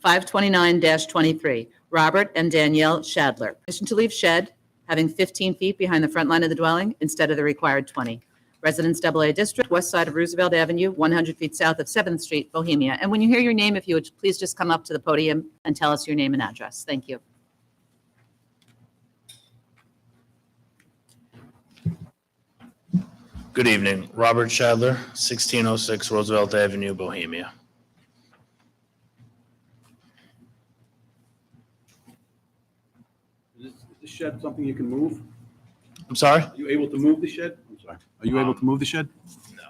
529-23, Robert and Danielle Shadler. Permission to leave shed having 15 feet behind the front line of the dwelling instead of the required 20. Residence AA District, west side of Roosevelt Avenue, 100 feet south of 7th Street, Bohemia. And when you hear your name, if you would please just come up to the podium and tell us your name and address. Thank you. Good evening. Robert Shadler, 1606 Roosevelt Avenue, Bohemia. Is the shed something you can move? I'm sorry? Are you able to move the shed? I'm sorry. Are you able to move the shed? No.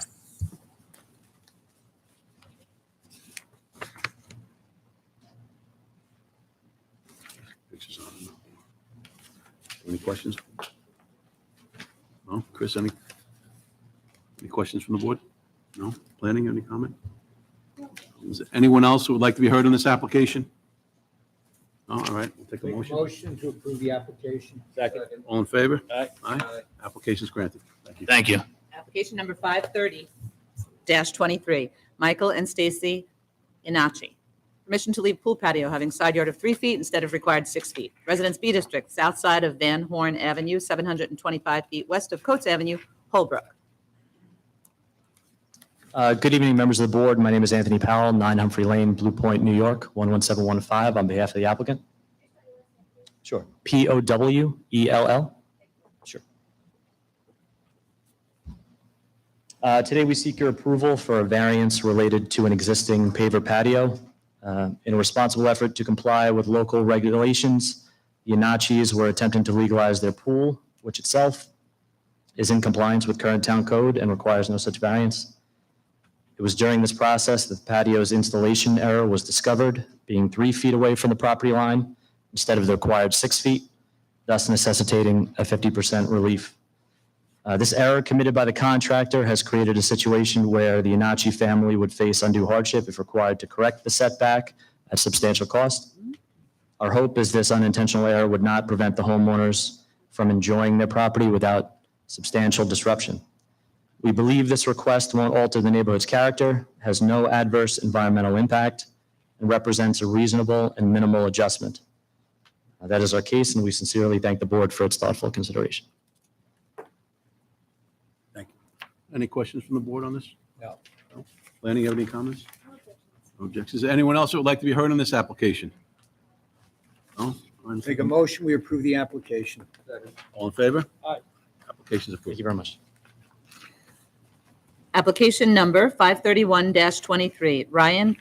Pictures on it. Any questions? No? Chris, any questions from the board? No? Planning, any comment? Is there anyone else who would like to be heard on this application? No? All right, we'll take a Make a motion. motion to approve the application. Second. All in favor? Aye. Aye. Application's granted. Thank you. Thank you. Application number 530-23, Michael and Stacy Inachi. Permission to leave pool patio having side yard of 3 feet instead of required 6 feet. Residence B District, south side of Van Horn Avenue, 725 feet west of Coates Avenue, Holbrook. Good evening, members of the board. My name is Anthony Powell, 9 Humphrey Lane, Blue Point, New York, 11715, on behalf of the applicant. Sure. Powell. Sure. Today, we seek your approval for a variance related to an existing paver patio. In a responsible effort to comply with local regulations, the Inachis were attempting to legalize their pool, which itself is in compliance with current town code and requires no such variance. It was during this process that the patio's installation error was discovered, being 3 feet away from the property line instead of the required 6 feet, thus necessitating a 50% relief. This error committed by the contractor has created a situation where the Inachi family would face undue hardship if required to correct the setback at substantial cost. Our hope is this unintentional error would not prevent the homeowners from enjoying their property without substantial disruption. We believe this request won't alter the neighborhood's character, has no adverse environmental impact, and represents a reasonable and minimal adjustment. That is our case, and we sincerely thank the board for its thoughtful consideration. Thank you. Any questions from the board on this? No. Planning, have any comments? No objections. Is there anyone else who would like to be heard on this application? No? Make a motion, we approve the application. All in favor? Aye. Application's Thank approved. you very much. Application number 531-23, Ryan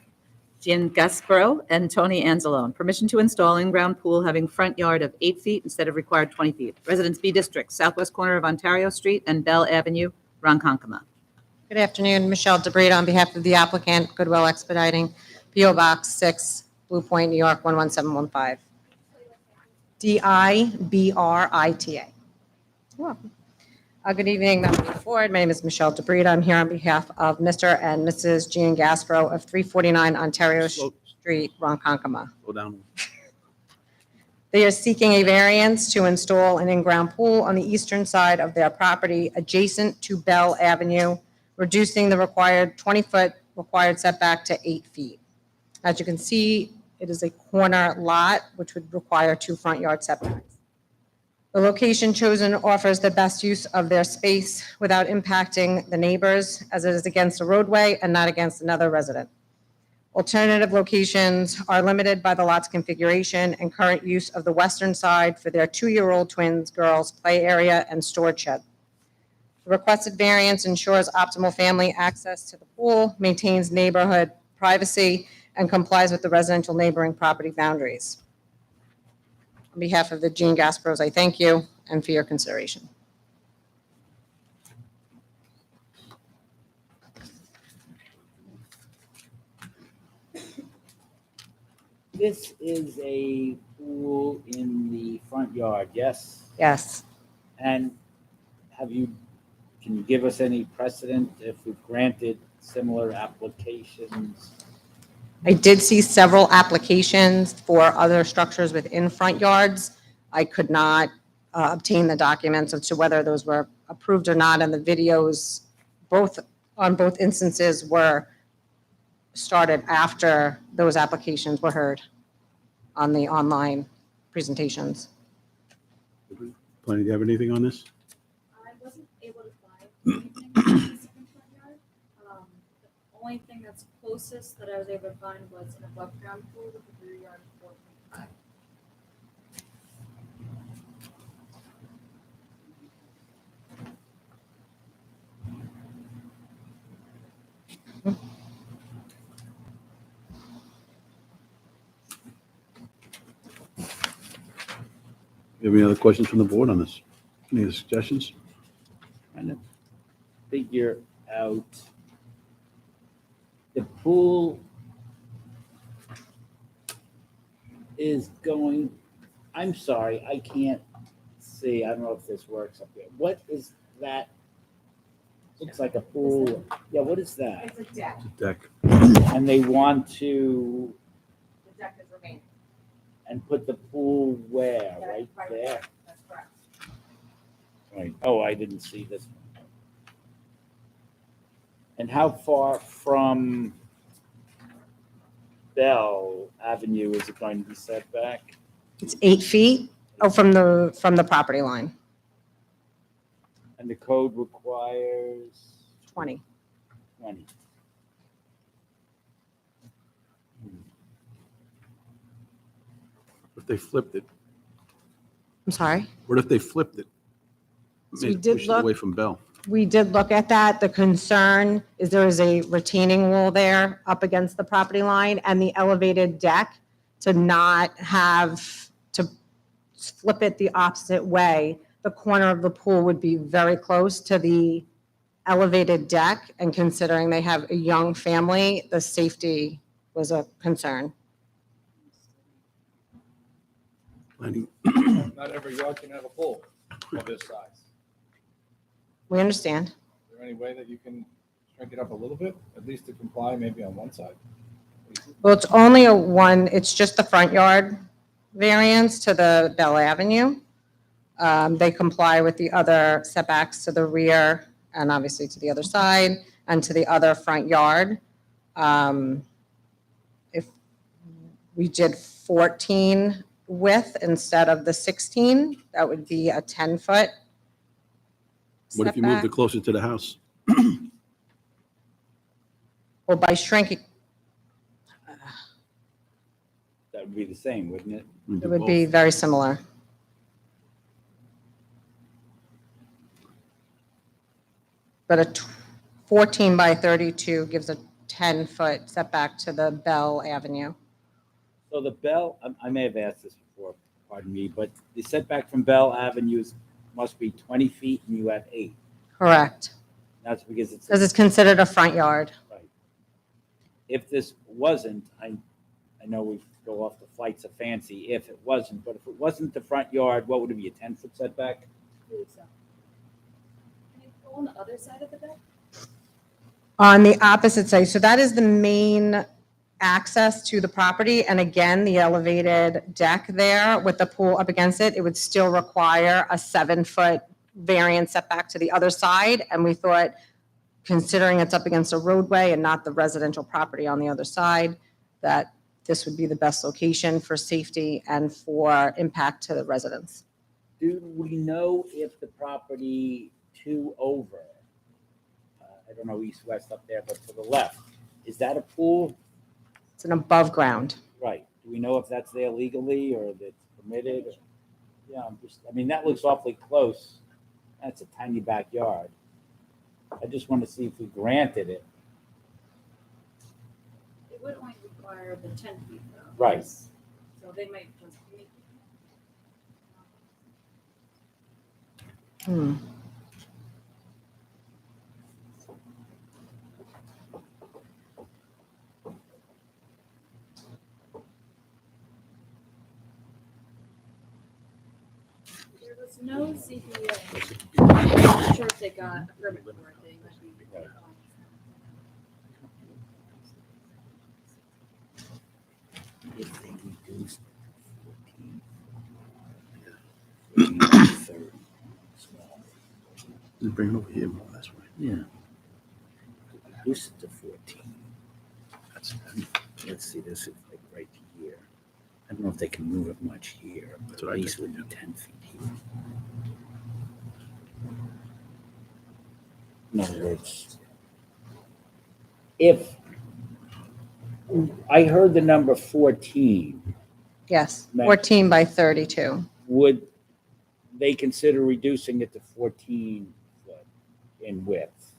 Giangaspero and Tony Anzalone. Permission to install in-ground pool having front yard of 8 feet instead of required 20 feet. Residence B District, southwest corner of Ontario Street and Bell Avenue, Ronkonkoma. Good afternoon, Michelle DeBrito on behalf of the applicant, Goodwill Expediting, PO Box 6, Blue Point, New York, 11715. DIBRITA. You're welcome. Good evening, members of the board. My name is Michelle DeBrito. I'm here on behalf of Mr. and Mrs. Giangaspero of 349 Ontario Street, Ronkonkoma. Go down. They are seeking a variance to install an in-ground pool on the eastern side of their property adjacent to Bell Avenue, reducing the required 20-foot required setback to 8 feet. As you can see, it is a corner lot, which would require 2 front yard setbacks. The location chosen offers the best use of their space without impacting the neighbors, as it is against a roadway and not against another resident. Alternative locations are limited by the lot's configuration and current use of the western side for their 2-year-old twins, girls' play area and storage shed. The requested variance ensures optimal family access to the pool, maintains neighborhood privacy, and complies with the residential neighboring property boundaries. On behalf of the Giangasperos, I thank you and for your consideration. This is a pool in the front yard, yes? Yes. And can you give us any precedent if we've granted similar applications? I did see several applications for other structures within front yards. I could not obtain the documents as to whether those were approved or not, and the videos on both instances were started after those applications were heard on the online presentations. Planning, do you have anything on this? I wasn't able to find anything in the second front yard. The only thing that's closest that I was able to find was an above ground pool with a rear yard of 4.5. You have any other questions from the board on this? Any other suggestions? Trying to figure out the pool is going, I'm sorry, I can't see. I don't know if this works up here. What is that? Looks like a pool. Yeah, what is that? It's a deck. The deck. And they want to, The deck is remaining. and put the pool where? Right there? That's correct. Right. Oh, I didn't see this one. And how far from Bell Avenue is it going to be set back? It's 8 feet, from the property line, And the code requires 20. 20. If they flipped it, I'm sorry? what if they flipped it? So we Maybe did push it look- away from Bell. We did look at that. The concern is there is a retaining wall there up against the property line and the elevated deck to not have to flip it the opposite way. The corner of the pool would be very close to the elevated deck, and considering they have a young family, the safety was a concern. Planning, Not every yard can have a pool of this size. We understand. Is there any way that you can shrink it up a little bit, at least to comply maybe on one side? Well, it's only it's just the front yard variance to the Bell Avenue. They comply with the other setbacks to the rear and obviously to the other side and to the other front yard. If we did 14 width instead of the 16, that would be a 10-foot what if you moved setback. it closer to the house? Well, by shrinking, That would be the same, wouldn't it? We it do would be both. very similar. But a 14 by 32 gives a 10-foot setback to the Bell Avenue. So the Bell, I may have asked this before, pardon me, but the setback from Bell Avenues must be 20 feet and you have 8. Correct. That's because it's. Because it's considered a front yard. Right. If this wasn't, I know we go off the flights of fancy if it wasn't, but if it wasn't the front yard, what would it be, a 10-foot setback? I believe so. Can you go on the other side of the deck? On the opposite side, so that is the main access to the property. And again, the elevated deck there with the pool up against it, it would still require a 7-foot variance setback to the other side. And we thought, considering it's up against a roadway and not the residential property on the other side, that this would be the best location for safety and for impact to the residents. Do we know if the property 2 over, I don't know east-west up there, but to the left, is that a pool? It's an above ground. Right. Do we know if that's there legally or that's permitted? Yeah, I mean, that looks awfully close. That's a tiny backyard. I just want to see if we granted it. It would only require the 10 feet though. Right. So they might just make. Hmm. There was no CPA. I'm not sure if they got a permit for it. They might be. If they reduced 14, small. Just bring it over here more this way. Yeah. Reduce it to 14. That's let's see, this is like right here. I don't know if they can move it much here, That's but what I at least think, would be 10 feet here. In other words, if I heard the number 14, Yes, Max. 14 by 32. would they consider reducing it to 14 foot in width?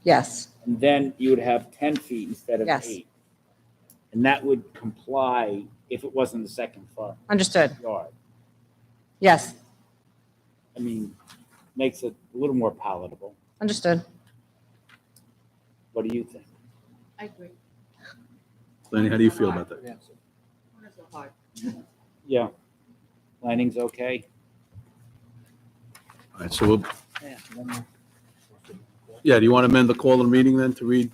Yes, And then you would have 10 feet instead of Yes. 8. And that would comply if it wasn't the second front understood. yard. Yes, I mean, makes it a little more palatable. understood. What do you think? I agree. Lanny, how do you feel about that? Yeah. Planning's okay? All right, so we'll, yeah, do you want to amend the call of the meeting then to read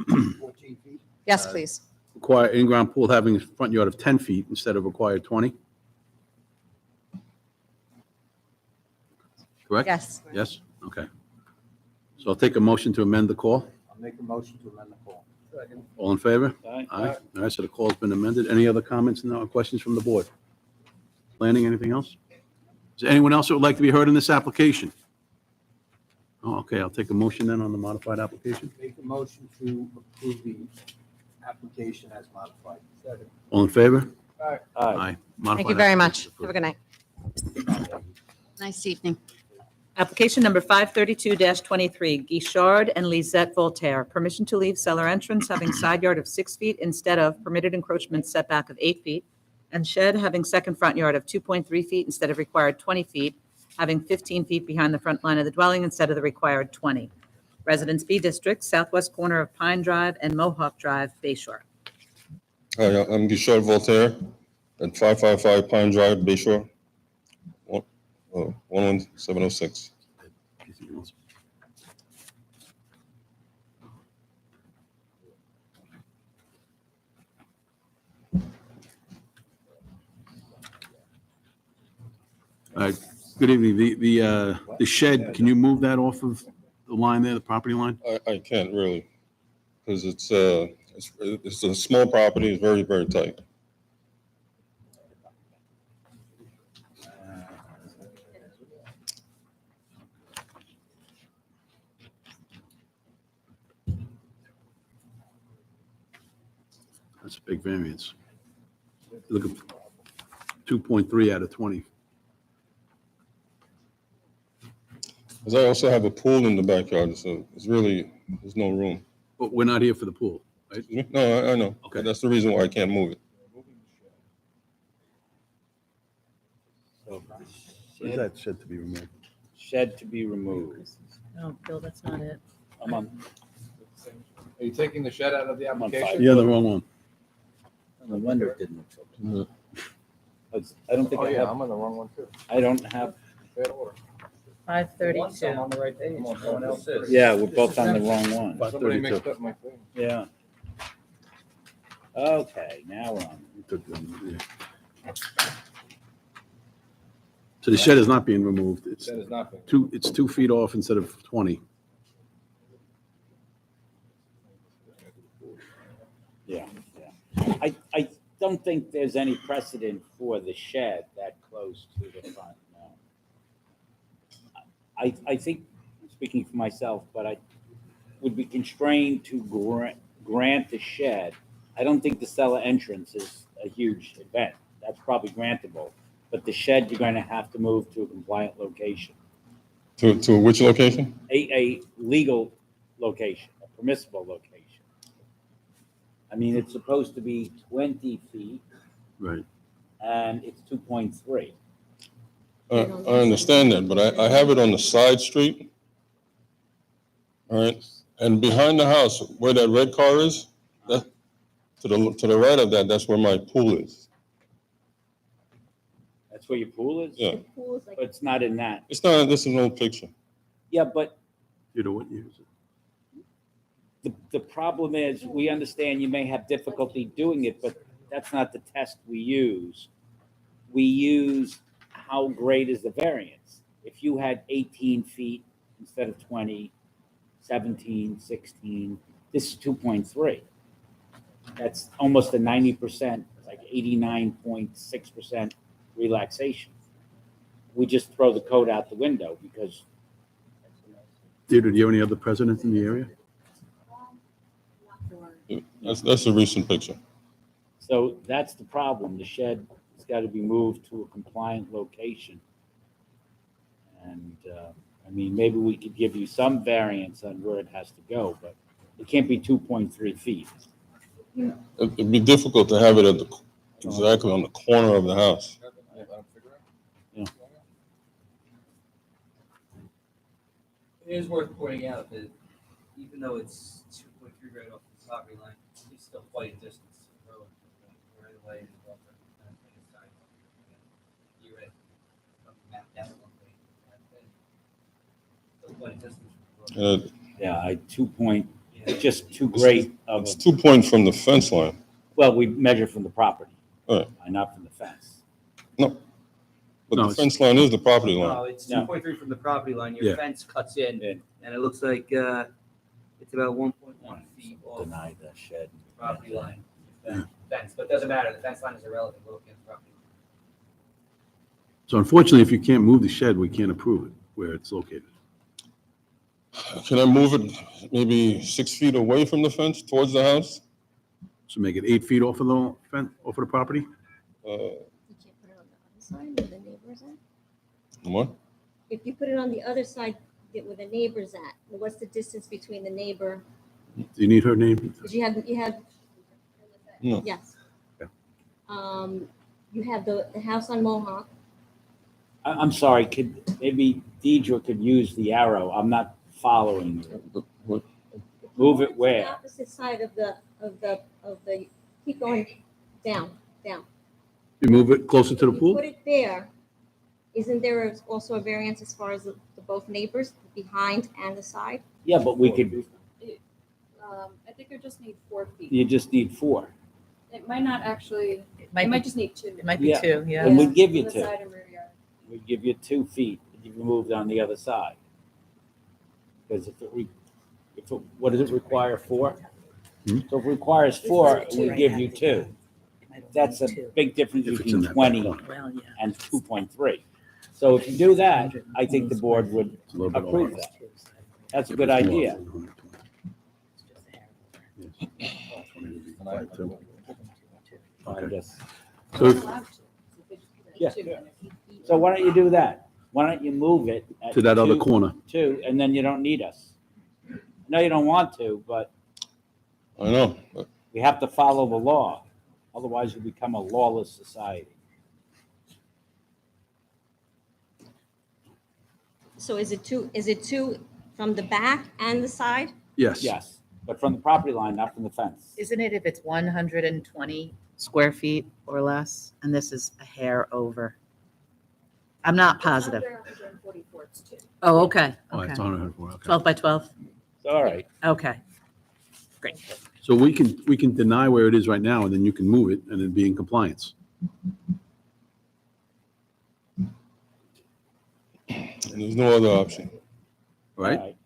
14 feet? Yes, please. require in-ground pool having a front yard of 10 feet instead of required 20? Correct? Yes, Yes? Okay. So I'll take a motion to amend the call. I'll make a motion to amend the call. All in favor? Aye. Aye. All right, so the call's been amended. Any other comments or questions from the board? Planning, anything else? Is there anyone else that would like to be heard in this application? Oh, okay, I'll take a motion then on the modified application. Make a motion to approve the application as modified. Second. All in favor? Aye. Aye. thank you very much. Have a good night. Nice evening. Application number 532-23, Guichard and Lisette Voltaire. Permission to leave cellar entrance having side yard of 6 feet instead of permitted encroachment setback of 8 feet, and shed having second front yard of 2.3 feet instead of required 20 feet, having 15 feet behind the front line of the dwelling instead of the required 20. Residence B District, southwest corner of Pine Drive and Mohawk Drive, Bay Shore. Hi, I'm Guichard Voltaire at 555 Pine Drive, Bayshore, 11706. All right, good evening. The shed, can you move that off of the line there, the property line? I can't really, because it's a small property, it's very, very tight. That's a big variance. Look at 2.3 out of 20. Because I also have a pool in the backyard, so it's really, there's no room. But we're not here for the pool, right? No, I know. Okay. That's the reason why I can't move it. So, What is that shed to be removed? Shed to be removed. No, Bill, that's not it. I'm on, Are you taking the shed out of the I'm on application? Yeah, the wrong one. the window didn't look so good. I don't think Oh, I yeah, have, I'm on the wrong one too. I don't have, Bad order. 532. I'm on the right page. Someone else is. yeah, we're both on the wrong one. Somebody 532. mixed up my thing. Yeah. Okay, now we're on. You took them, yeah. So the shed is not being removed. It's That is nothing. it's 2 feet off instead of 20. Yeah, yeah. I don't think there's any precedent for the shed that close to the front, no. I think, speaking for myself, but I would be constrained to grant the shed. I don't think the cellar entrance is a huge event. That's probably grantable. But the shed, you're going to have to move to a compliant location, To which location? a legal location, a permissible location. I mean, it's supposed to be 20 feet Right. and it's 2.3. I understand that, but I have it on the side street. All right, and behind the house, where that red car is, that, to the right of that, that's where my pool is. That's where your pool is? Yeah, Pool is like But it's not in that. it's not, this is an old picture. Yeah, but You know what year is it? the problem is, we understand you may have difficulty doing it, but that's not the test we use. We use how great is the variance. If you had 18 feet instead of 20, 17, 16, this is 2.3. That's almost a 90%, like 89.6% relaxation. We just throw the code out the window because Deirdre, do you have any other presidents in the area? That's a recent picture. So that's the problem. The shed has got to be moved to a compliant location. And, I mean, maybe we could give you some variance on where it has to go, but it can't be 2.3 feet. It'd be difficult to have it at exactly on the corner of the house. Yeah. It is worth pointing out that even though it's 2.3 right off the property line, it's still quite a distance to the road. Right away and off the sidewalk. You're right. Map that one way. Still quite a distance from the road. Yeah, 2 point, it's just too great of It's a, 2 points from the fence line. well, we measure from the property, Right. not from the fence. No. But No, the it's- fence line is the property line. No, it's No. 2.3 from the property line. Yeah. Your fence cuts in, Yeah. and it looks like it's about 1.1 feet off the Deny the shed. property line. Fence, but it doesn't matter. The fence line is irrelevant. We're looking at the property line. So unfortunately, if you can't move the shed, we can't approve it where it's located. Can I move it maybe 6 feet away from the fence towards the house? So make it 8 feet off of the fence, off of the property? You can't put it on the other side where the neighbor's at? What? If you put it on the other side where the neighbor's at, what's the distance between the neighbor? Do you need her name? Because you have, No. yes. Yeah. You have the house on Mohawk. I'm sorry, maybe Deidre could use the arrow. I'm not following you. What? Move it The where? opposite side of the, keep going down. You move it closer to the If you pool? put it there, isn't there also a variance as far as the both neighbors, behind and the side? Yeah, but we could, I think you just need 4 feet. you just need 4. It might not actually, It you might be, just need 2. it might be Yeah. 2, yeah. And we'd give you On the 2. side and rear yard. We'd give you 2 feet if you moved on the other side. Because what does it require, 4? Hmm? So if it requires 4, we give you 2. That's a big difference If it's in between that 20 corner. Well, yeah. and 2.3. So if you do that, I think the board would It's a little bit approve over. that. That's a good idea. I Okay. guess. So if- Yeah. So why don't you do that? Why don't you move it at to that other 2, corner. 2, and then you don't need us. No, you don't want to, but I know. But we have to follow the law. Otherwise, you become a lawless society. So is it two from the back and the side? Yes. Yes, but from the property line, not from the fence. Isn't it if it's 120 square feet or less, and this is a hair over? I'm not positive. Under 144, it's 2. Oh, okay, Oh, it's okay. on her. Okay. 12 by 12? All right. Okay, great. So we can deny where it is right now, and then you can move it, and it'd be in compliance. and there's no other option. Right?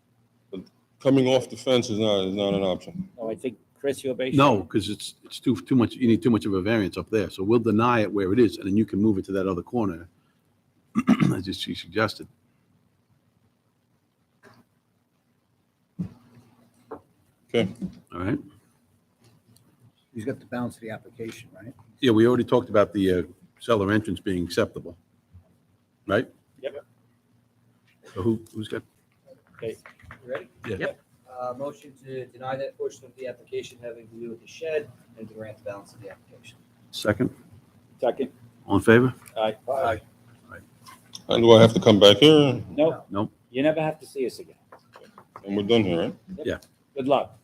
Coming off the fence is not an option. No, I think, Chris, you're basically. No, because it's too much, you need too much of a variance up there. So we'll deny it where it is, and then you can move it to that other corner, as she suggested. Okay. All right? He's got the balance of the application, right? Yeah, we already talked about the cellar entrance being acceptable, right? Yep. So who's got, You ready? Yeah. Yep. Motion to deny that portion of the application having to do with the shed and to grant the balance of the application. second? Second. All in favor? Aye. And do I have to come back here Nope. Nope. You never have to see us again. and we're done here, right? Good luck.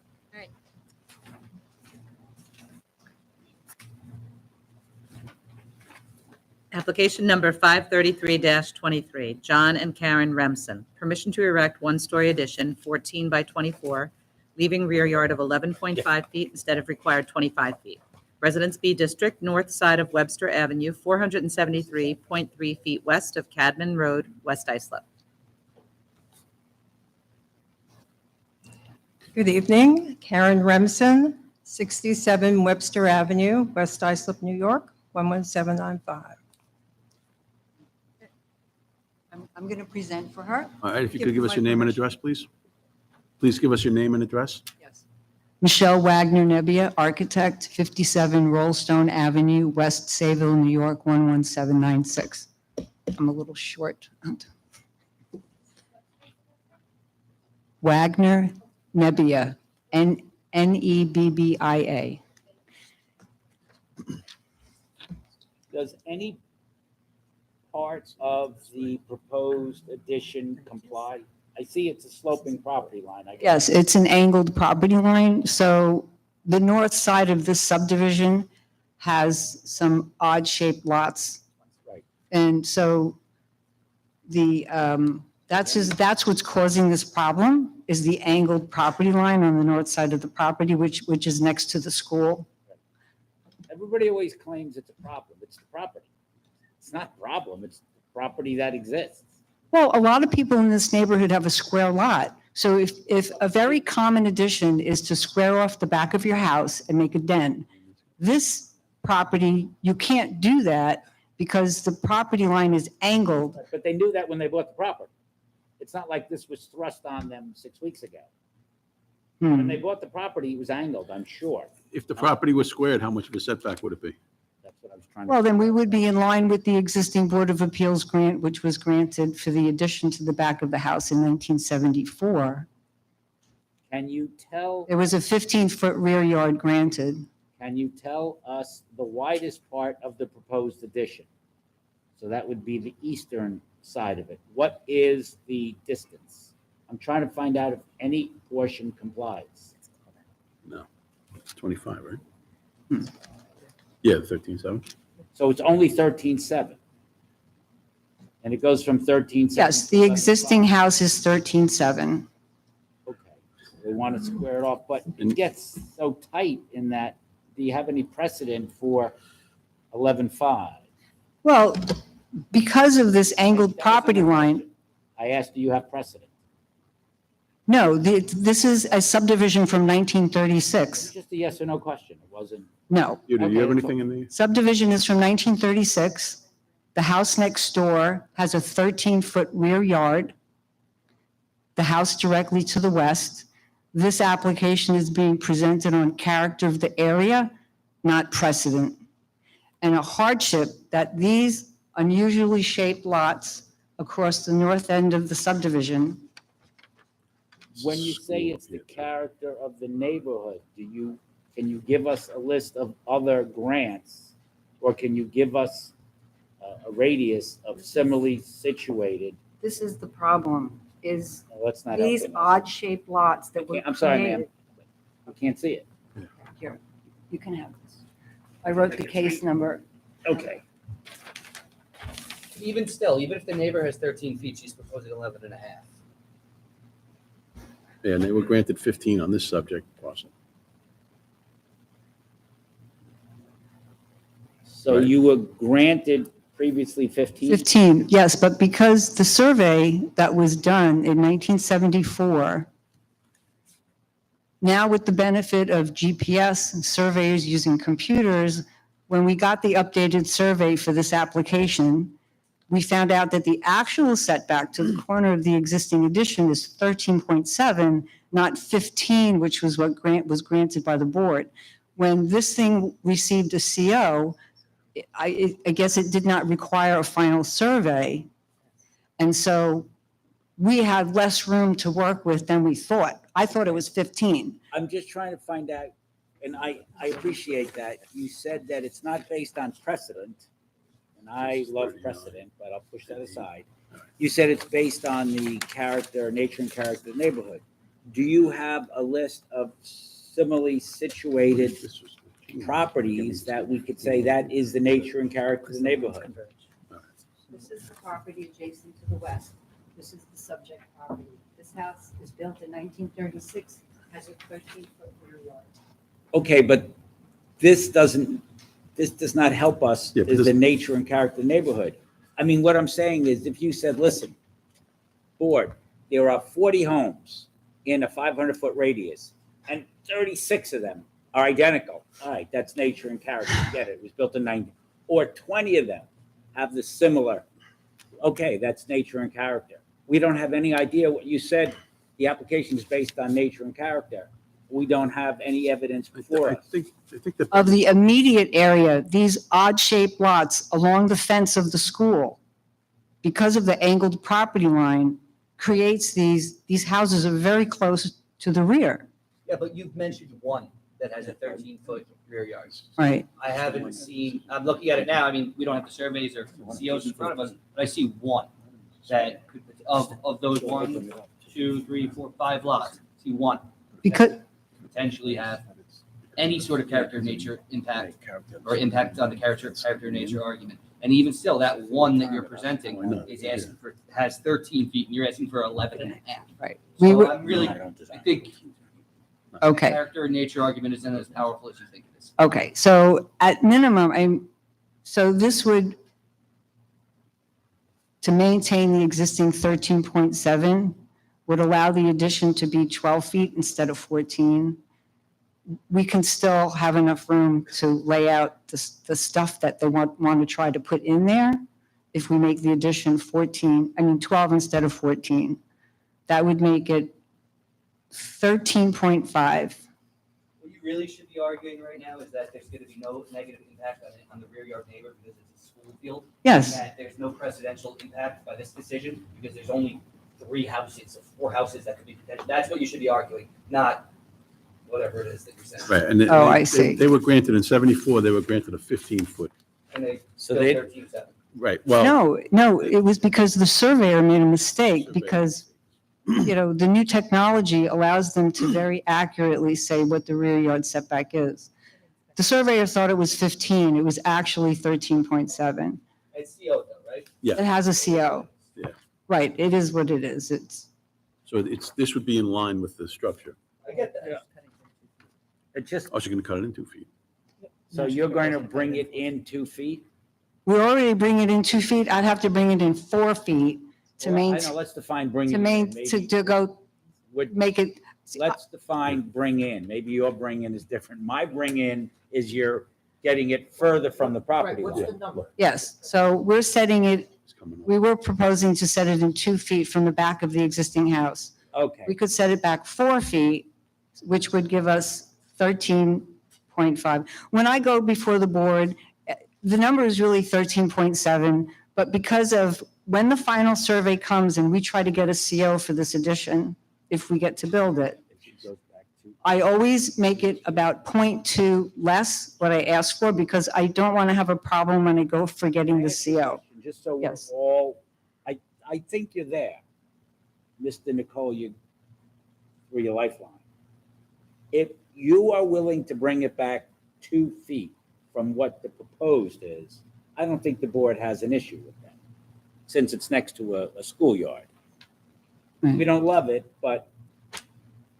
Application number 533-23, John and Karen Remsen. Permission to erect one-story addition, 14 by 24, leaving rear yard of 11.5 feet instead of required 25 feet. Residence B District, north side of Webster Avenue, 473.3 feet west of Cadman Road, West Islip. Good evening, Karen Remsen, 67 Webster Avenue, West Islip, New York, 11795. I'm going to present for her. All right, if you Give could give you us my your name and permission. address, please. Please give us your name and address. Yes. Michelle Wagner Nebbia, architect, 57 Rollstone Avenue, West Sayville, New York, 11796. I'm a little short. Wagner Nebbia, Nebbia. Does any parts of the proposed addition comply? I see it's a sloping property line. I guess. Yes, it's an angled property line, so the north side of this subdivision has some odd-shaped lots. Right. And so that's what's causing this problem, is the angled property line on the north side of the property, which is next to the school. Everybody always claims it's a problem. It's the property. It's not a problem. It's the property that exists. Well, a lot of people in this neighborhood have a square lot. So if a very common addition is to square off the back of your house and make a den, this property, you can't do that because the property line is angled. But they knew that when they bought the property. It's not like this was thrust on them 6 weeks ago. When they bought the property, it was angled, I'm sure. If the property was squared, how much of a setback would it be? That's what I was trying to. Well, then we would be in line with the existing Board of Appeals grant, which was granted for the addition to the back of the house in 1974. Can you tell, There was a 15-foot rear yard granted. can you tell us the widest part of the proposed addition? So that would be the eastern side of it. What is the distance? I'm trying to find out if any portion complies. No, it's 25, right? Yeah, 13.7. So it's only 13.7. And it goes from 13.7. Yes, the existing house is 13.7. Okay, they want to square it off, but it gets so tight in that, do you have any precedent for 11.5? Well, because of this angled property line, I asked, do you have precedent? no, this is a subdivision from 1936. Just a yes or no question. It wasn't. No. Do you have Okay, anything in the? Subdivision is from 1936. The house next door has a 13-foot rear yard. The house directly to the west. This application is being presented on character of the area, not precedent. And a hardship that these unusually shaped lots across the north end of the subdivision. When you say it's the character of the neighborhood, can you give us a list of other grants? Or can you give us a radius of similarly situated? This is the problem, is No, that's not these helping. odd-shaped lots that were I'm sorry, ma'am. created. I can't see it. Here, you can have this. I wrote the case number. Okay. Even still, even if the neighbor has 13 feet, she's proposing 11 and a half. Yeah, and they were granted 15 on this subject parcel. So Right. you were granted previously 15? 15, yes, but because the survey that was done in 1974, now with the benefit of GPS and surveyors using computers, when we got the updated survey for this application, we found out that the actual setback to the corner of the existing addition is 13.7, not 15, which was what was granted by the board. When this thing received a CO, I guess it did not require a final survey. And so we had less room to work with than we thought. I thought it was 15. I'm just trying to find out, and I appreciate that. You said that it's not based on precedent, and I love precedent, but I'll push that aside. You said it's based on the character, nature and character of the neighborhood. Do you have a list of similarly situated properties that we could say that is the nature and character of the neighborhood? This is the property adjacent to the west. This is the subject property. This house is built in 1936, has a 13-foot rear yard. Okay, but this does not help us Yeah, but is the this- nature and character of the neighborhood. I mean, what I'm saying is if you said, listen, board, there are 40 homes in a 500-foot radius, and 36 of them are identical. All right, that's nature and character. Get it? It was built in 90. Or 20 of them have the similar. Okay, that's nature and character. We don't have any idea what you said. The application is based on nature and character. We don't have any evidence before I us. think that. Of the immediate area, these odd-shaped lots along the fence of the school, because of the angled property line, creates these houses are very close to the rear, Yeah, but you've mentioned one that has a 13-foot rear yard. right? I haven't seen, I'm looking at it now, I mean, we don't have the surveys or COs in front of us, but I see one that could, of those 1, 2, 3, 4, 5 lots, I see one. Because, Potentially have any sort of character nature impact or impact on the character nature argument. And even still, that one that you're presenting is asking for, has 13 feet and you're asking for 11 and a half. right, we So were, I'm really, I think okay. character and nature argument isn't as powerful as you think it is. Okay, so at minimum, so this would, to maintain the existing 13.7, would allow the addition to be 12 feet instead of 14. We can still have enough room to lay out the stuff that they want to try to put in there. If we make the addition 12 instead of 14, that would make it 13.5. What you really should be arguing right now is that there's going to be no negative impact on the rear yard neighbor because it's a school field. Yes. And that there's no precedential impact by this decision because there's only 3 houses or 4 houses that could be potential. That's what you should be arguing, not whatever it is that you're saying. Right, and Oh, I see. They were granted in 74, they were granted a 15-foot. And they So built they- 13.7. Right, well. No, it was because the surveyor made a mistake because, the new technology allows them to very accurately say what the rear yard setback is. The surveyor thought it was 15, it was actually 13.7. It's CO though, right? Yeah. It has a CO. Yeah. Right, it is what it is. So this would be in line with the structure. I get that. It just, Oh, so you're going to cut it in 2 feet. so you're going to bring it in 2 feet? We're already bringing it in 2 feet, I'd have to bring it in 4 feet to Well, I maintain, know, let's define bring to in. main, Maybe to go, would- make it, Let's define bring in. Maybe your bring in is different. My bring in is you're getting it further from the property What's line. the number? yes, so we're setting it, It's coming up. we were proposing to set it in 2 feet from the back of the existing house. Okay, We could set it back 4 feet, which would give us 13.5. When I go before the board, the number is really 13.7, but because of when the final survey comes and we try to get a CO for this addition, if we get to build it, I always make it about 0.2 less what I ask for because I don't want to have a problem when I go for getting the CO. just so we're Yes. all, I think you're there. Mr. Nicole, through your lifeline. If you are willing to bring it back 2 feet from what the proposed is, I don't think the board has an issue with that, since it's next to a schoolyard. Right. We don't love it, but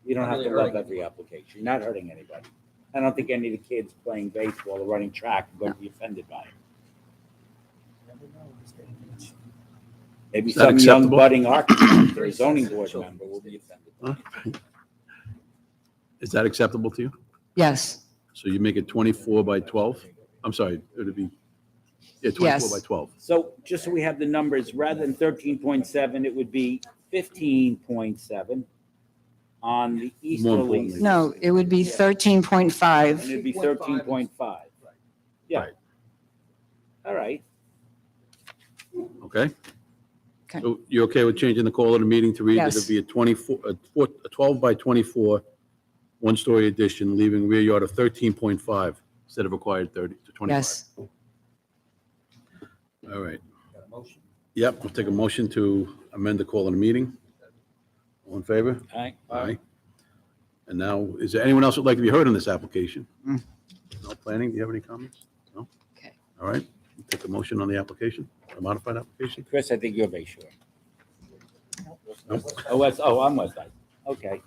you don't Not have really to love hurting every application. You're not hurting anybody. I don't think any of the kids playing baseball or running track are going to be offended by it. Maybe Is that some young acceptable? budding architect or zoning board member will be offended. Huh? Is that acceptable to you? Yes, So you make it 24 by 12? I'm sorry, it would be, yeah, 24 Yes. by 12. So just so we have the numbers, rather than 13.7, it would be 15.7 on the More easterly. importantly. no, it would be 13.5. And it'd be 13.5. Yeah. Right. All right. Okay? Okay. So you're okay with changing the call of the meeting to read that Yes. it'd be a 12 by 24, one-story addition, leaving rear yard of 13.5 instead of required 30 to 25? Yes, All right. Got a motion? Yep, we'll take a motion to amend the call of the meeting. All in favor? All right. Aye. And now, is there anyone else who'd like to be heard on this application? Mm. No planning, do you have any comments? No? Okay. All right, we'll take a motion on the application, a modified application? Chris, I think you're very sure. Nope. I'm West Side. Okay.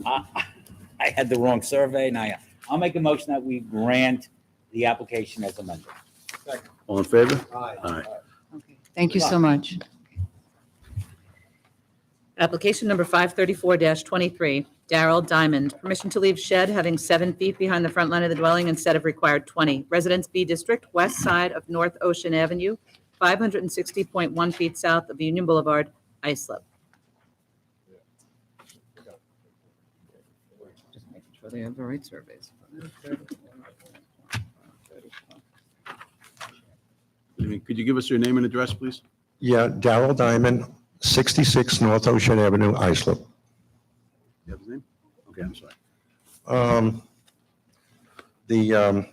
I had the wrong survey. Now, I'll make a motion that we grant the application as amended. All in favor? Aye. Aye. okay, thank you so much. Application number 534-23, Darrell Diamond, permission to leave shed having 7 feet behind the front line of the dwelling instead of required 20. Residence B District, west side of North Ocean Avenue, 560.1 feet south of Union Boulevard, Islip. Just making sure they have the right surveys. Could you give us your name and address, please? Yeah, Darrell Diamond, 66 North Ocean Avenue, Islip. You have his name? Okay, I'm sorry. The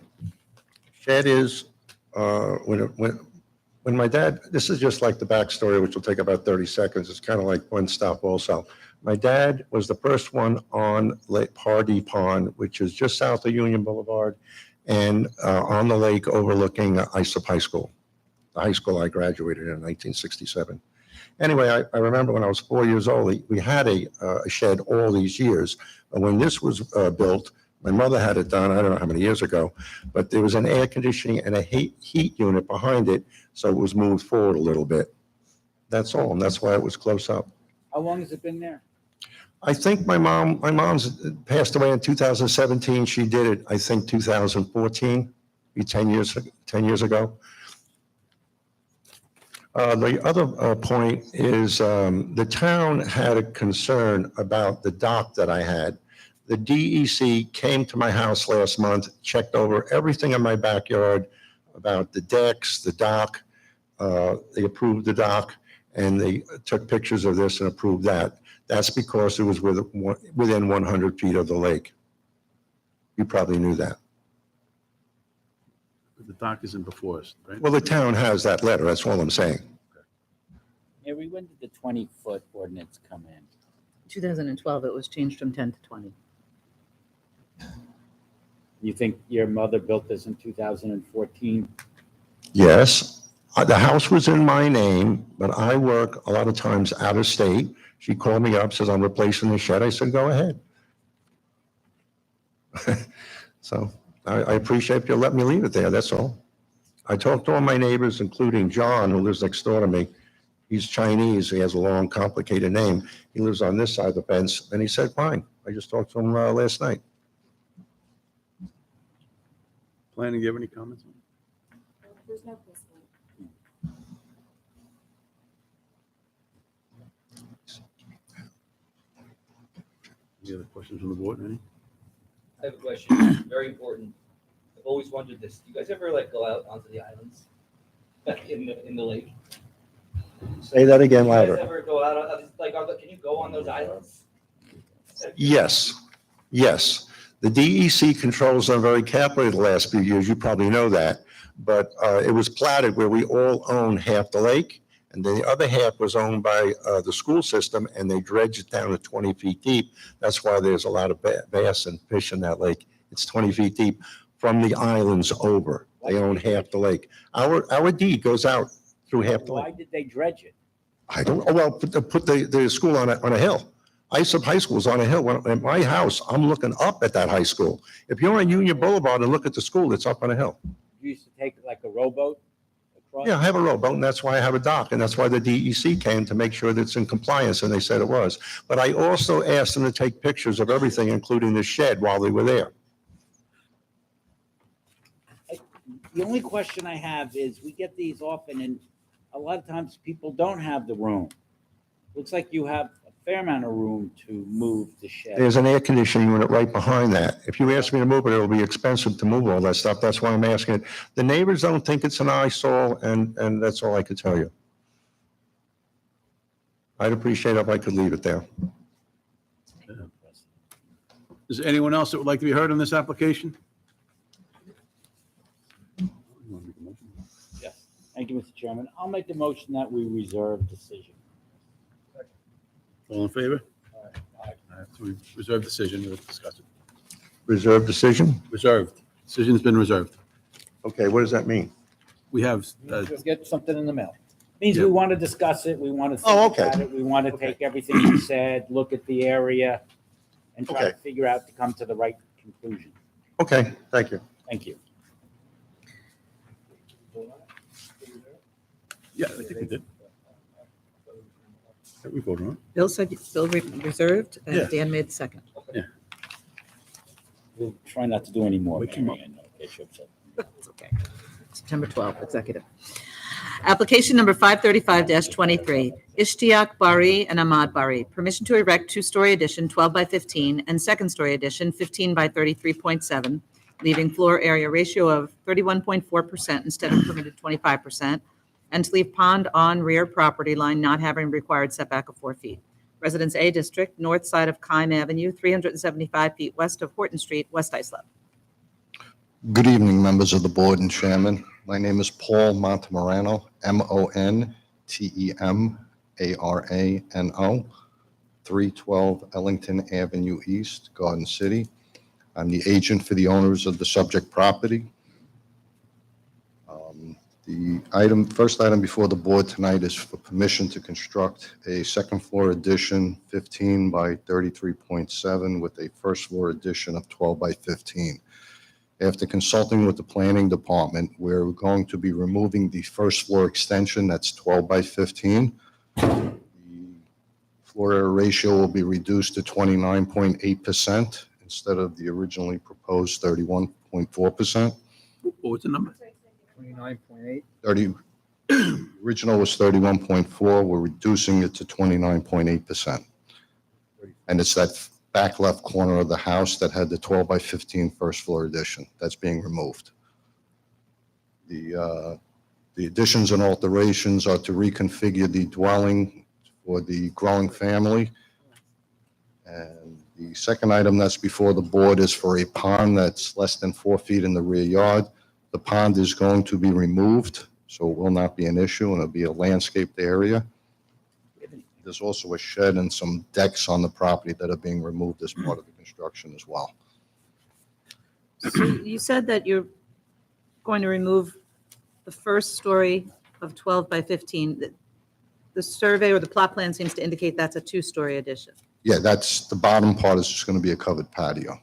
shed is, when my dad, this is just like the backstory, which will take about 30 seconds. It's kind of like one stop also. My dad was the first one on Lake Pardee Pond, which is just south of Union Boulevard, and on the lake overlooking Islip High School, the high school I graduated in 1967. Anyway, I remember when I was 4 years old, we had a shed all these years. When this was built, my mother had it done, I don't know how many years ago, but there was an air conditioning and a heat unit behind it, so it was moved forward a little bit. That's all, and that's why it was close up. How long has it been there? I think my mom's passed away in 2017. She did it, I think, 2014, be 10 years ago. The other point is the town had a concern about the dock that I had. The DEC came to my house last month, checked over everything in my backyard about the decks, the dock. They approved the dock, and they took pictures of this and approved that. That's because it was within 100 feet of the lake. You probably knew that. The dock isn't before us, right? Well, the town has that letter, that's all I'm saying. Mary, when did the 20-foot ordinance come in? 2012, it was changed from 10 to 20. You think your mother built this in 2014? Yes, the house was in my name, but I work a lot of times out of state. She called me up, says, I'm replacing the shed. I said, go ahead. So I appreciate if you let me leave it there, that's all. I talked to all my neighbors, including John, who lives next door to me. He's Chinese, he has a long, complicated name. He lives on this side of the fence, and he said, fine. I just talked to him last night. Planning, do you have any comments? There's no place like Any other questions from the board, any? I have a question, very important. I've always wondered this. Do you guys ever like go out onto the islands in the lake? Say that again Do you guys louder. ever go out, like, can you go on those islands? Yes, yes. The DEC controls them very carefully the last few years. You probably know that. But it was platted where we all own half the lake, and the other half was owned by the school system, and they dredged it down to 20 feet deep. That's why there's a lot of bass and fish in that lake. It's 20 feet deep from the islands over. They own half the lake. Our deed goes out through half the Why lake. did they dredge it? I don't, oh, well, put the school on a hill. Islip High School is on a hill. When at my house, I'm looking up at that high school. If you're on Union Boulevard and look at the school, it's up on a hill. You used to take like a rowboat across? Yeah, I have a rowboat, and that's why I have a dock, and that's why the DEC came to make sure that it's in compliance, and they said it was. But I also asked them to take pictures of everything, including the shed, while they were there. The only question I have is, we get these often, and a lot of times people don't have the room. Looks like you have a fair amount of room to move the shed. There's an air conditioning unit right behind that. If you ask me to move it, it'll be expensive to move all that stuff. That's why I'm asking it. The neighbors don't think it's an eyesore, and that's all I could tell you. I'd appreciate it if I could leave it there. Is there anyone else that would like to be heard on this application? Yes. Thank you, Mr. Chairman. I'll make the motion that we reserve decision. All in favor? All right, so we reserve decision, we'll discuss it. Reserved decision? Reserved. Decision's been reserved. Okay, what does that mean? We have, You'll get something in the mail. Means we want to discuss it, we want to Oh, think okay. about it, we want to take everything you said, look at the area, and try to Okay. figure out to come to the right conclusion. Okay, thank you. Thank you. yeah, I think we did. Yeah, we voted on it. Bill said, Bill reserved, Yeah. and Dan made second. Yeah. We'll try not to do any more. Wake him Mary, I know, get you upset. It's okay. September 12th, executive. Application number 535-23, Ishtiaq Bari and Ahmad Bari. Permission to erect two-story addition 12 by 15 and second-story addition 15 by 33.7, leaving floor area ratio of 31.4% instead of permitted 25%, and to leave pond on rear property line not having required setback of 4 feet. Residence A District, north side of Kime Avenue, 375 feet west of Horton Street, West Islip. Good evening, members of the board and chairman. My name is Paul Montemarano, Montemarano, 312 Ellington Avenue East, Garden City. I'm the agent for the owners of the subject property. The first item before the board tonight is for permission to construct a second floor addition 15 by 33.7 with a first floor addition of 12 by 15. After consulting with the planning department, we're going to be removing the first floor extension that's 12 by 15. The floor area ratio will be reduced to 29.8% instead of the originally proposed 31.4%. What was the number? 29.8. Original was 31.4, we're reducing it to 29.8%. And it's that back left corner of the house that had the 12 by 15 first floor addition that's being removed. The additions and alterations are to reconfigure the dwelling for the growing family. And the second item that's before the board is for a pond that's less than 4 feet in the rear yard. The pond is going to be removed, so it will not be an issue, and it'll be a landscaped area. There's also a shed and some decks on the property that are being removed as part of the construction as well. So you said that you're going to remove the first story of 12 by 15. The survey or the plot plan seems to indicate that's a two-story addition. Yeah, that's, the bottom part is just going to be a covered patio,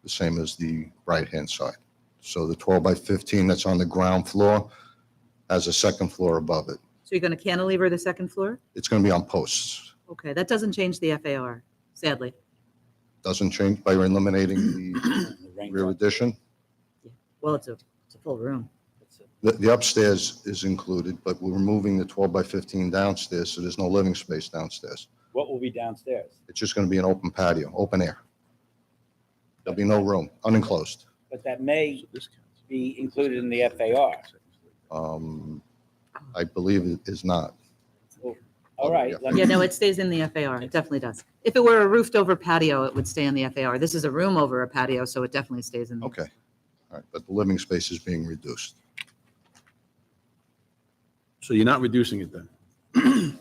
the same as the right-hand side. So the 12 by 15 that's on the ground floor has a second floor above it. So you're going to cantilever the second floor? It's going to be on posts. Okay, that doesn't change the FAR, sadly. Doesn't change by eliminating the rear addition. Well, it's a full room. The upstairs is included, but we're removing the 12 by 15 downstairs, so there's no living space downstairs. What will be downstairs? It's just going to be an open patio, open air. There'll be no room, unenclosed. But that may be included in the FAR. I believe it is not. All right. let me- Yeah, no, it stays in the FAR. It definitely does. If it were a roofed-over patio, it would stay in the FAR. This is a room over a patio, so it definitely stays in. Okay. All right, but the living space is being reduced. So you're not reducing it then?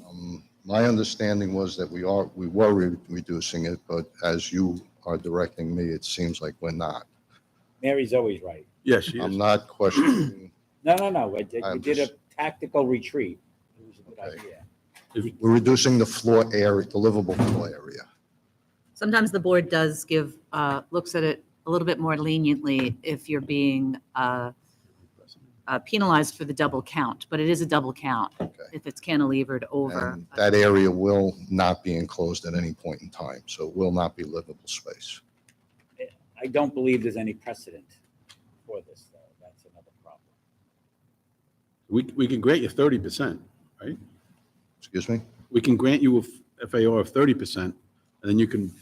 My understanding was that we were reducing it, but as you are directing me, it seems like we're not. Mary's always right. Yes, she I'm is. not questioning. No. We did I'm a just- tactical retreat. It was a good Okay. idea. We're reducing the floor area, the livable floor area. Sometimes the board does looks at it a little bit more leniently if you're being penalized for the double count, but it is a double count if it's cantilevered over. And that area will not be enclosed at any point in time, so it will not be livable space. I don't believe there's any precedent for this, though. That's another problem. We can grant you 30%, right? Excuse me? We can grant you a FAR of 30%, and then you can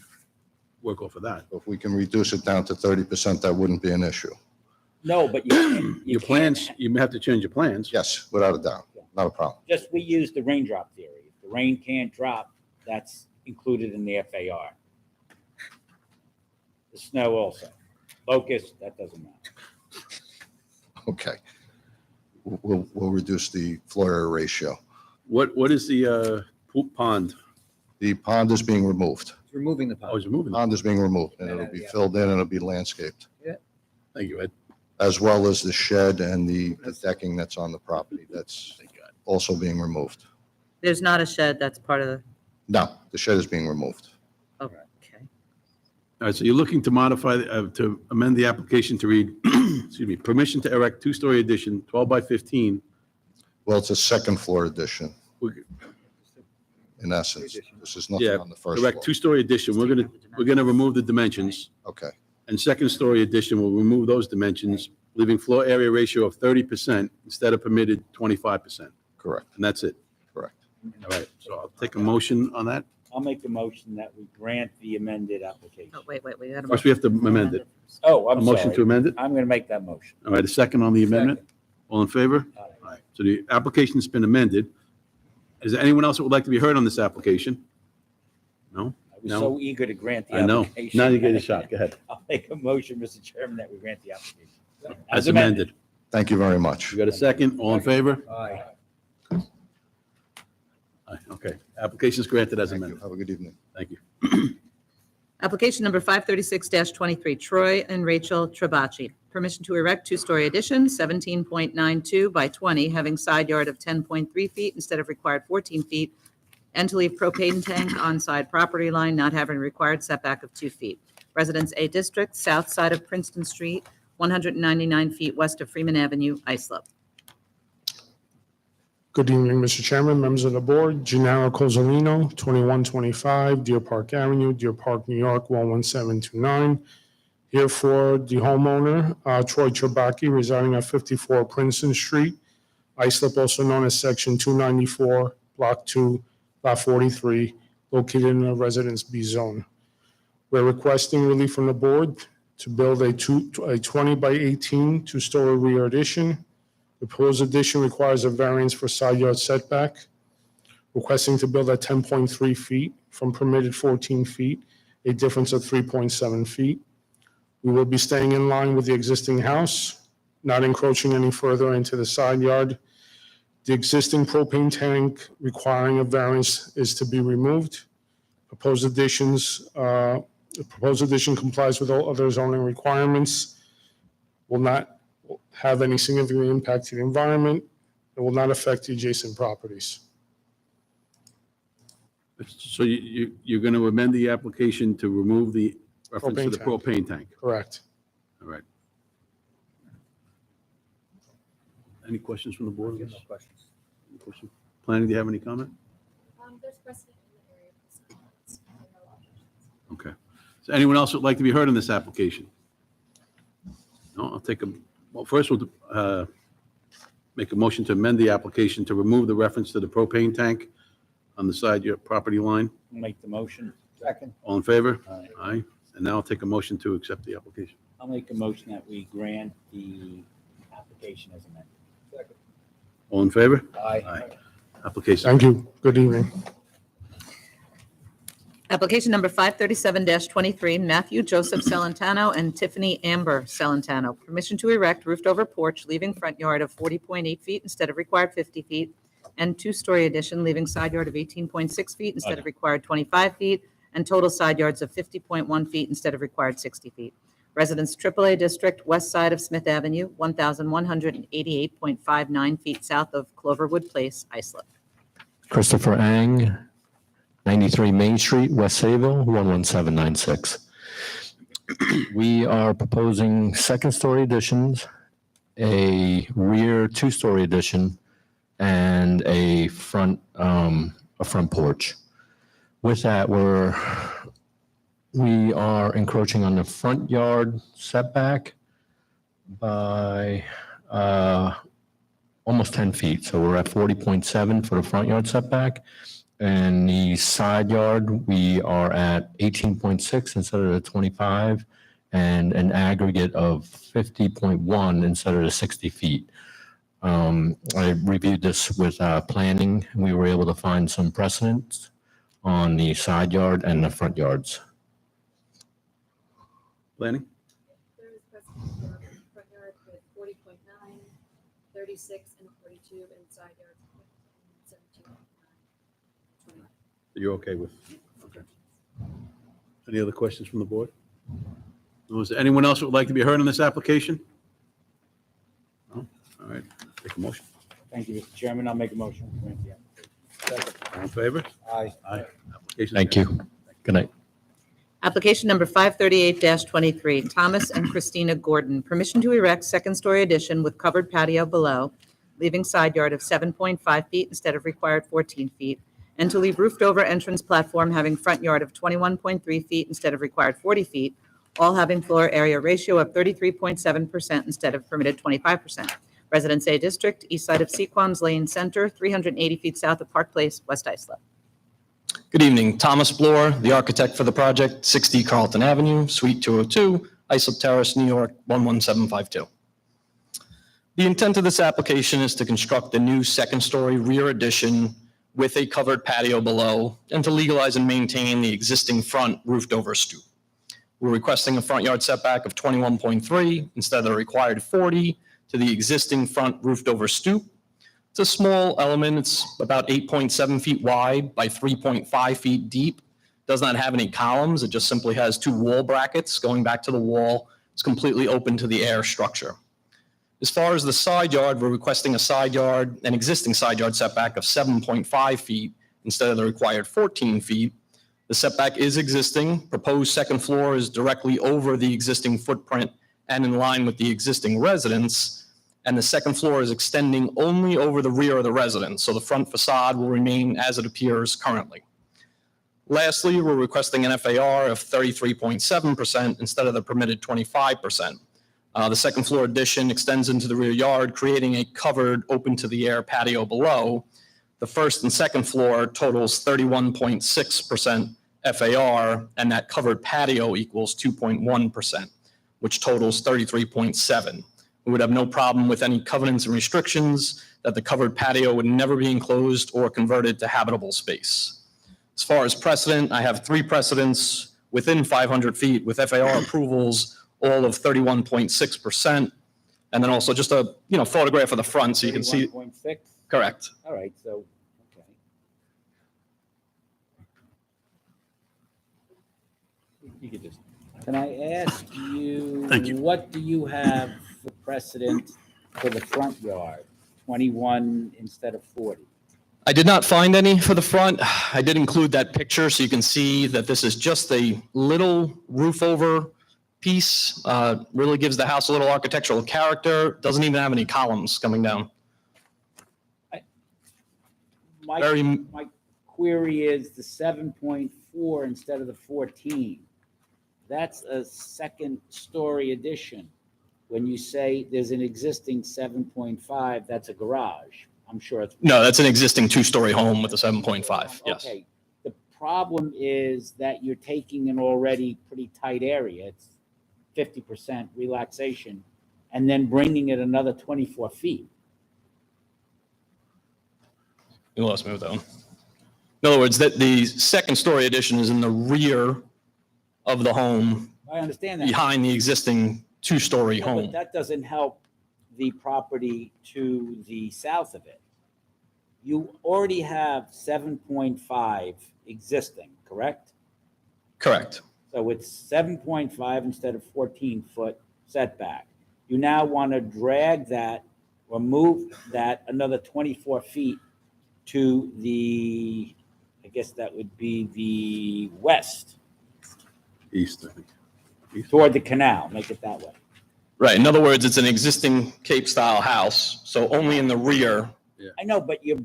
work off of that. If we can reduce it down to 30%, that wouldn't be an issue. No, but you Your plans, you may have to change your plans. Yes, without a doubt, not a problem. just, we use the raindrop theory. If the rain can't drop, that's included in the FAR. The snow also. Locust, that doesn't matter. Okay. We'll reduce the floor area ratio. What is the pond? The pond is being removed. It's removing the Oh, pond. it's moving. Pond is being removed, and it'll be filled in, and it'll be landscaped, Thank you, Ed. as well as the shed and the decking that's on the property. That's Thank God. also being removed. There's not a shed that's part of the, No, the shed is being removed. okay. All right, so you're looking to modify, to amend the application to read, excuse me, permission to erect two-story addition, 12 by 15. Well, it's a second floor addition. in essence. This is Yeah, nothing on the first floor. correct, two-story addition. We're gonna remove the dimensions. Okay, And second-story addition will remove those dimensions, leaving floor area ratio of 30% instead of permitted 25%. correct, And that's it. correct. All right, so I'll take a motion on that. I'll make the motion that we grant the amended application. Oh, wait, we got First, we have to amend it. Oh, I'm A motion sorry. to amend it? I'm going to make that motion. All right, a second on the amendment? All in favor? Aye. All right, so the application's been amended. Is there anyone else that would like to be heard on this application? No? I was No. so eager to grant the I know. application. Now you get a shot. Go ahead. I'll make a motion, Mr. Chairman, that we grant the application. As amended. Thank you very much. You got a second? All in favor? Aye. Aye, okay. Application's granted as Thank you. amended. Have a good evening. Thank you. Application number 536-23, Troy and Rachel Trabacci. Permission to erect two-story addition, 17.92 by 20, having side yard of 10.3 feet instead of required 14 feet, and to leave propane tank on side property line, not having required setback of 2 feet. Residence A District, south side of Princeton Street, 199 feet west of Freeman Avenue, Islip. Good evening, Mr. Chairman, members of the board. Gennaro Cozzolino, 2125 Deer Park Avenue, Deer Park, New York, 11729. Here for the homeowner, Troy Trabacci, residing at 54 Princeton Street, Islip, also known as Section 294, Block 2, Lot 43, located in the Residence B zone. We're requesting relief from the board to build a 20 by 18 two-story rear addition. The proposed addition requires a variance for side yard setback, requesting to build at 10.3 feet from permitted 14 feet, a difference of 3.7 feet. We will be staying in line with the existing house, not encroaching any further into the side yard. The existing propane tank requiring a variance is to be removed. The proposed addition complies with all other zoning requirements, will not have any significant impact to the environment. It will not affect the adjacent properties. So you're going to amend the application to remove the reference to the Propane propane tank? Correct. All right. Any questions from the board? on this? No questions. Any questions? Planning, do you have any comment? There's precedent in the area for some comments. I have no objections. Okay. Is there anyone else that would like to be heard on this application? No, I'll take a, well, first we'll make a motion to amend the application to remove the reference to the propane tank on the side yard property line. I'll make the motion. Second. All in favor? Aye. Aye. And now I'll take a motion to accept the application. I'll make a motion that we grant the application as amended. Second. All in favor? Aye. Application. Thank you. Good evening. Application number 537-23, Matthew Joseph Celentano and Tiffany Amber Celentano. Permission to erect roofed-over porch, leaving front yard of 40.8 feet instead of required 50 feet, and two-story addition, leaving side yard of 18.6 feet instead of required 25 feet, and total side yards of 50.1 feet instead of required 60 feet. Residence AAA District, west side of Smith Avenue, 1,188.59 feet south of Cloverwood Place, Islip. Christopher Ang, 93 Main Street, West Sayville, 11796. We are proposing second-story additions, a rear two-story addition, and a front porch. With that, we are encroaching on the front yard setback by almost 10 feet. So we're at 40.7 for the front yard setback. And the side yard, we are at 18.6 instead of the 25, and an aggregate of 50.1 instead of the 60 feet. I reviewed this with planning, and we were able to find some precedents on the side yard and the front yards. Planning? There is precedent for front yard with 40.9, 36, and 42, and side yards with 17.9, 29. You're okay with? Okay. Any other questions from the board? No, is there anyone else that would like to be heard on this application? No? All right, take a motion. Thank you, Mr. Chairman. I'll make a motion. to grant the application. All in favor? Aye. Aye. Application. Thank you. Good night. Application number 538-23, Thomas and Christina Gordon. Permission to erect second-story addition with covered patio below, leaving side yard of 7.5 feet instead of required 14 feet, and to leave roofed-over entrance platform having front yard of 21.3 feet instead of required 40 feet, all having floor area ratio of 33.7% instead of permitted 25%. Residence A District, east side of Sequoms Lane Center, 380 feet south of Park Place, West Islip. Good evening. Thomas Bloor, the architect for the project, 60 Carlton Avenue, Suite 202, Islip Terrace, New York, 11752. The intent of this application is to construct a new second-story rear addition with a covered patio below and to legalize and maintain the existing front roofed-over stoop. We're requesting a front yard setback of 21.3 instead of the required 40 to the existing front roofed-over stoop. It's a small element. It's about 8.7 feet wide by 3.5 feet deep. Does not have any columns. It just simply has two wall brackets going back to the wall. It's completely open to the air structure. As far as the side yard, we're requesting an existing side yard setback of 7.5 feet instead of the required 14 feet. The setback is existing. Proposed second floor is directly over the existing footprint and in line with the existing residence. And the second floor is extending only over the rear of the residence, so the front facade will remain as it appears currently. Lastly, we're requesting an FAR of 33.7% instead of the permitted 25%. The second floor addition extends into the rear yard, creating a covered open-to-the-air patio below. The first and second floor totals 31.6% FAR, and that covered patio equals 2.1%, which totals 33.7%. We would have no problem with any covenants and restrictions that the covered patio would never be enclosed or converted to habitable space. As far as precedent, I have 3 precedents within 500 feet with FAR approvals, all of 31.6%. And then also just a photograph of the front so you can see. 31.6? Correct. All right, so, okay. You could just, can I ask you? Thank you. What do you have for precedent for the front yard? 21 instead of 40? I did not find any for the front. I did include that picture so you can see that this is just a little roof over piece. Really gives the house a little architectural character. Doesn't even have any columns coming down. My query is the 7.4 instead of the 14. That's a second story addition. When you say there's an existing 7.5, that's a garage. I'm sure it's. No, that's an existing 2-story home with a 7.5. Yes. Okay. The problem is that you're taking an already pretty tight area. It's 50% relaxation and then bringing it another 24 feet. You lost me with that one. In other words, that the second story addition is in the rear of the home I understand that. behind the existing 2-story But home. that doesn't help the property to the south of it. You already have 7.5 existing, correct? Correct. So it's 7.5 instead of 14-foot setback. You now want to drag that or move that another 24 feet to the, I guess that would be the west, East, I think. toward the canal, make it that way. Right. In other words, it's an existing Cape-style house, so only in the rear. I know, but you're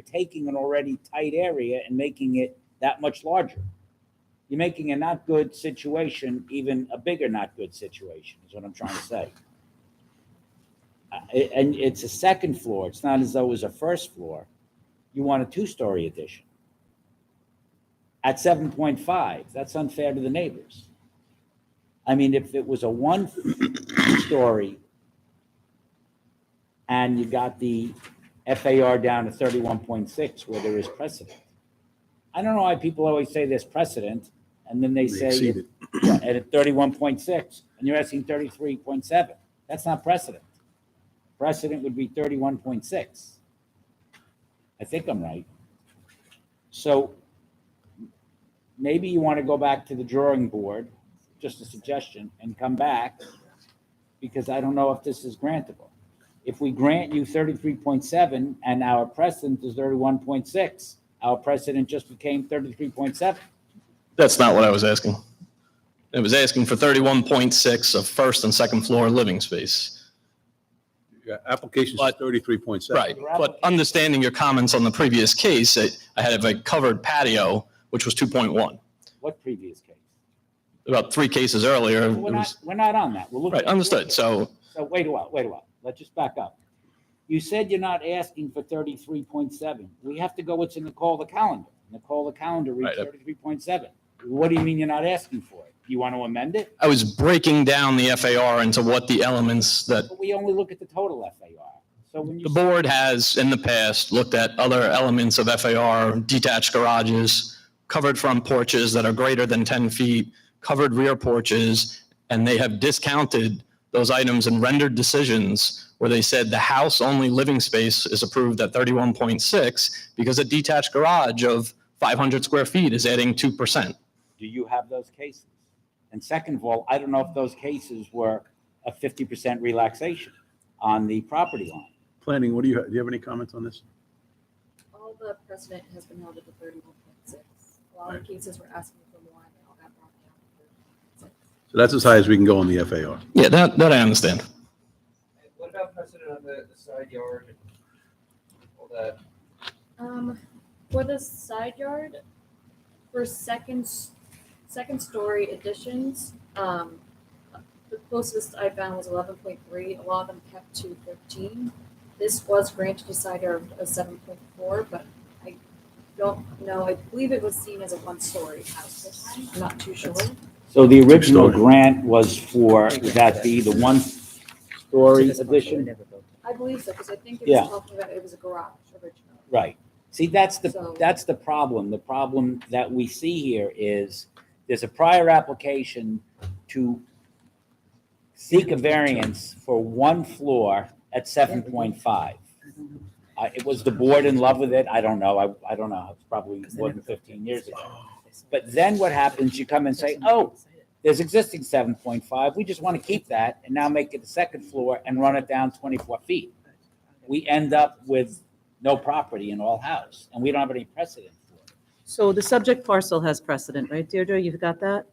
taking an already tight area and making it that much larger. You're making a not good situation even a bigger not good situation, is what I'm trying to say. And it's a second floor. It's not as though it was a first floor. You want a 2-story addition at 7.5. That's unfair to the neighbors. I mean, if it was a 1-story and you got the FAR down to 31.6 where there is precedent. I don't know why people always say there's precedent and then they say exceed at 31.6 and you're asking 33.7. That's not precedent. Precedent would be 31.6. I think I'm right. So maybe you want to go back to the drawing board, just a suggestion, and come back because I don't know if this is grantable. If we grant you 33.7 and our precedent is 31.6, our precedent just became 33.7. That's not what I was asking. I was asking for 31.6 of first and second floor living space. Yeah, application is But- 33.7. Right, but understanding your comments on the previous case, I had a covered patio, which was 2.1. What previous case? About 3 cases earlier, it was, We're not on that. We're looking. right, understood. So, So wait a while. Let's just back up. You said you're not asking for 33.7. We have to go what's in the call the calendar. In the call the calendar reads Right. 33.7. What do you mean you're not asking for it? You want to amend it? I was breaking down the FAR into what the elements that But we only look at the total FAR. So when you. the board has in the past looked at other elements of FAR, detached garages, covered front porches that are greater than 10 feet, covered rear porches, and they have discounted those items and rendered decisions where they said the house-only living space is approved at 31.6 because a detached garage of 500 square feet is adding 2%. Do you have those cases? And second of all, I don't know if those cases were a 50% relaxation on the property line. Planning, do you have any comments on this? All the precedent has been held at the 31.6. A lot of cases were asking for more, and they all got brought down to 30.6. So that's as high as we can go on the FAR. Yeah, that I understand. What about precedent on the side yard and all that? For the side yard, for second story additions, the closest I found was 11.3. A lot of them kept to 13. This was granted a side yard of 7.4, but I don't know. I believe it was seen as a one-story house this time. I'm not too sure. So the original Two-story. grant was for that be the one-story addition? I believe so, because I think it Yeah. was talking about it was a garage originally. Right. See, that's So- the problem. The problem that we see here is there's a prior application to seek a variance for one floor at 7.5. It was the board in love with it. I don't know. I don't know. It's probably more than 15 years ago. But then what happens, you come and say, oh, there's existing 7.5. We just want to keep that and now make it the second floor and run it down 24 feet. We end up with no property in all house, and we don't have any precedent for it. So the subject parcel has precedent, right, Deirdre? You've got that?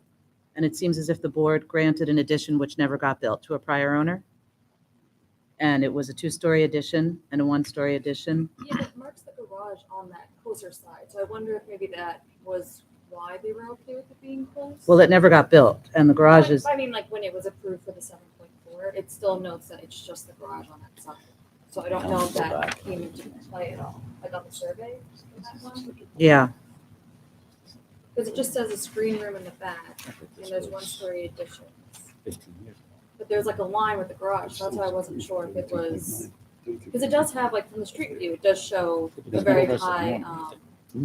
And it seems as if the board granted an addition which never got built to a prior owner. And it was a 2-story addition and a 1-story addition. Yeah, but marks the garage on that closer side, so I wonder if maybe that was why they were okay with it being closed. Well, it never got built, and the garage is, I mean, like when it was approved for the 7.4, it still notes that it's just the garage on that side. So I don't know if that came into play at all, like on the survey for that one. yeah. Because it just says a screen room in the back, and there's 1-story additions. 15 years ago. But there's like a line with the garage, so that's why I wasn't sure if it was, because it does have, like, from the street view, it does show a very high,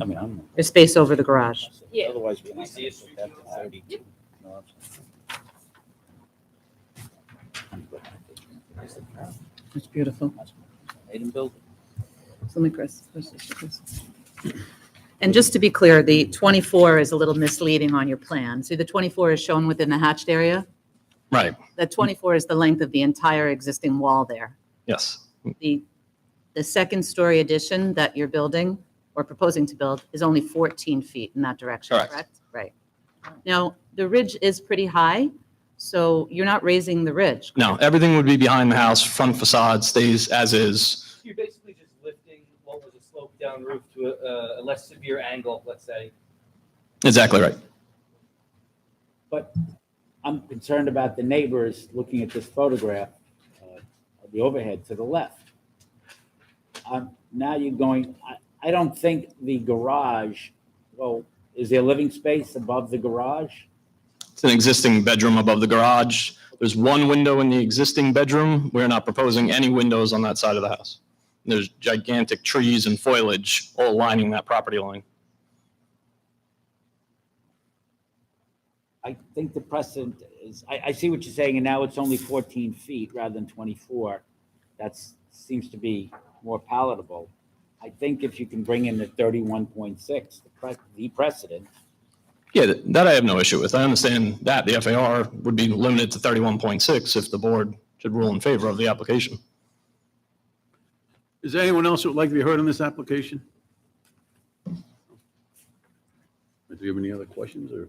I mean, I don't know. There's space over the garage. Yeah. Otherwise, we're We not see going a to put that to 30. Yep. No, I'm sorry. It's beautiful. They didn't build it. So let me, Chris. And just to be clear, the 24 is a little misleading on your plan. See, the 24 is shown within the hatched area. Right, That 24 is the length of the entire existing wall there. yes. The second-story addition that you're building or proposing to build is only 14 feet in that direction, Correct. correct? Right. Now, the ridge is pretty high, so you're not raising the ridge. No, everything would be behind the house, front facade stays as is. You're basically just lifting what was a sloped down roof to a less severe angle, let's say. Exactly right. But I'm concerned about the neighbors looking at this photograph of the overhead to the left. Now you're going, I don't think the garage, well, is there living space above the garage? It's an existing bedroom above the garage. There's one window in the existing bedroom. We're not proposing any windows on that side of the house. There's gigantic trees and foliage all lining that property line. I think the precedent is, I see what you're saying, and now it's only 14 feet rather than 24. That seems to be more palatable. I think if you can bring in the 31.6, the precedent, Yeah, that I have no issue with. I understand that the FAR would be limited to 31.6 if the board should rule in favor of the application. Is there anyone else who would like to be heard on this application? Do you have any other questions or?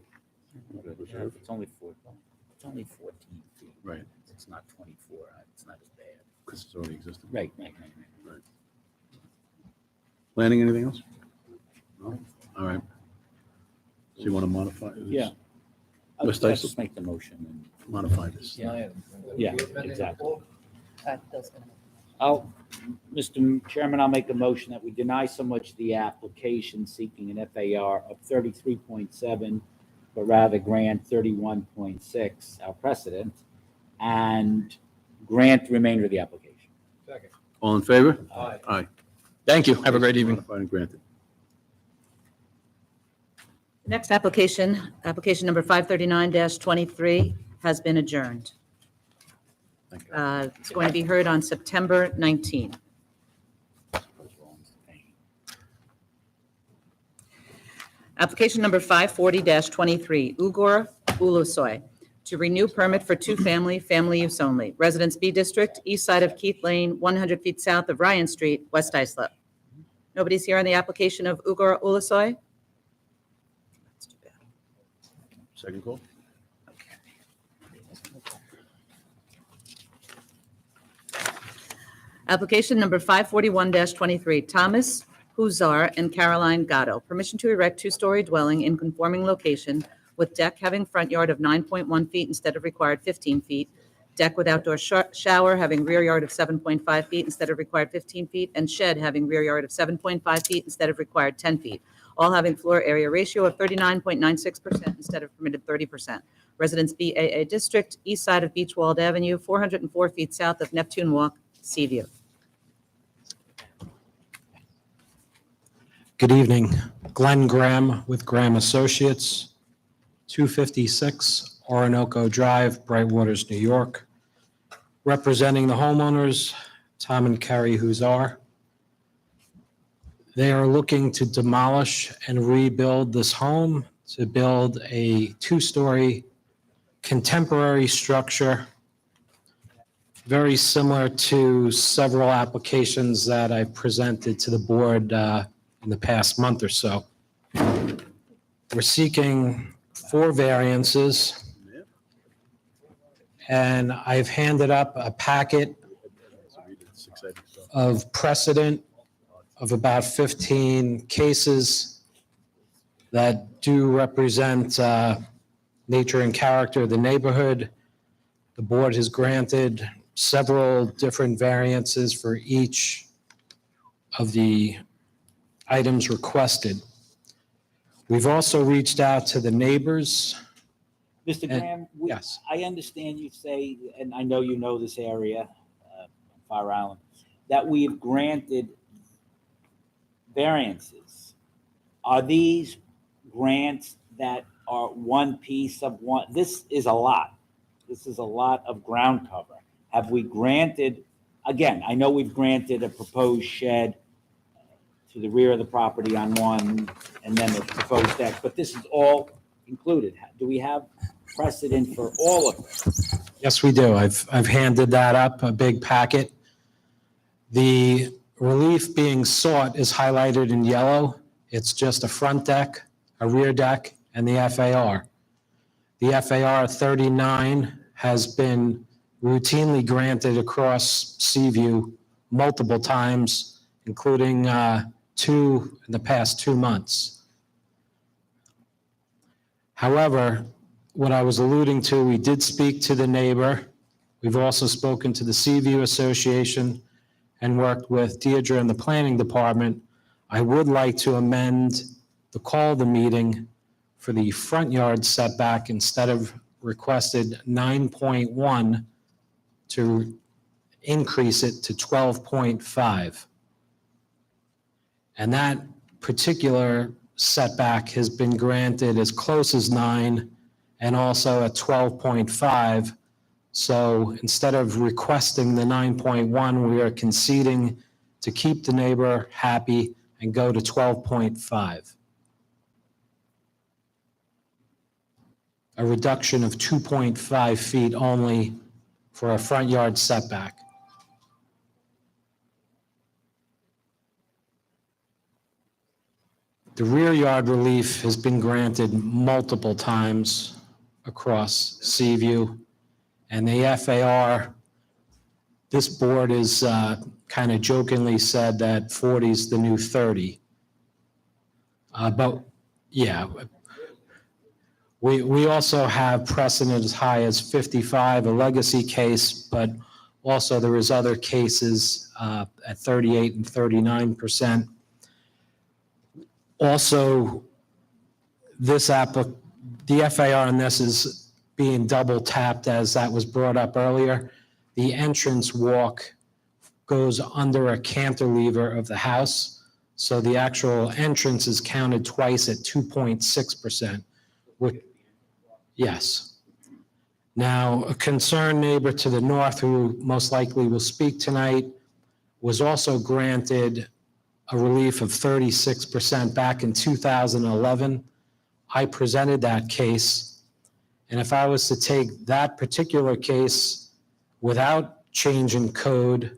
it's only 14 feet. Right. It's not 24. It's not as bad. because it's already existing. Right. Planning, anything else? No? All right. So you want to modify? this? Yeah. West Let's Islip? just make the motion. and- Modify this. Yeah, exactly. Bill's gonna- Mr. Chairman, I'll make a motion that we deny so much the application seeking an FAR of 33.7, but rather grant 31.6, our precedent, and grant the remainder of the application. Second. All in favor? Aye. Aye. Thank you. Have a great evening. Modified and granted. Next application, application number 539-23, has been adjourned. Thank you. It's going to be heard on September 19. Application number 540-23, Ugor Ulusoy, to renew permit for two-family, family use only, Residence B District, east side of Keith Lane, 100 feet south of Ryan Street, West Islip. Nobody's here on the application of Ugor Ulusoy? That's too bad. Second call? Application number 541-23, Thomas Huzar and Caroline Gatto. Permission to erect two-story dwelling in conforming location with deck having front yard of 9.1 feet instead of required 15 feet, deck with outdoor shower having rear yard of 7.5 feet instead of required 15 feet, and shed having rear yard of 7.5 feet instead of required 10 feet, all having floor area ratio of 39.96% instead of permitted 30%. Residence BAA District, east side of Beechwald Avenue, 404 feet south of Neptune Walk, Seaview. Good evening. Glenn Graham with Graham Associates, 256 Orinoco Drive, Brightwaters, New York. Representing the homeowners, Tom and Carrie Huzar. They are looking to demolish and rebuild this home to build a two-story contemporary structure, very similar to several applications that I presented to the board in the past month or so. We're seeking 4 variances, and I've handed up a packet of precedent of about 15 cases that do represent nature and character of the neighborhood. The board has granted several different variances for each of the items requested. We've also reached out to the neighbors. Mr. Graham, yes. I understand you say, and I know you know this area, Fire Island, that we've granted variances. Are these grants that are one piece of one? This is a lot. This is a lot of ground cover. Have we granted, again, I know we've granted a proposed shed to the rear of the property on one, and then the proposed deck, but this is all included. Do we have precedent for all of it? Yes, we do. I've handed that up, a big packet. The relief being sought is highlighted in yellow. It's just a front deck, a rear deck, and the FAR. The FAR 39 has been routinely granted across Seaview multiple times, including 2 in the past 2 months. However, what I was alluding to, we did speak to the neighbor. We've also spoken to the Seaview Association and worked with Deirdre in the planning department. I would like to amend the call of the meeting for the front yard setback instead of requested 9.1 to increase it to 12.5. And that particular setback has been granted as close as 9 and also at 12.5. So instead of requesting the 9.1, we are conceding to keep the neighbor happy and go to 12.5. A reduction of 2.5 feet only for a front yard setback. The rear yard relief has been granted multiple times across Seaview, and the FAR this board is kind of jokingly said that 40 is the new 30. But yeah, we also have precedent as high as 55, a legacy case, but also there is other cases at 38 and 39%. Also, the FAR on this is being double tapped as that was brought up earlier. The entrance walk goes under a cantilever of the house. So the actual entrance is counted twice at 2.6%. Yes. Now, a concerned neighbor to the north who most likely will speak tonight was also granted a relief of 36% back in 2011. I presented that case, and if I was to take that particular case without changing code,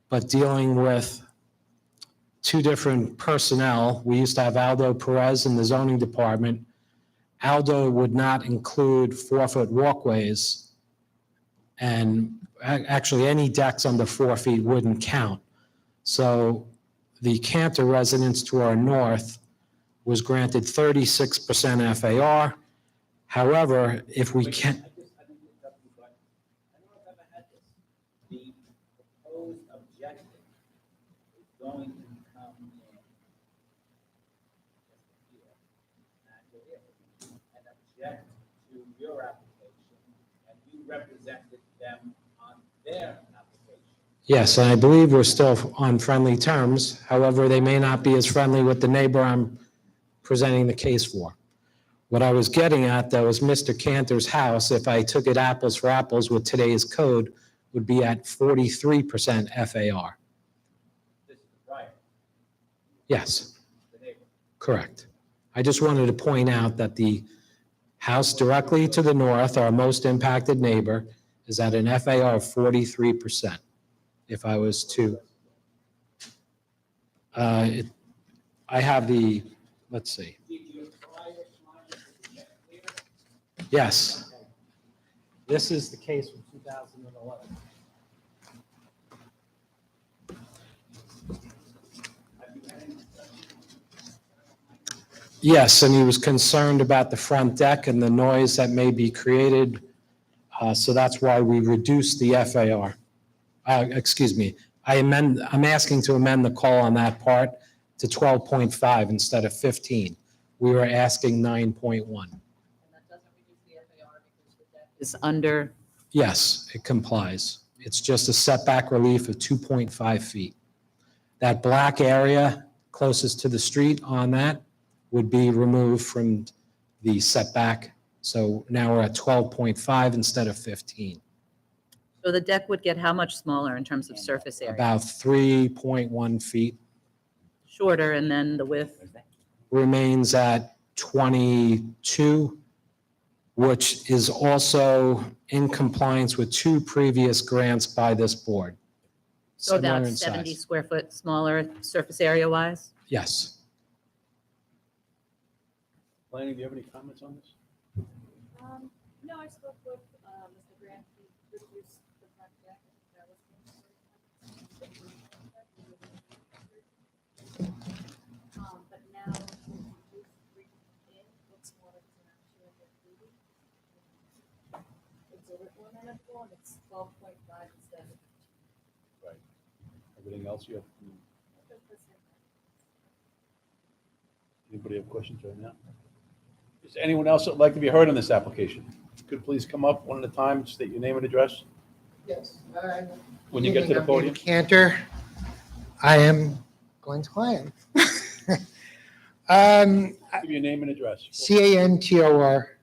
but dealing with two different personnel, we used to have Aldo Perez in the zoning department. Aldo would not include 4-foot walkways, and actually any decks under 4 feet wouldn't count. So the Cantor residence to our north was granted 36% FAR. However, if we can, I didn't interrupt you, but I don't know if I've ever had this. The proposed objective is going to come in here, and go here, and object to your application, and you represented them on their application. yes, and I believe we're still on friendly terms. However, they may not be as friendly with the neighbor I'm presenting the case for. What I was getting at, though, is Mr. Cantor's house, if I took it apples for apples with today's code, would be at 43% FAR. This is right, Yes, the neighbor. correct. I just wanted to point out that the house directly to the north, our most impacted neighbor, is at an FAR of 43%. If I was to, I have the, let's see. Did you apply this line to the clear? Yes. This is the case from 2011. Yes, and he was concerned about the front deck and the noise that may be created. So that's why we reduced the FAR. Excuse me, I'm asking to amend the call on that part to 12.5 instead of 15. We were asking 9.1. Is under, Yes, it complies. It's just a setback relief of 2.5 feet. That black area closest to the street on that would be removed from the setback. So now we're at 12.5 instead of 15. so the deck would get how much smaller in terms of surface area? About 3.1 feet. Shorter, and then the width? Remains at 22, which is also in compliance with 2 previous grants by this board. So Similar about in 70 size. square foot smaller surface area wise? Yes. Planning, do you have any comments on this? No, I spoke with, Mr. Grant, he reduced the front deck, that was. But now, this three in, looks more like it's an actual included. Exhibit 194, and it's 12.5 instead of. Right. Everything else you have? Anybody have questions right now? Is anyone else that would like to be heard on this application? Could please come up one at a time, state your name and address. Yes. When you get to the podium. Cantor, I am Glenn's client. Give your name and address. Cantor.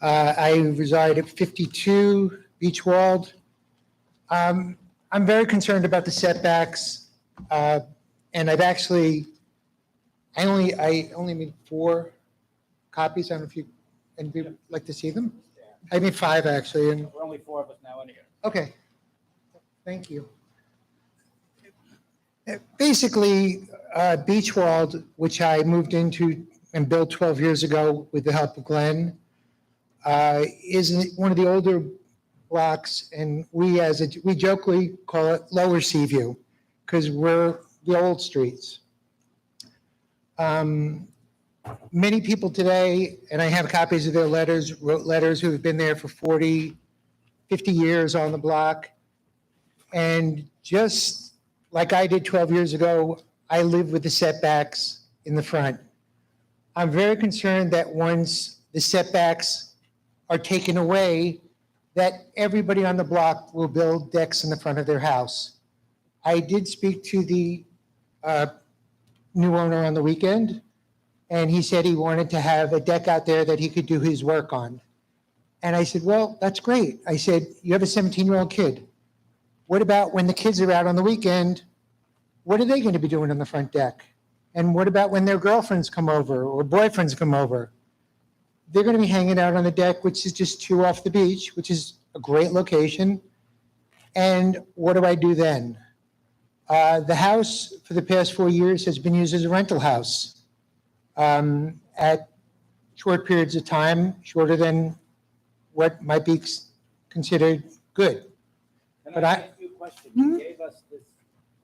I reside at 52 Beachwald. I'm very concerned about the setbacks, and I've actually, I only made 4 copies. I don't know if anybody would like to see them. I made 5 actually, and We're only 4 of us now in here. okay. Thank you. Basically, Beachwald, which I moved into and built 12 years ago with the help of Glenn, is one of the older blocks, and we jokingly call it Lower Seaview, because we're the old streets. Many people today, and I have copies of their letters, wrote letters who have been there for 40, 50 years on the block. And just like I did 12 years ago, I live with the setbacks in the front. I'm very concerned that once the setbacks are taken away, that everybody on the block will build decks in the front of their house. I did speak to the new owner on the weekend, and he said he wanted to have a deck out there that he could do his work on. And I said, well, that's great. I said, you have a 17-year-old kid. What about when the kids are out on the weekend? What are they going to be doing on the front deck? And what about when their girlfriends come over or boyfriends come over? They're going to be hanging out on the deck, which is just 2 off the beach, which is a great location. And what do I do then? The house for the past 4 years has been used as a rental house at short periods of time, shorter than what might be considered good. Can But I I- ask you a question? You gave us this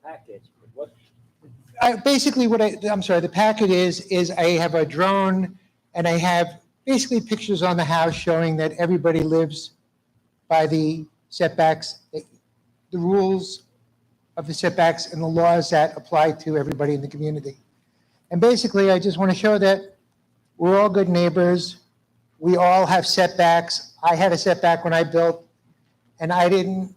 package, but what, Basically, I'm sorry, the packet is I have a drone and I have basically pictures on the house showing that everybody lives by the setbacks, the rules of the setbacks and the laws that apply to everybody in the community. And basically, I just want to show that we're all good neighbors. We all have setbacks. I had a setback when I built, and I didn't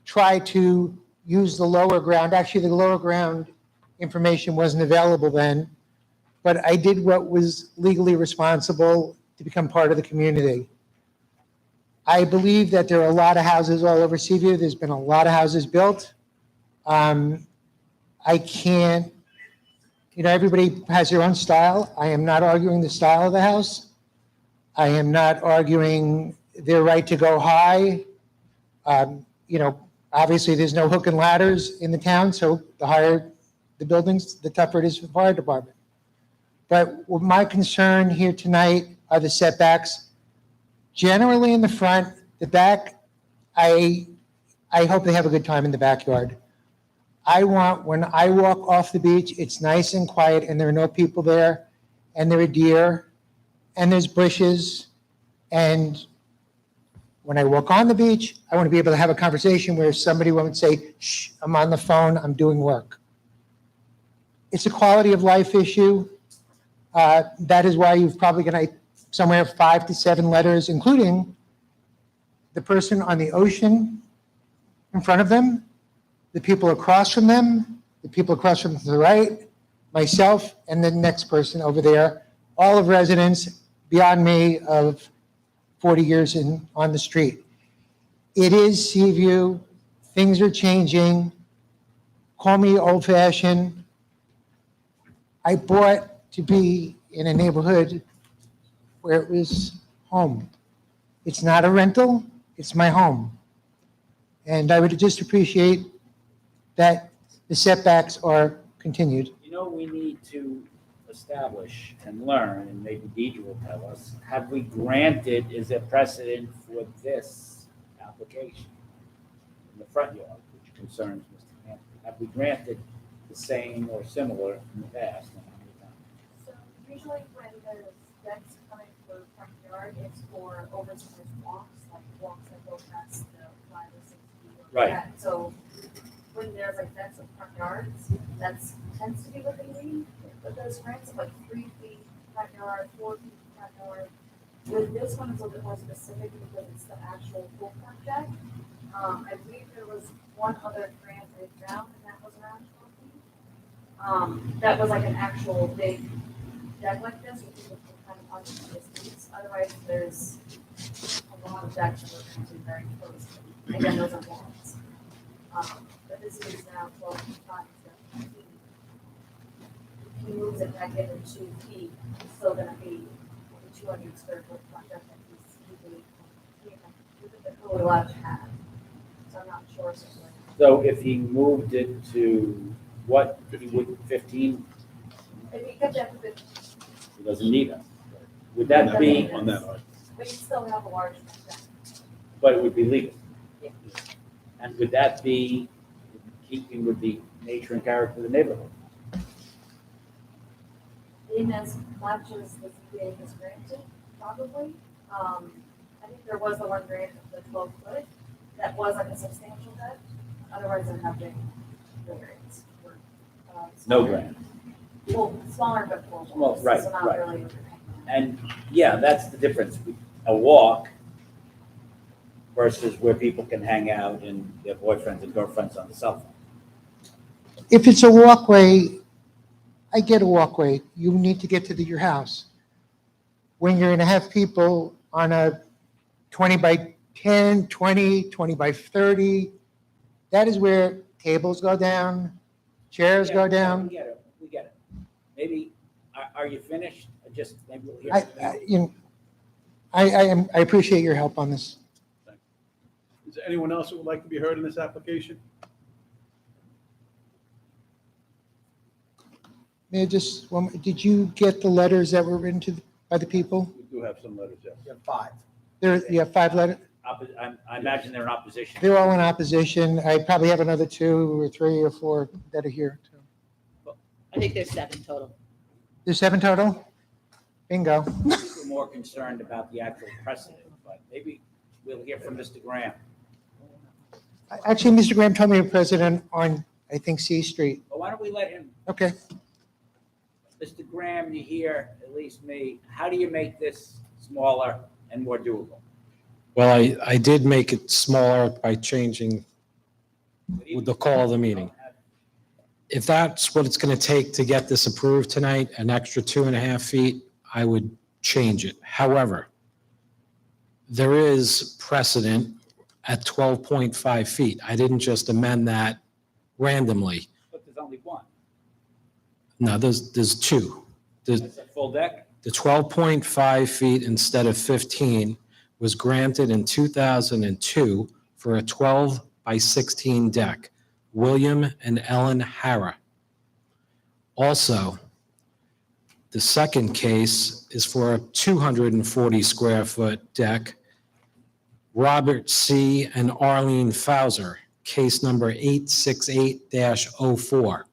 try to use the lower ground. Actually, the lower ground information wasn't available then, but I did what was legally responsible to become part of the community. I believe that there are a lot of houses all over Seaview. There's been a lot of houses built. I can't, everybody has their own style. I am not arguing the style of the house. I am not arguing their right to go high. Obviously, there's no hook and ladders in the town, so the higher the buildings, the tougher it is for the fire department. But my concern here tonight are the setbacks. Generally in the front, the back, I hope they have a good time in the backyard. I want, when I walk off the beach, it's nice and quiet and there are no people there, and there are deer, and there's bushes. And when I walk on the beach, I want to be able to have a conversation where somebody won't say, shh, I'm on the phone, I'm doing work. It's a quality of life issue. That is why you've probably got somewhere 5 to 7 letters, including the person on the ocean in front of them, the people across from them, the people across from to the right, myself, and the next person over there, all of residents beyond me of 40 years on the street. It is Seaview. Things are changing. Call me old-fashioned. I bought to be in a neighborhood where it was home. It's not a rental, it's my home. And I would just appreciate that the setbacks are continued. we need to establish and learn, and maybe Deidre will tell us, have we granted, is there precedent for this application in the front yard, which concerns Mr. Hampton? Have we granted the same or similar in the past? And how many times? So usually when there's decks coming for front yard, it's for oversized walks, like walks that go past the 5 or 6 feet. Right. That. So when there's like decks in front yards, that's tends to be what they need. But those grants are like 3 feet front yard, 4 feet front yard. With this one, it's a little bit more specific because it's the actual full front deck. I believe there was one other grant I found, and that was around 12 feet. That was like an actual big deck like this, which is kind of under the distance. Otherwise, there's a lot of decks that are actually very close. Again, those are walls. But this is now 12 feet high, so 10 feet. If he moves it back in 2 feet, it's still gonna be a 200 square foot front deck that he's legally, within the code allowed to have. So I'm not sure. if it's like- So if he moved it to what, he would 15, If he kept that for 15, he doesn't need us. Would that be, but you still have a large front deck. but it would be legal. And would that be in keeping with the nature and character of the neighborhood? In as much as the ZBA has granted, probably. I think there was the one grant of the 12-foot, that was like a substantial deck, otherwise there have been no grants. No grant. Well, smaller but full. Well, right, So not right. really. And yeah, that's the difference. A walk versus where people can hang out and their boyfriends and girlfriends on the cell phone. If it's a walkway, I get a walkway. You need to get to your house. When you're going to have people on a 20 by 10, 20 by 30, that is where tables go down, chairs go down. We get it, we get it. Maybe, are you finished? Just, maybe we'll hear. I appreciate your help on this. Is there anyone else who would like to be heard in this application? May I just, did you get the letters that were written by the people? We do have some letters, yes. You have 5. You have 5 letters? I imagine they're in opposition. They're all in opposition. I probably have another 2 or 3 or 4 that are here. I think there's 7 total. There's 7 total? Bingo. We're more concerned about the actual precedent, but maybe we'll hear from Mr. Graham. Actually, Mr. Graham told me a president on, I think, C Street. But why don't we let him, Okay. Mr. Graham, you hear, at least me, how do you make this smaller and more doable? Well, I did make it smaller by changing with the call of the meeting. If that's what it's going to take to get this approved tonight, an extra 2.5 feet, I would change it. However, there is precedent at 12.5 feet. I didn't just amend that randomly. But there's only one. No, there's 2. That's a full deck? The 12.5 feet instead of 15 was granted in 2002 for a 12 by 16 deck, William and Ellen Hara. Also, the second case is for a 240 square foot deck, Robert C. and Arlene Fauser, case number 868-04.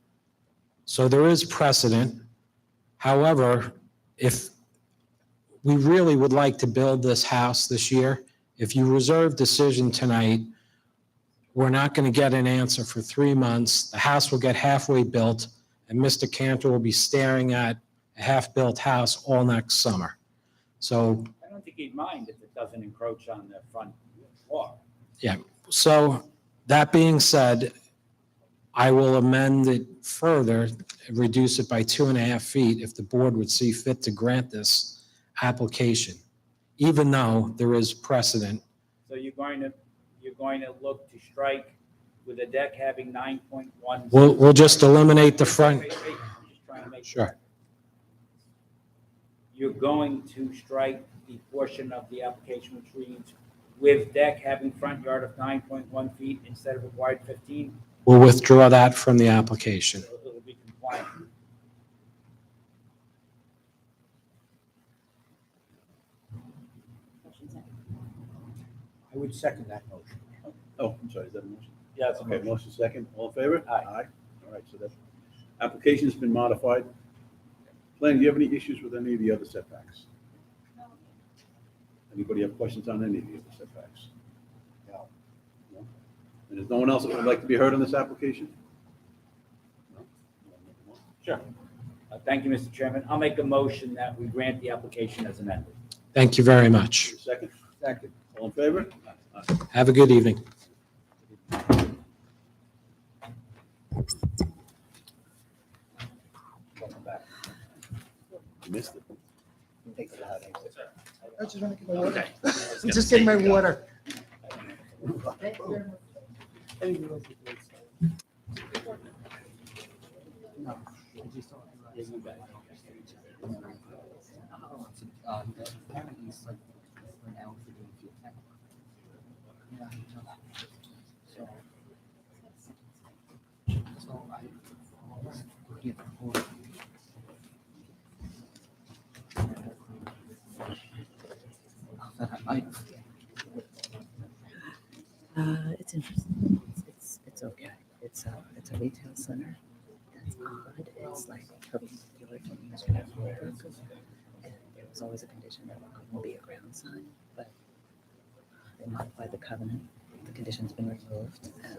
So there is precedent. However, if we really would like to build this house this year, if you reserve decision tonight, we're not going to get an answer for 3 months. The house will get halfway built, and Mr. Cantor will be staring at a half-built house all next summer. So, I don't think he'd mind if it doesn't encroach on the front wall. yeah. So that being said, I will amend it further, reduce it by 2.5 feet if the board would see fit to grant this application, even though there is precedent. So you're going to look to strike with a deck having 9.1. We'll just eliminate the front. Wait, I'm just trying to make Sure. You're going to strike the portion of the application which reads with deck having front yard of 9.1 feet instead of required 15. We'll withdraw that from the application. So it'll be compliant. I would second that motion. Oh, I'm sorry, is that a motion? Yeah, it's a Okay, motion. motion second. All in favor? Aye. All right, so that application's been modified. Glenn, do you have any issues with any of the other setbacks? Anybody have questions on any of the other setbacks? No. No? And there's no one else that would like to be heard on this application? No? Sure. Thank you, Mr. Chairman. I'll make a motion that we grant the application as amended. Thank you very much. Second? Second. All in favor? Aye. Have a good evening. Welcome back. You missed it. I just want to get my water. Just getting my water. retail center. That's odd. It's like perpendicular to Main Street at Holbrook. And there was always a condition that it couldn't be a ground sign, but they modified the covenant. The condition's been removed. And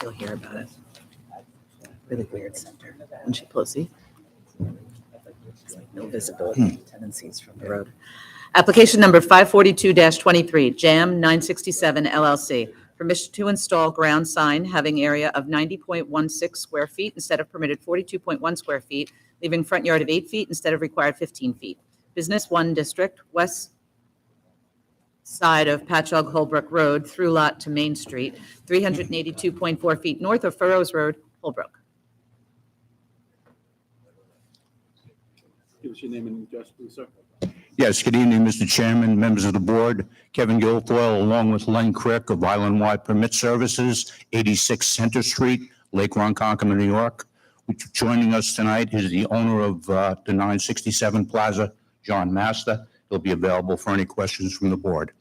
you'll hear about it. Really weird center. Munchie Pelosi. It's like no visibility tendencies from the road. Application number 542-23, JAM 967 LLC. Permission to install ground sign having area of 90.16 square feet instead of permitted 42.1 square feet, leaving front yard of 8 feet instead of required 15 feet. Business 1 District, west side of Patchogue Holbrook Road, through lot to Main Street, 382.4 feet north of Furrows Road, Holbrook. Give us your name and address, please, sir. Yes, good evening, Mr. Chairman, members of the board. Kevin Guilfoyle, along with Len Crick of Island-Wide Permit Services, 86 Center Street, Lake Ronkonkoma, New York. Joining us tonight is the owner of the 967 Plaza, John Master. He'll be available for any questions from the board.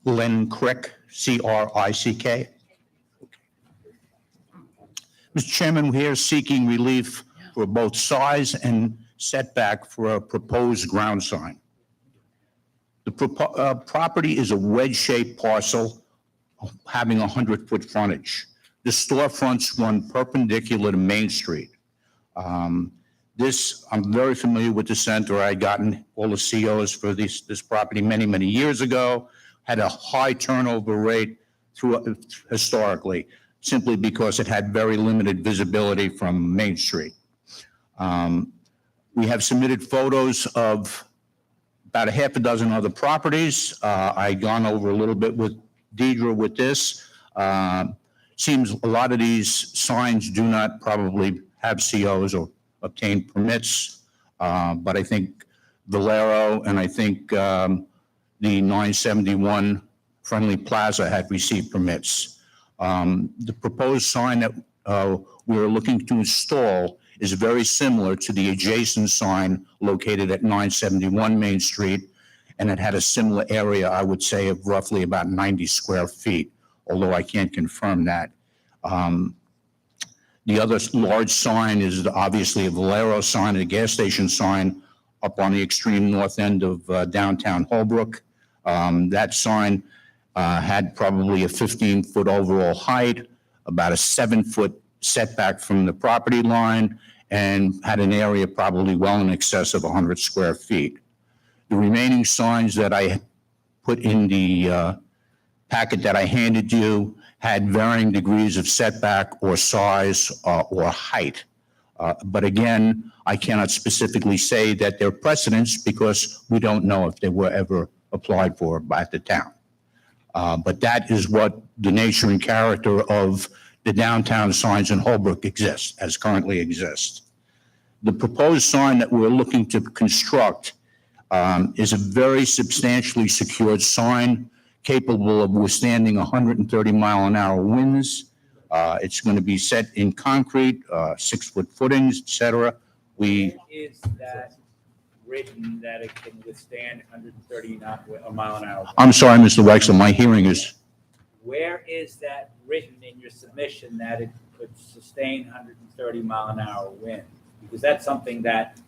Len Crick, C-R-I-C-K. Mr. Chairman, we're here seeking relief for both size and setback for a proposed ground sign. The property is a wedge-shaped parcel having 100-foot frontage. The storefronts run perpendicular to Main Street. I'm very familiar with the center. I had gotten all the COs for this property many, many years ago. Had a high turnover rate historically, simply because it had very limited visibility from Main Street. We have submitted photos of about a half a dozen other properties. I've gone over a little bit with Deidre with this. Seems a lot of these signs do not probably have COs or obtain permits, but I think Valero and I think the 971 Friendly Plaza had received permits. The proposed sign that we're looking to install is very similar to the adjacent sign located at 971 Main Street, and it had a similar area, I would say, of roughly about 90 square feet, although I can't confirm that. The other large sign is obviously a Valero sign, a gas station sign up on the extreme north end of downtown Holbrook. That sign had probably a 15-foot overall height, about a 7-foot setback from the property line, and had an area probably well in excess of 100 square feet. The remaining signs that I put in the packet that I handed you had varying degrees of setback or size or height. But again, I cannot specifically say that they're precedents because we don't know if they were ever applied for by the town. But that is what the nature and character of the downtown signs in Holbrook currently exist. The proposed sign that we're looking to construct is a very substantially secured sign capable of withstanding 130-mile-an-hour winds. It's going to be set in concrete, 6-foot footings, et cetera. Is that written that it can withstand 130 mile an hour? I'm sorry, Mr. Wexler, my hearing is, Where is that written in your submission that it could sustain 130 mile an hour wind? Because that's something that,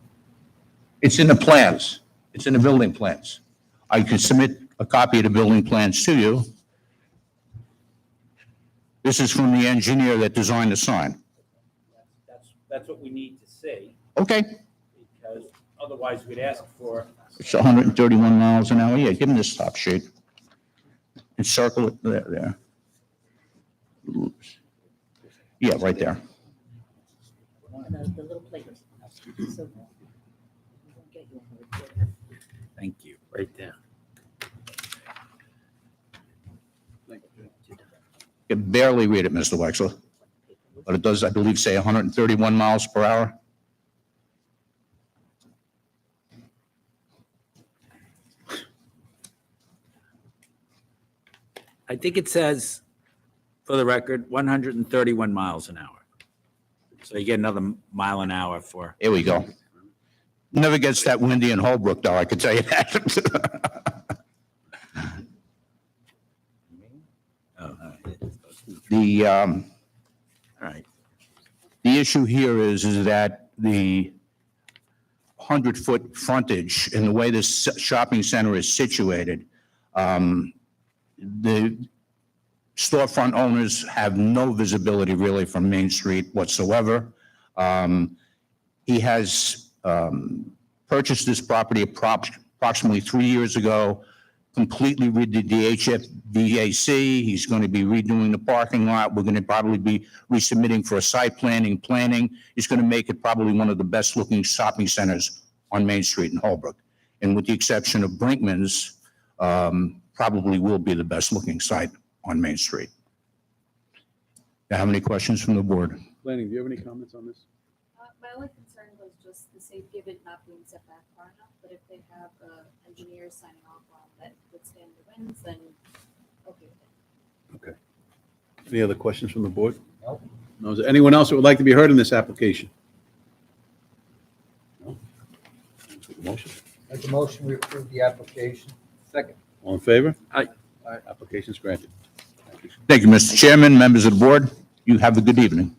it's in the plans. It's in the building plans. I could submit a copy of the building plans to you. This is from the engineer that designed the sign. that's what we need to see, Okay, because otherwise we'd ask for, it's 131 miles an hour. Yeah, give him this top sheet. And circle it there. Oops. Yeah, right there. The little plate. So, get you on the recorder. thank you, right there. Thank you. You can barely read it, Mr. Wexler. But it does, I believe, say 131 miles per hour. I think it says, for the record, 131 miles an hour. So you get another mile an hour for. Here we go. Never gets that windy in Holbrook, though, I can tell you that. All right. The issue here is that the 100-foot frontage and the way this shopping center is situated, the storefront owners have no visibility really from Main Street whatsoever. He has purchased this property approximately 3 years ago, completely redid the HVAC. He's going to be redoing the parking lot. We're going to probably be resubmitting for a site planning. He's going to make it probably one of the best-looking shopping centers on Main Street in Holbrook. And with the exception of Brinkman's, probably will be the best-looking site on Main Street. Do you have any questions from the board? Planning, do you have any comments on this? My only concern was just the safety of it not being set back far enough, but if they have engineers signing off on that withstand the winds, then okay with it. Okay. Any other questions from the board? No. Is there anyone else that would like to be heard in this application? No? Motion? Make a motion, we approve the application. Second. All in favor? Aye. Aye. Application's granted. Thank you, Mr. Chairman, members of the board. You have a good evening.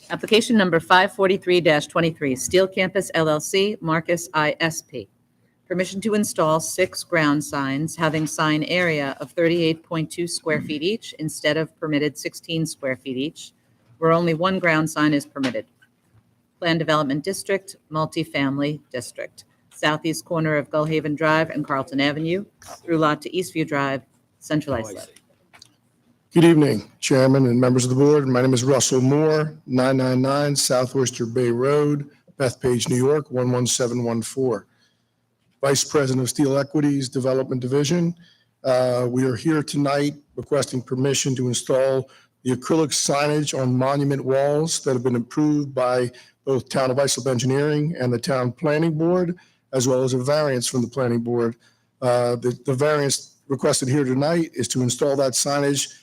Application number 543-23, Steel Campus LLC, Marcus ISP. Permission to install 6 ground signs having sign area of 38.2 square feet each instead of permitted 16 square feet each, where only 1 ground sign is permitted. Plan Development District, Multifamily District, southeast corner of Gullhaven Drive and Carlton Avenue, through lot to Eastview Drive, Central Islip. Good evening, Chairman and members of the board. My name is Russell Moore, 999 South Oyster Bay Road, Bethpage, New York, 11714. Vice President of Steel Equities Development Division. We are here tonight requesting permission to install the acrylic signage on monument walls that have been approved by both Town of Islip Engineering and the Town Planning Board, as well as a variance from the Planning Board. The variance requested here tonight is to install that signage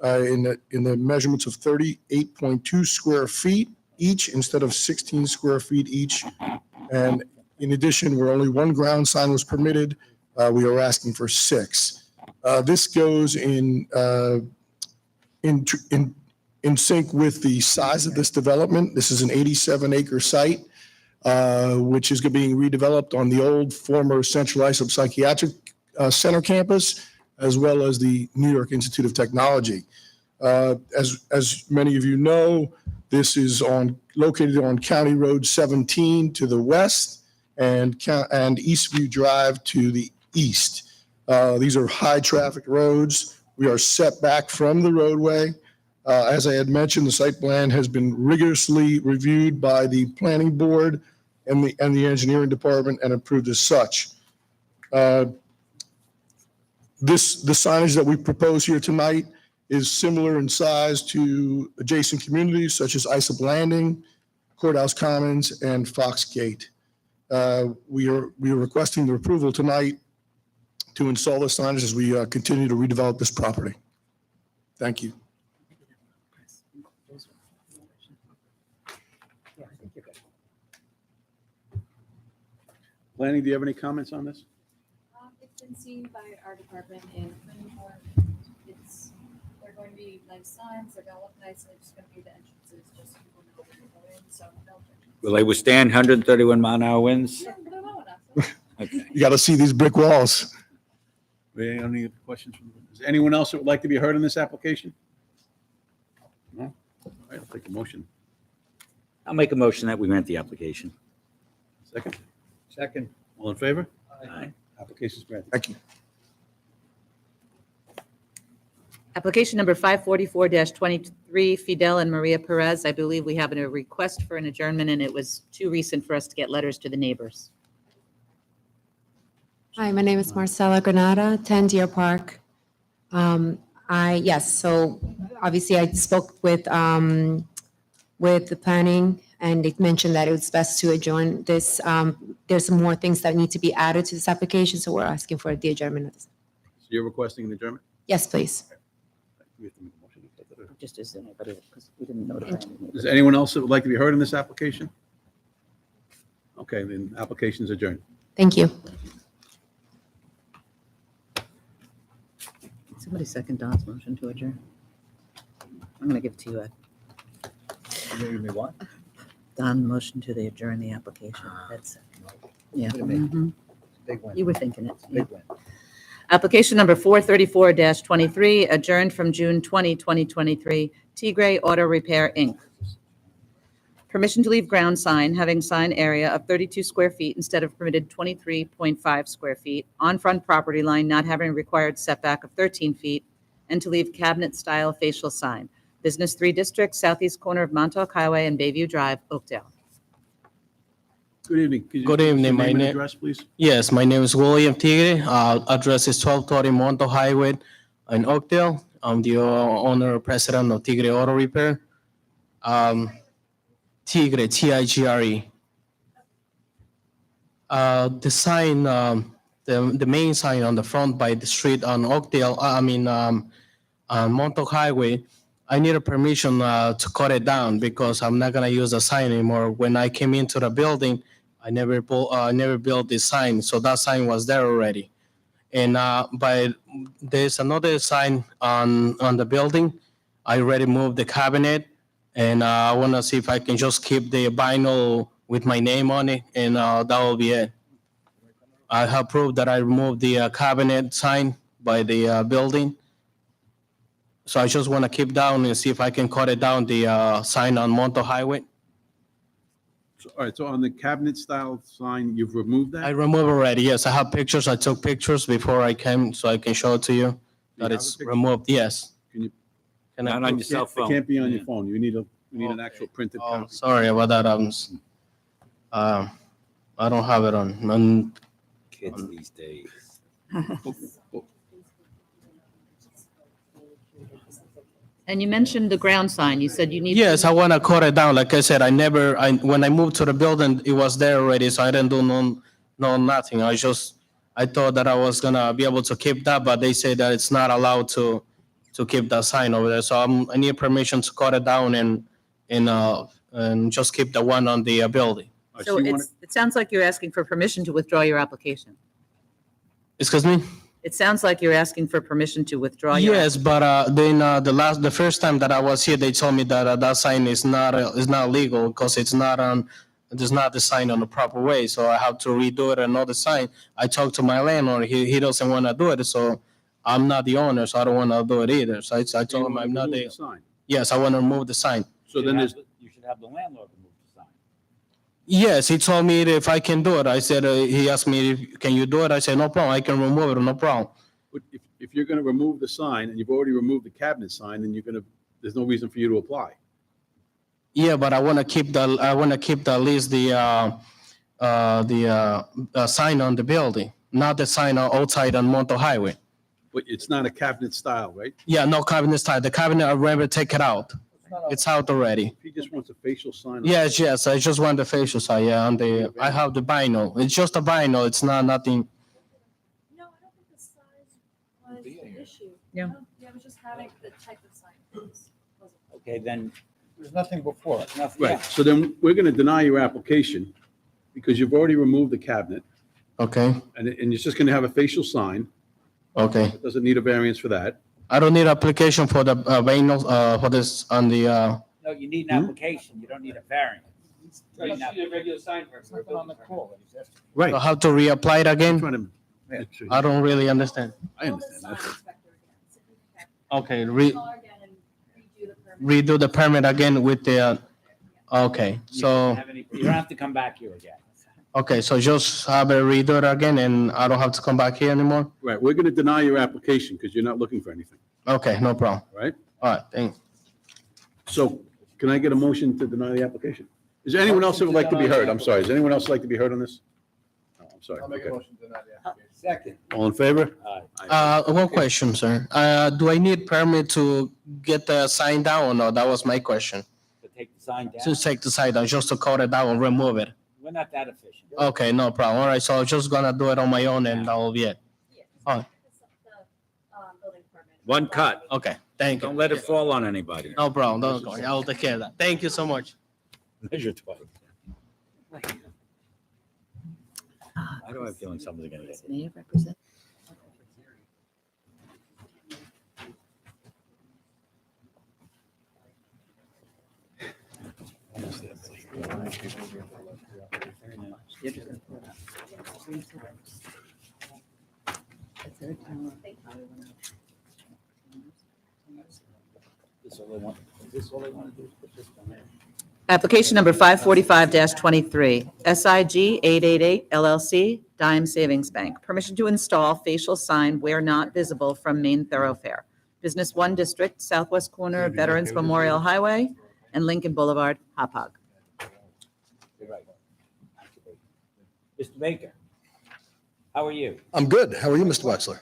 in the measurements of 38.2 square feet each instead of 16 square feet each. And in addition, where only 1 ground sign was permitted, we are asking for 6. This goes in sync with the size of this development. This is an 87-acre site, which is being redeveloped on the old former Central Islip Psychiatric Center campus, as well as the New York Institute of Technology. As many of you know, this is located on County Road 17 to the west and Eastview Drive to the east. These are high-traffic roads. We are set back from the roadway. As I had mentioned, the site plan has been rigorously reviewed by the Planning Board and the Engineering Department and approved as such. The signage that we propose here tonight is similar in size to adjacent communities such as Islip Landing, Courthouse Commons, and Fox Gate. We are requesting the approval tonight to install the signage as we continue to redevelop this property. Thank you. Planning, do you have any comments on this? It's been seen by our department and planning board. They're going to be nice signs, they're going to look nice, and they're just going to be the entrances, just so people know where to go in, so no objections. Will they withstand 131-mile-an-hour winds? Yeah, but I don't know. Okay. You got to see these brick walls. Any questions? Is there anyone else that would like to be heard in this application? No? All right, I'll take a motion. I'll make a motion that we grant the application. Second? Second. All in favor? Aye. Application's granted. Thank you. Application number 544-23, Fidel and Maria Perez. I believe we have a request for an adjournment, and it was too recent for us to get letters to the neighbors. Hi, my name is Marcela Granada, 10 Deer Park. Yes, so obviously I spoke with the planning, and it mentioned that it was best to adjourn this. There's some more things that need to be added to this application, so we're asking for the adjournment of this. So you're requesting an adjournment? Yes, please. We have to make a motion to take that, or- Just as anybody, because we didn't notify anybody. Is there anyone else that would like to be heard in this application? Okay, then application's adjourned. Thank you. Somebody second Don's motion to adjourn. I'm going to give it to you, Ed. Maybe we want. Don, motion to adjourn the application. That's, yeah. Wait a minute. Mhm. Big win. You were thinking it. yeah. Big win. Application number 434-23, adjourned from June 20, 2023, Tigray Auto Repair, Inc. Permission to leave ground sign having sign area of 32 square feet instead of permitted 23.5 square feet on front property line not having required setback of 13 feet, and to leave cabinet-style facial sign. Business 3 District, southeast corner of Montauk Highway and Bayview Drive, Oakdale. Good evening. Could you Good give us evening, your my name and name. address, please? Yes, my name is William Tigre. Address is 1230 Monto Highway in Oakdale. I'm the owner, president of Tigre Auto Repair. Tigre, Tigre. The sign, the main sign on the front by the street on Oakdale, on Montauk Highway, I need a permission to cut it down because I'm not gonna use the sign anymore. When I came into the building, I never built this sign, so that sign was there already. And but there's another sign on the building. I already moved the cabinet, and I want to see if I can just keep the vinyl with my name on it, and that will be it. I have proved that I removed the cabinet sign by the building. So I just want to keep down and see if I can cut it down, the sign on Monto Highway. All right, so on the cabinet style sign, you've removed that? I removed already, yes. I have pictures. I took pictures before I came, so I can show it to you that have a it's picture? removed, yes. Can you? Can I Not on put- your cell It phone. can't be on your phone. You need an actual printed Oh, copy. sorry about that. I don't have it on. Kids these days. And you mentioned the ground sign. You said you need. Yes, I want to cut it down. Like I said, when I moved to the building, it was there already, so I didn't do nothing. I thought that I was gonna be able to keep that, but they say that it's not allowed to keep that sign over there. So I need permission to cut it down and just keep the one on the building. So it sounds like you're asking for permission to withdraw your application. Excuse me? It sounds like you're asking for permission to withdraw your. Yes, but then the first time that I was here, they told me that that sign is not legal because it's not designed on the proper way. So I have to redo it another sign. I talked to my landlord. He doesn't want to do it. So I'm not the owner, so I don't want to do it either. So I told him I'm not the. Sign. Yes, I want to remove the sign. So then there's, You should have the landlord remove the sign. Yes, he told me if I can do it. I said, he asked me, can you do it? I said, no problem. I can remove it, no problem. but if you're gonna remove the sign and you've already removed the cabinet sign, then there's no reason for you to apply. Yeah, but I want to keep at least the sign on the building, not the sign outside on Monto Highway. But it's not a cabinet style, right? Yeah, no cabinet style. The cabinet, I remember take it out. It's out already. If he just wants a facial sign. Yes, I just want the facial side, yeah, I have the vinyl. It's just a vinyl. It's not nothing. No, I don't think the size was the issue. Yeah. Yeah, it was just having the type of sign. Okay, then, There's nothing before it. enough. Right, so then we're gonna deny your application because you've already removed the cabinet Okay, and it's just gonna have a facial sign. okay. It doesn't need a variance for that. I don't need application for the vinyl, for this on the, No, you need an application. You don't need a variance. You need an regular sign for Something on the call that he's asking. Right. I have to reapply it again? Trying to make sure- I don't really understand. I understand that. Okay, Call again and redo the permit. redo the permit again with the, okay, You so, don't have any- You don't have to come back here again. okay, so just have it redo it again and I don't have to come back here anymore? Right, we're gonna deny your application because you're not looking for anything, Okay, no problem. right? All right, thanks. So can I get a motion to deny the application? Is there anyone else that would like to be heard? I'm sorry, is anyone else like to be heard on this? No, I'm sorry, I'll make a okay. motion to deny the application. Second. All in favor? One question, sir. Do I need permit to get the sign down or no? That was my question. To take the sign down. To take the sign down, just to cut it down and remove it. We're not that efficient. Okay, no problem. All right, so I'm just gonna do it on my own and that will be it. Oh, Building permit. One cut. okay, thank you. Don't let it fall on anybody. No problem, don't go. I'll take care of that. Thank you so much. Measure twice. I don't have a feeling someone's gonna get it. May I represent? This all they want, is this all they want to do is put this one in? Application number 545-23, SIG 888 LLC, Dime Savings Bank. Permission to install facial sign where not visible from main thoroughfare. Business 1 District, southwest corner of Veterans Memorial Highway and Lincoln Boulevard, Hauppauge. You're right. Mr. Baker, how are you? I'm good. How are you, Mr. Wexler?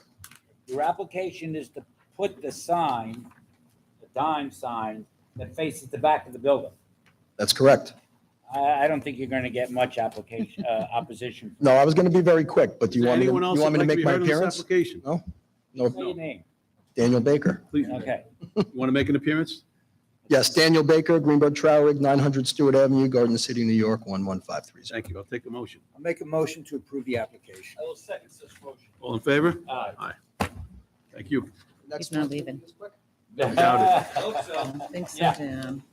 Your application is to put the sign, the dime sign, that faces the back of the building. That's correct. I don't think you're going to get much opposition. No, I was going to be very quick, but do you want me to, Anyone else you want me to that'd like make be my heard on this appearance? application? No? Say your name. Daniel Baker. Please, Okay. you want to make an appearance? Yes, Daniel Baker, Greenberg Traurig, 900 Stewart Avenue, Garden City, New York, 11530. Thank you. I'll take a motion. I'll make a motion to approve the application. I will second such motion. All in favor? Aye. Thank you. He's not leaving. Doubt it. Hope so. I don't think so, Yeah. Jim.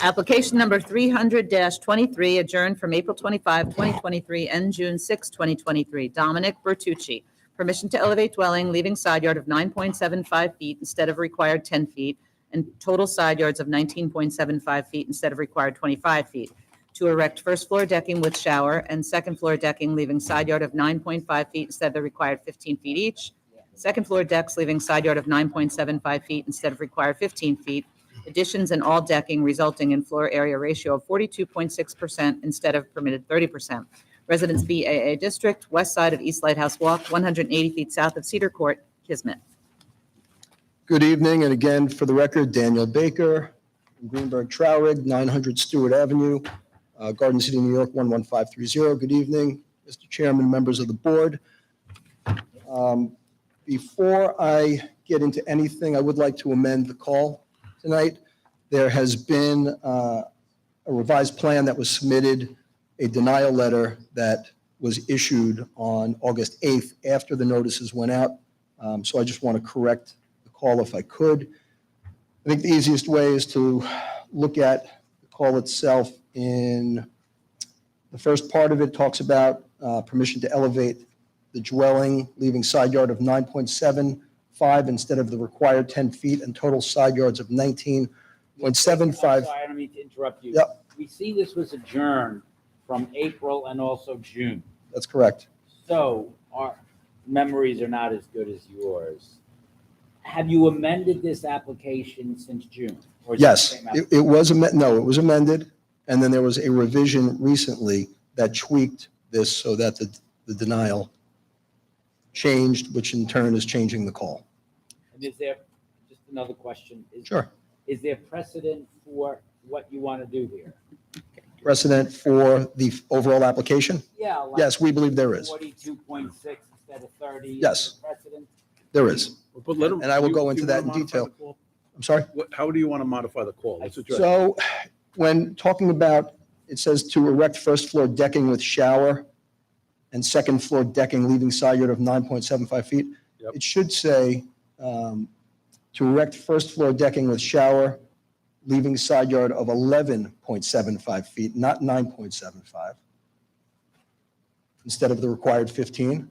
Application number 300-23, adjourned from April 25, 2023, and June 6, 2023. Dominic Bertucci. Permission to elevate dwelling, leaving side yard of 9.75 feet instead of required 10 feet, and total side yards of 19.75 feet instead of required 25 feet. To erect first floor decking with shower and second floor decking, leaving side yard of 9.5 feet instead of the required 15 feet each. Second floor decks, leaving side yard of 9.75 feet instead of required 15 feet. Additions and all decking resulting in floor area ratio of 42.6% instead of permitted 30%. Residence BAA District, west side of East Lighthouse Walk, 180 feet south of Cedar Court, Kismet. Good evening, and again, for the record, Daniel Baker, Greenberg Traurig, 900 Stewart Avenue, Garden City, New York, 11530. Good evening, Mr. Chairman, members of the board. Before I get into anything, I would like to amend the call tonight. There has been a revised plan that was submitted, a denial letter that was issued on August 8th after the notices went out. So I just want to correct the call if I could. I think the easiest way is to look at the call itself. In the first part of it talks about permission to elevate the dwelling, leaving side yard of 9.75 instead of the required 10 feet, and total side yards of 19.75. I'm sorry, I don't mean to interrupt you. Yep. We see this was adjourned from April and also June. That's correct. So our memories are not as good as yours. Have you amended this application since June? Or is it the Yes, same it was, no, it was amended, and then there was a revision recently that tweaked this so that the denial changed, which in turn is changing the call. And is there, just another question. Sure. Is there precedent for what you want to do here? Precedent for the overall application? Yeah. like Yes, we believe there is. 42.6 instead of 30. Yes. Is there precedent? There is. But let him- And I will do you- go do into you that in wanna modify detail. the call? I'm sorry? How do you want to modify the call? Let's address it. So when talking about, it says to erect first floor decking with shower and second floor decking leaving side yard of 9.75 feet. Yep. It should say to erect first floor decking with shower, leaving side yard of 11.75 feet, not 9.75, instead of the required 15.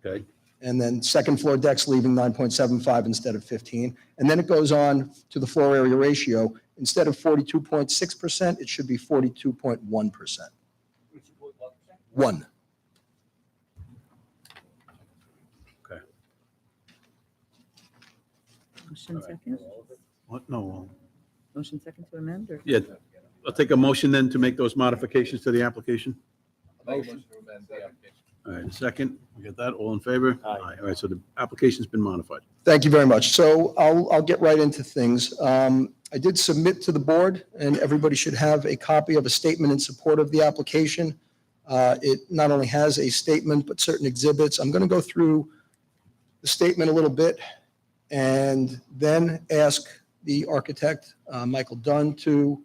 Okay. And then second floor decks leaving 9.75 instead of 15. And then it goes on to the floor area ratio. Instead of 42.6%, it should be 42.1%. One. Okay. Motion second? What? No. Motion second to amend, or? Yeah, I'll take a motion then to make those modifications to the application. Motion to amend the application. All right, a second. We got that. All in favor? Aye. All right, so the application's been modified. Thank you very much. So I'll get right into things. I did submit to the board, and everybody should have a copy of a statement in support of the application. It not only has a statement, but certain exhibits. I'm going to go through the statement a little bit and then ask the architect, Michael Dunn, to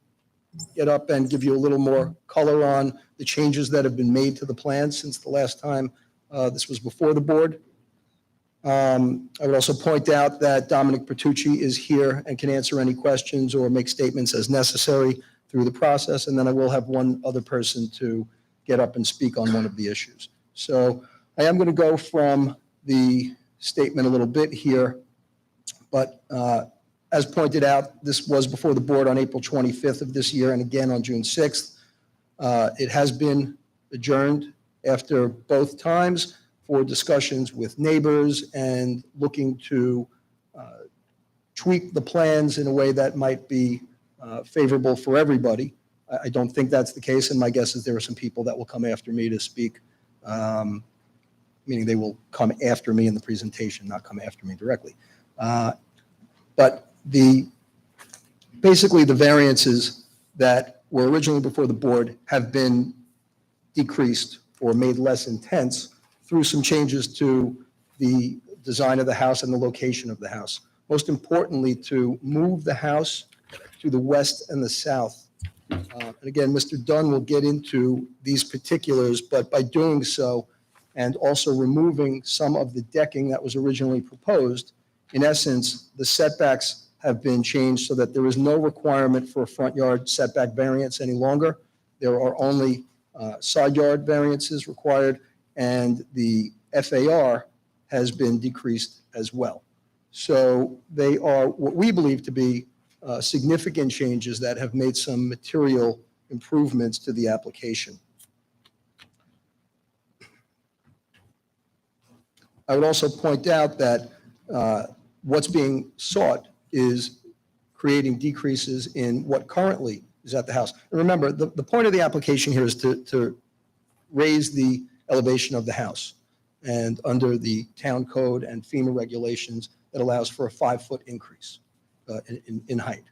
get up and give you a little more color on the changes that have been made to the plan since the last time this was before the board. I would also point out that Dominic Bertucci is here and can answer any questions or make statements as necessary. through the process, and then I will have one other person to get up and speak on one of the issues. So I am going to go from the statement a little bit here, but as pointed out, this was before the board on April 25th of this year and again on June 6th. It has been adjourned after both times for discussions with neighbors and looking to tweak the plans in a way that might be favorable for everybody. I don't think that's the case, and my guess is there are some people that will come after me to speak, meaning they will come after me in the presentation, not come after me directly. But basically the variances that were originally before the board have been decreased or made less intense through some changes to the design of the house and the location of the house. Most importantly, to move the house to the west and the south. And again, Mr. Dunn will get into these particulars, but by doing so, and also removing some of the decking that was originally proposed, in essence, the setbacks have been changed so that there is no requirement for a front yard setback variance any longer. There are only side yard variances required, and the FAR has been decreased as well. So they are what we believe to be significant changes that have made some material improvements to the application. I would also point out that what's being sought is creating decreases in what currently is at the house. And remember, the point of the application here is to raise the elevation of the house. And under the town code and FEMA regulations, that allows for a 5-foot increase in height.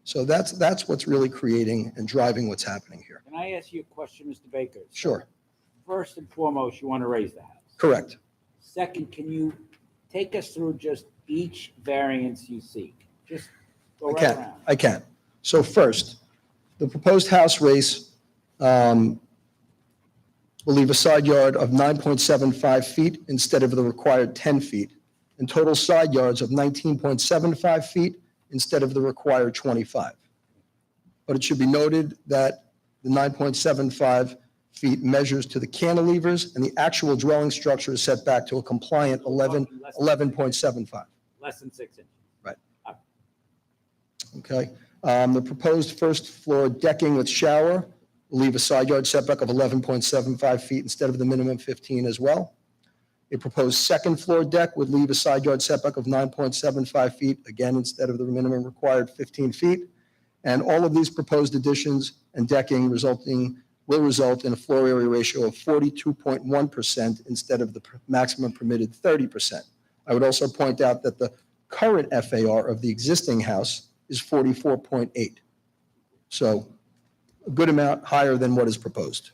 So that's what's really creating and driving what's happening here. Can I ask you a question, Mr. Baker? Sure, First and foremost, you want to raise the house. correct. Second, can you take us through just each variance you seek? Just go right around. I can. So first, the proposed house raise will leave a side yard of 9.75 feet instead of the required 10 feet, and total side yards of 19.75 feet instead of the required 25. But it should be noted that the 9.75 feet measures to the cantilevers, and the actual dwelling structure is set back to a compliant 11.75. Less than 6 inches. Right. Okay. The proposed first floor decking with shower will leave a side yard setback of 11.75 feet instead of the minimum 15 as well. A proposed second floor deck would leave a side yard setback of 9.75 feet, again, instead of the minimum required 15 feet. And all of these proposed additions and decking will result in a floor area ratio of 42.1% instead of the maximum permitted 30%. I would also point out that the current FAR of the existing house is 44.8. So a good amount higher than what is proposed.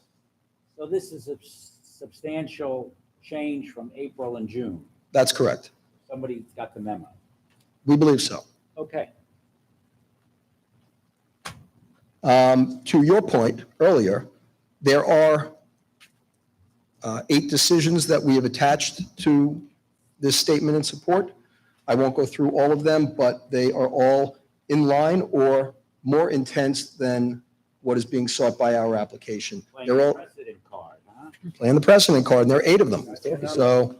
So this is a substantial change from April and June. That's correct. Somebody got the memo. We believe so. Okay. To your point earlier, there are 8 decisions that we have attached to this statement in support. I won't go through all of them, but they are all in line or more intense than what is being sought by our application. Playing They're the all precedent card, huh? playing the precedent card, and there are 8 of them. So,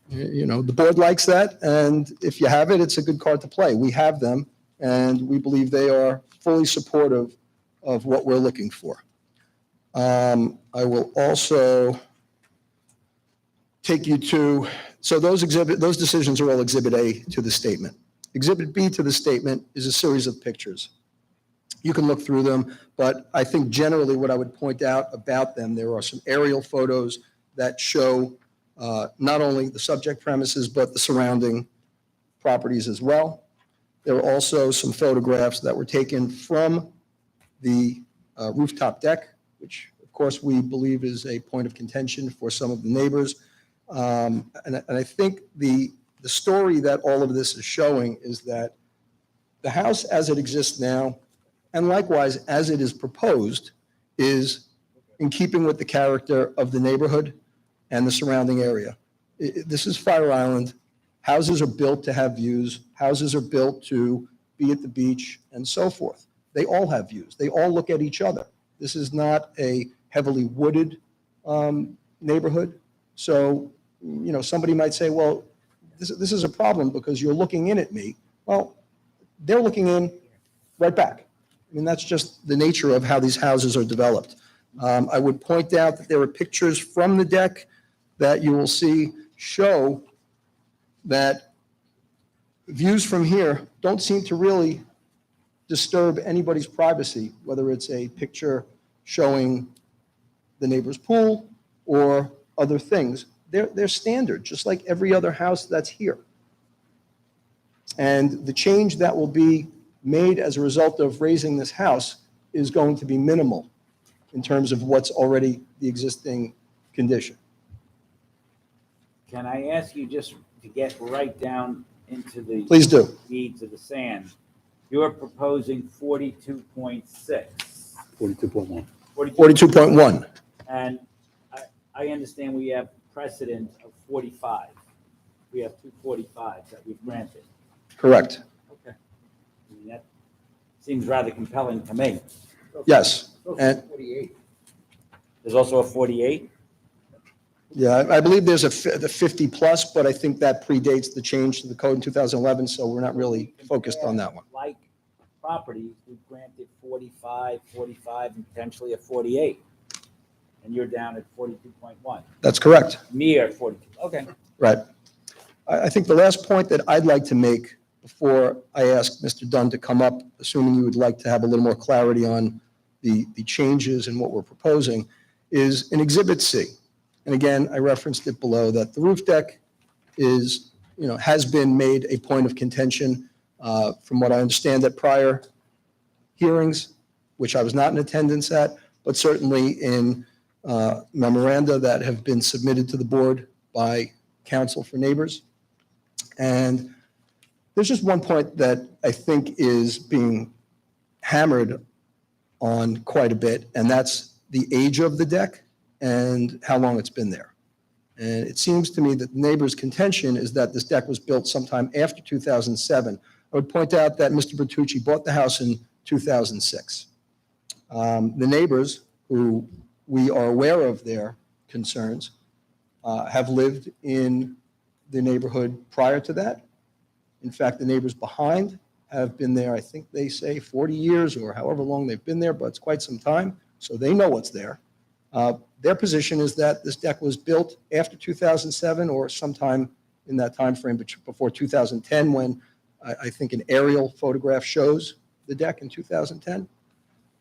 the board likes that, and if you have it, it's a good card to play. We have them, and we believe they are fully supportive of what we're looking for. I will also take you to, so those decisions are all Exhibit A to the statement. Exhibit B to the statement is a series of pictures. You can look through them, but I think generally what I would point out about them, there are some aerial photos that show not only the subject premises, but the surrounding properties as well. There are also some photographs that were taken from the rooftop deck, which of course we believe is a point of contention for some of the neighbors. And I think the story that all of this is showing is that the house as it exists now, and likewise as it is proposed, is in keeping with the character of the neighborhood and the surrounding area. This is Fire Island. Houses are built to have views. Houses are built to be at the beach and so forth. They all have views. They all look at each other. This is not a heavily wooded neighborhood. So, somebody might say, well, this is a problem because you're looking in at me. Well, they're looking in right back. I mean, that's just the nature of how these houses are developed. I would point out that there are pictures from the deck that you will see show that views from here don't seem to really disturb anybody's privacy, whether it's a picture showing the neighbor's pool or other things. They're standard, just like every other house that's here. And the change that will be made as a result of raising this house is going to be minimal in terms of what's already the existing condition. Can I ask you just to get right down into the Please do. weeds of the sand? You're proposing 42.6. 42.1. 42.1. And I understand we have precedent of 45. We have 245s that we've granted. Correct. Okay. I mean, that seems rather compelling to me. Yes. And 48. There's also a 48? yeah, I believe there's the 50 plus, but I think that predates the change to the code in 2011, so we're not really focused on that one. Like properties, we've granted 45, 45, and potentially a 48. And you're down at 42.1. That's correct. Mere 42. Okay. Right. I think the last point that I'd like to make before I ask Mr. Dunn to come up, assuming you would like to have a little more clarity on the changes and what we're proposing, is in Exhibit C. And again, I referenced it below, that the roof deck is, has been made a point of contention from what I understand at prior hearings, which I was not in attendance at, but certainly in memoranda that have been submitted to the board by Council for Neighbors. And there's just one point that I think is being hammered on quite a bit, and that's the age of the deck and how long it's been there. And it seems to me that the neighbor's contention is that this deck was built sometime after 2007. I would point out that Mr. Bertucci bought the house in 2006. The neighbors, who we are aware of their concerns, have lived in the neighborhood prior to that. In fact, the neighbors behind have been there, I think they say 40 years or however long they've been there, but it's quite some time, so they know what's there. Their position is that this deck was built after 2007 or sometime in that time frame before 2010, when I think an aerial photograph shows the deck in 2010.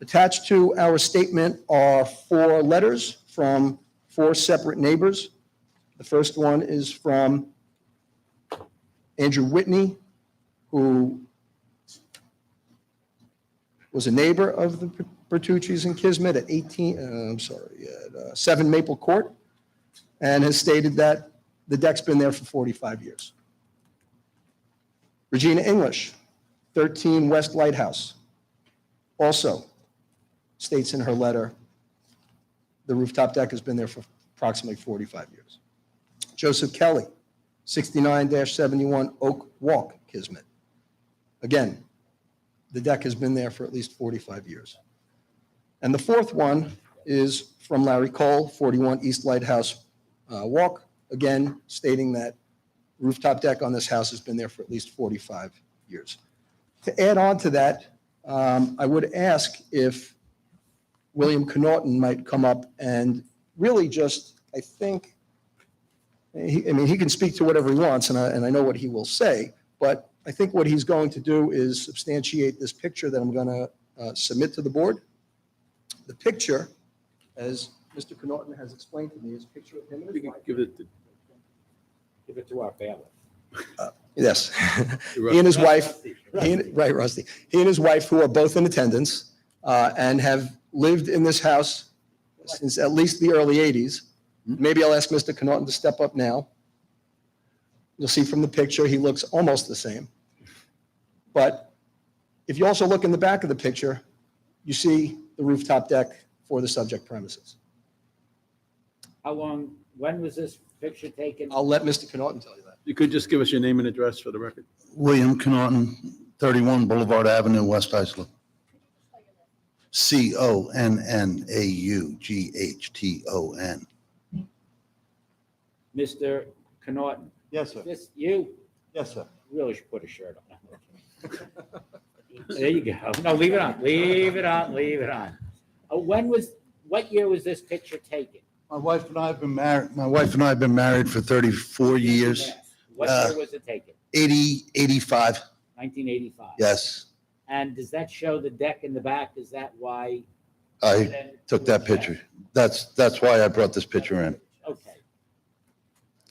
Attached to our statement are 4 letters from 4 separate neighbors. The first one is from Andrew Whitney, who was a neighbor of the Bertucci's in Kismet at 7 Maple Court, and has stated that the deck's been there for 45 years. Regina English, 13 West Lighthouse, also states in her letter the rooftop deck has been there for approximately 45 years. Joseph Kelly, 69-71 Oak Walk, Kismet. Again, the deck has been there for at least 45 years. And the fourth one is from Larry Cole, 41 East Lighthouse Walk, again stating that rooftop deck on this house has been there for at least 45 years. To add on to that, I would ask if William Connaughton might come up and really just, I think, he can speak to whatever he wants, and I know what he will say, but I think what he's going to do is substantiate this picture that I'm going to submit to the board. The picture, as Mr. Connaughton has explained to me, is a picture of him and his wife. Give it to our family. Yes. He and his wife, right, Rusty. He and his wife, who are both in attendance and have lived in this house since at least the early 80s. Maybe I'll ask Mr. Connaughton to step up now. You'll see from the picture, he looks almost the same. But if you also look in the back of the picture, you see the rooftop deck for the subject premises. When was this picture taken? I'll let Mr. Connaughton tell you that. You could just give us your name and address for the record. William Connaughton, 31 Boulevard Avenue, West Islip. CONNAUGHTON. Mr. Connaughton? Yes, sir. This, you Yes, sir. really should put a shirt on. There you go. No, leave it on, leave it on, leave it on. What year was this picture taken? My wife and I have been married, for 34 years. What year was it taken? 85, 1985? yes. And does that show the deck in the back? Is that why? I took that picture. That's why I brought this picture in. Okay.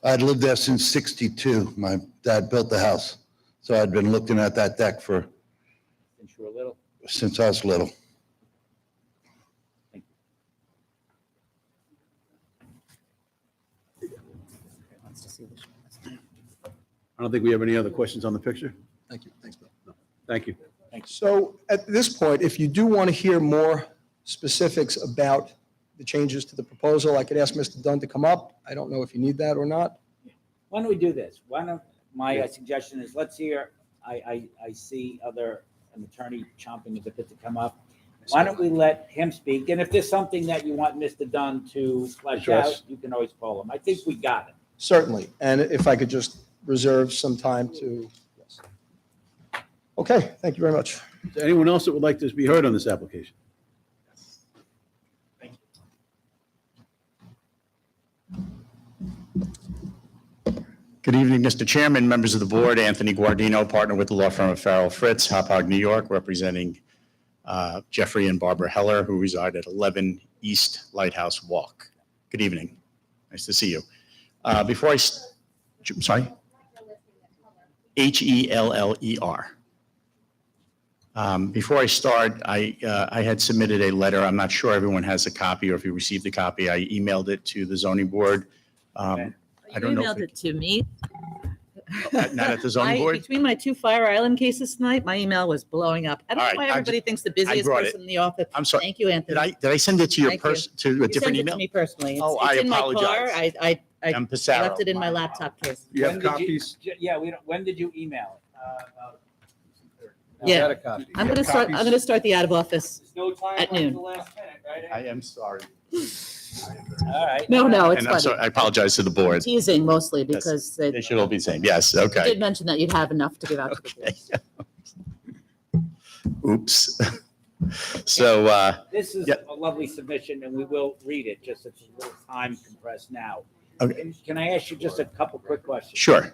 I'd lived there since 62. My dad built the house. So I'd been looking at that deck Since you were little? since I was little. I don't think we have any other questions on the picture. Thank you. Thanks, Bill. Thank you. So at this point, if you do want to hear more specifics about the changes to the proposal, I could ask Mr. Dunn to come up. I don't know if you need that or not. Why don't we do this? My suggestion is, let's hear, I see an attorney chomping at the bit to come up. Why don't we let him speak? And if there's something that you want Mr. Dunn to flesh Address. out, you can always call him. I think we got it. Certainly. And if I could just reserve some time to, yes. Okay, thank you very much. Is there anyone else that would like to be heard on this application? Good evening, Mr. Chairman, members of the board. Anthony Guardino, partner with the law firm of Farrell Fritz, Hauppauge, New York, representing Jeffrey and Barbara Heller, who reside at 11 East Lighthouse Walk. Good evening. Nice to see you. Before I, I'm sorry? Heller. Before I start, I had submitted a letter. I'm not sure everyone has a copy, or if you received a copy. I emailed it to the zoning board. I don't know. You emailed it to me. Not at the zoning board? Between my two Fire Island cases tonight, my email was blowing up. I don't All know right, why I everybody just- thinks the busiest brought it. person in the office. I'm sorry. Thank you, Anthony. Did I send it to your Thank you. person, to a You different sent it email? to me personally. Oh, It's I in my apologize. car. I M. Pissarro. left it in my laptop case. You have When did copies? Yeah, when did you email it? Yeah. I'm gonna start the out of office There's no time at like noon. the last minute, right? I am sorry. All right. No, it's And I'm sorry, funny. I apologize to the board. Teasing mostly because they They should all be the same. Yes, did okay. mention that you'd have enough to give out to the board. Oops. So, This is Yeah. a lovely submission, and we will read it, just it's a little time compressed now. Okay. Can I ask you just a couple quick questions? sure.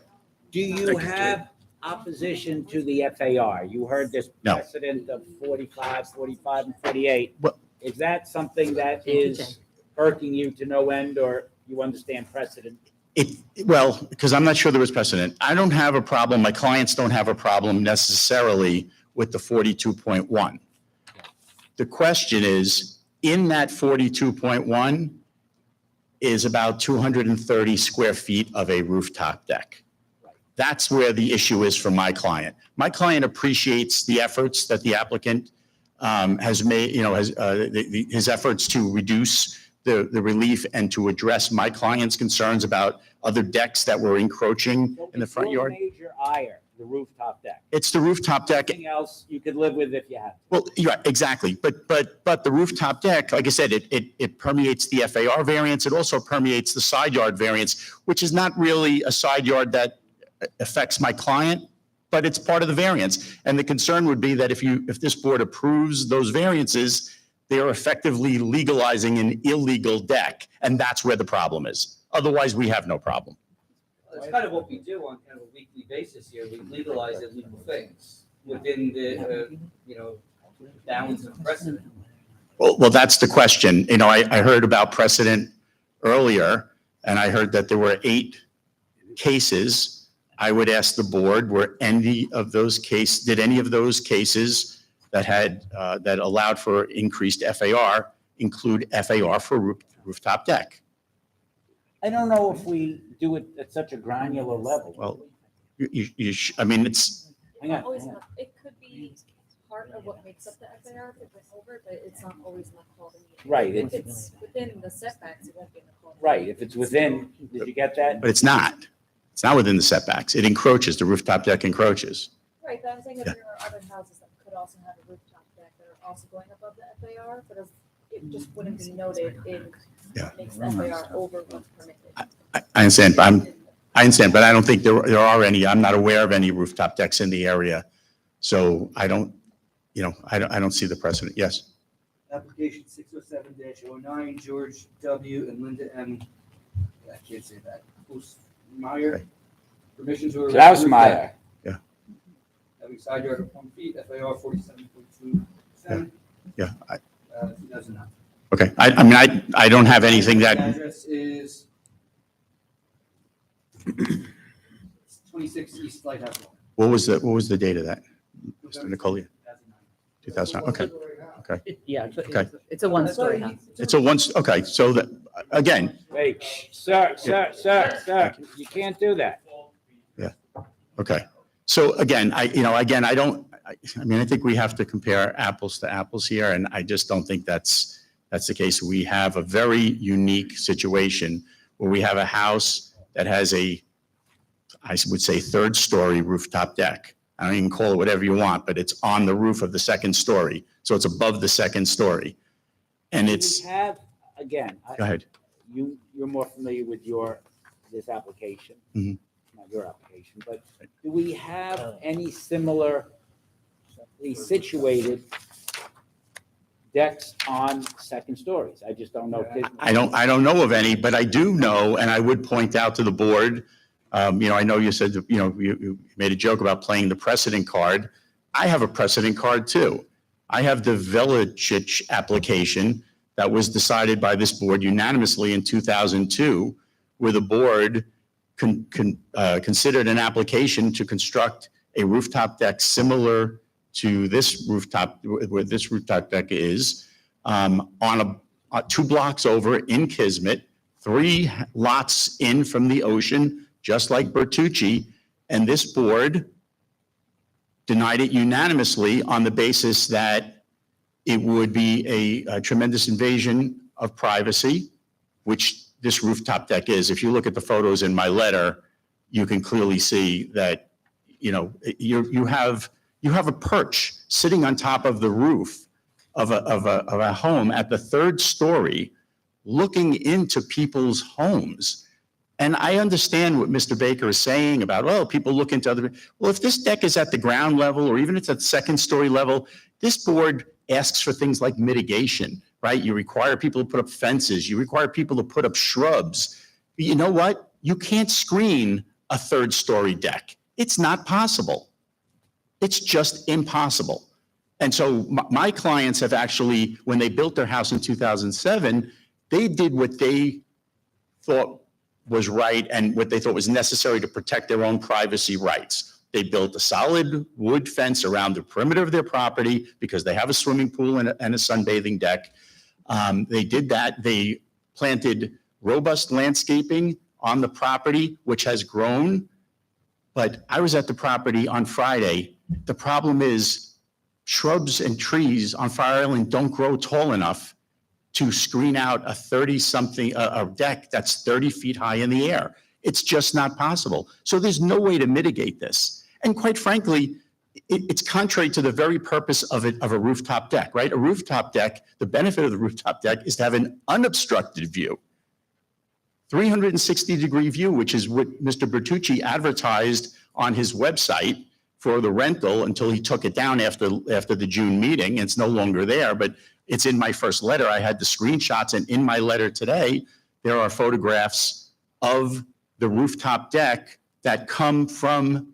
Do you have opposition to the FAR? You heard this No. precedent of 45, 45, and 48. What- Is that something that Thank you, is irking you to no end, or you understand precedent? Well, because I'm not sure there was precedent. I don't have a problem, my clients don't have a problem necessarily with the 42.1. The question is, in that 42.1 is about 230 square feet of a rooftop deck. That's where the issue is for my client. My client appreciates the efforts that the applicant has made, his efforts to reduce the relief and to address my client's concerns about other decks that were encroaching in the front yard. What was your major ire, the rooftop deck? It's the rooftop deck. Anything else you could live with if you had to? Well, yeah, exactly. But the rooftop deck, like I said, it permeates the FAR variance. It also permeates the side yard variance, which is not really a side yard that affects my client, but it's part of the variance. And the concern would be that if this board approves those variances, they are effectively legalizing an illegal deck, and that's where the problem is. Otherwise, we have no problem. That's kind of what we do on kind of a weekly basis here. We legalize illegal things within the, bounds of precedent. Well, that's the question. I heard about precedent earlier, and I heard that there were 8 cases. I would ask the board, did any of those cases that allowed for increased FAR include FAR for rooftop deck? I don't know if we do it at such a granular level. Well, it's, Hang on. Always enough. It could be part of what makes up the FAR if it's over, but it's not always enough called in. Right, If it's- it's within the setbacks, it won't be enough called in. Right, if it's within, did you get that? but it's not. It's not within the setbacks. It encroaches, the rooftop deck encroaches. Right, but I'm saying if there are other houses that could also have a rooftop deck that are also going above the FAR, FAR, but it just wouldn't be noted in Yeah. makes FAR over what's permitted. I understand, I understand, but I don't think there are any, I'm not aware of any rooftop decks in the area. So I don't, I don't see the precedent. Yes. Application 607-09, George W. and Linda M. I can't say that. Meyer. Permission to. Klaus Meyer. Yeah. Having side yard of 1 feet, FAR 47.2%. Yeah. 2009. Okay. I mean, I don't have anything that, Address is 26 East Lighthouse Road. what was the date of that? Mr. Nicolia? 2009. Okay. Okay. Yeah, Okay. it's a one-story house. It's a once, okay. So that, again, Wait, sir, you can't do that. okay. So again, I don't, I mean, I think we have to compare apples to apples here, and I just don't think that's the case. We have a very unique situation where we have a house that has I would say, third-story rooftop deck. I don't even call it whatever you want, but it's on the roof of the second story. So it's above the second story. And it's, We have, again, go ahead. you're more familiar with this application, Mhm. not your application, but do we have any similarly situated decks on second stories? I just don't know. I don't know of any, but I do know, and I would point out to the board, I know you said, you made a joke about playing the precedent card. I have a precedent card too. I have the Velicic application that was decided by this board unanimously in 2002, where the board considered an application to construct a rooftop deck similar to this rooftop, where this rooftop deck is, on 2 blocks over in Kismet, 3 lots in from the ocean, just like Bertucci, and this board denied it unanimously on the basis that it would be a tremendous invasion of privacy, which this rooftop deck is. If you look at the photos in my letter, you can clearly see that, you have a perch sitting on top of the roof of a home at the 3rd story, looking into people's homes. And I understand what Mr. Baker is saying about, well, people look into other, well, if this deck is at the ground level, or even it's at 2nd story level, this board asks for things like mitigation, right? You require people to put up fences. You require people to put up shrubs. You know what? You can't screen a 3rd story deck. It's not possible. It's just impossible. And so my clients have actually, when they built their house in 2007, they did what they thought was right and what they thought was necessary to protect their own privacy rights. They built a solid wood fence around the perimeter of their property because they have a swimming pool and a sunbathing deck. They did that. They planted robust landscaping on the property, which has grown. But I was at the property on Friday. The problem is shrubs and trees on Fire Island don't grow tall enough to screen out a 30-something, a deck that's 30 feet high in the air. It's just not possible. So there's no way to mitigate this. And quite frankly, it's contrary to the very purpose of a rooftop deck, right? A rooftop deck, the benefit of the rooftop deck is to have an unobstructed view. 360-degree view, which is what Mr. Bertucci advertised on his website for the rental until he took it down after the June meeting. It's no longer there, but it's in my first letter. I had the screenshots, and in my letter today, there are photographs of the rooftop deck that come from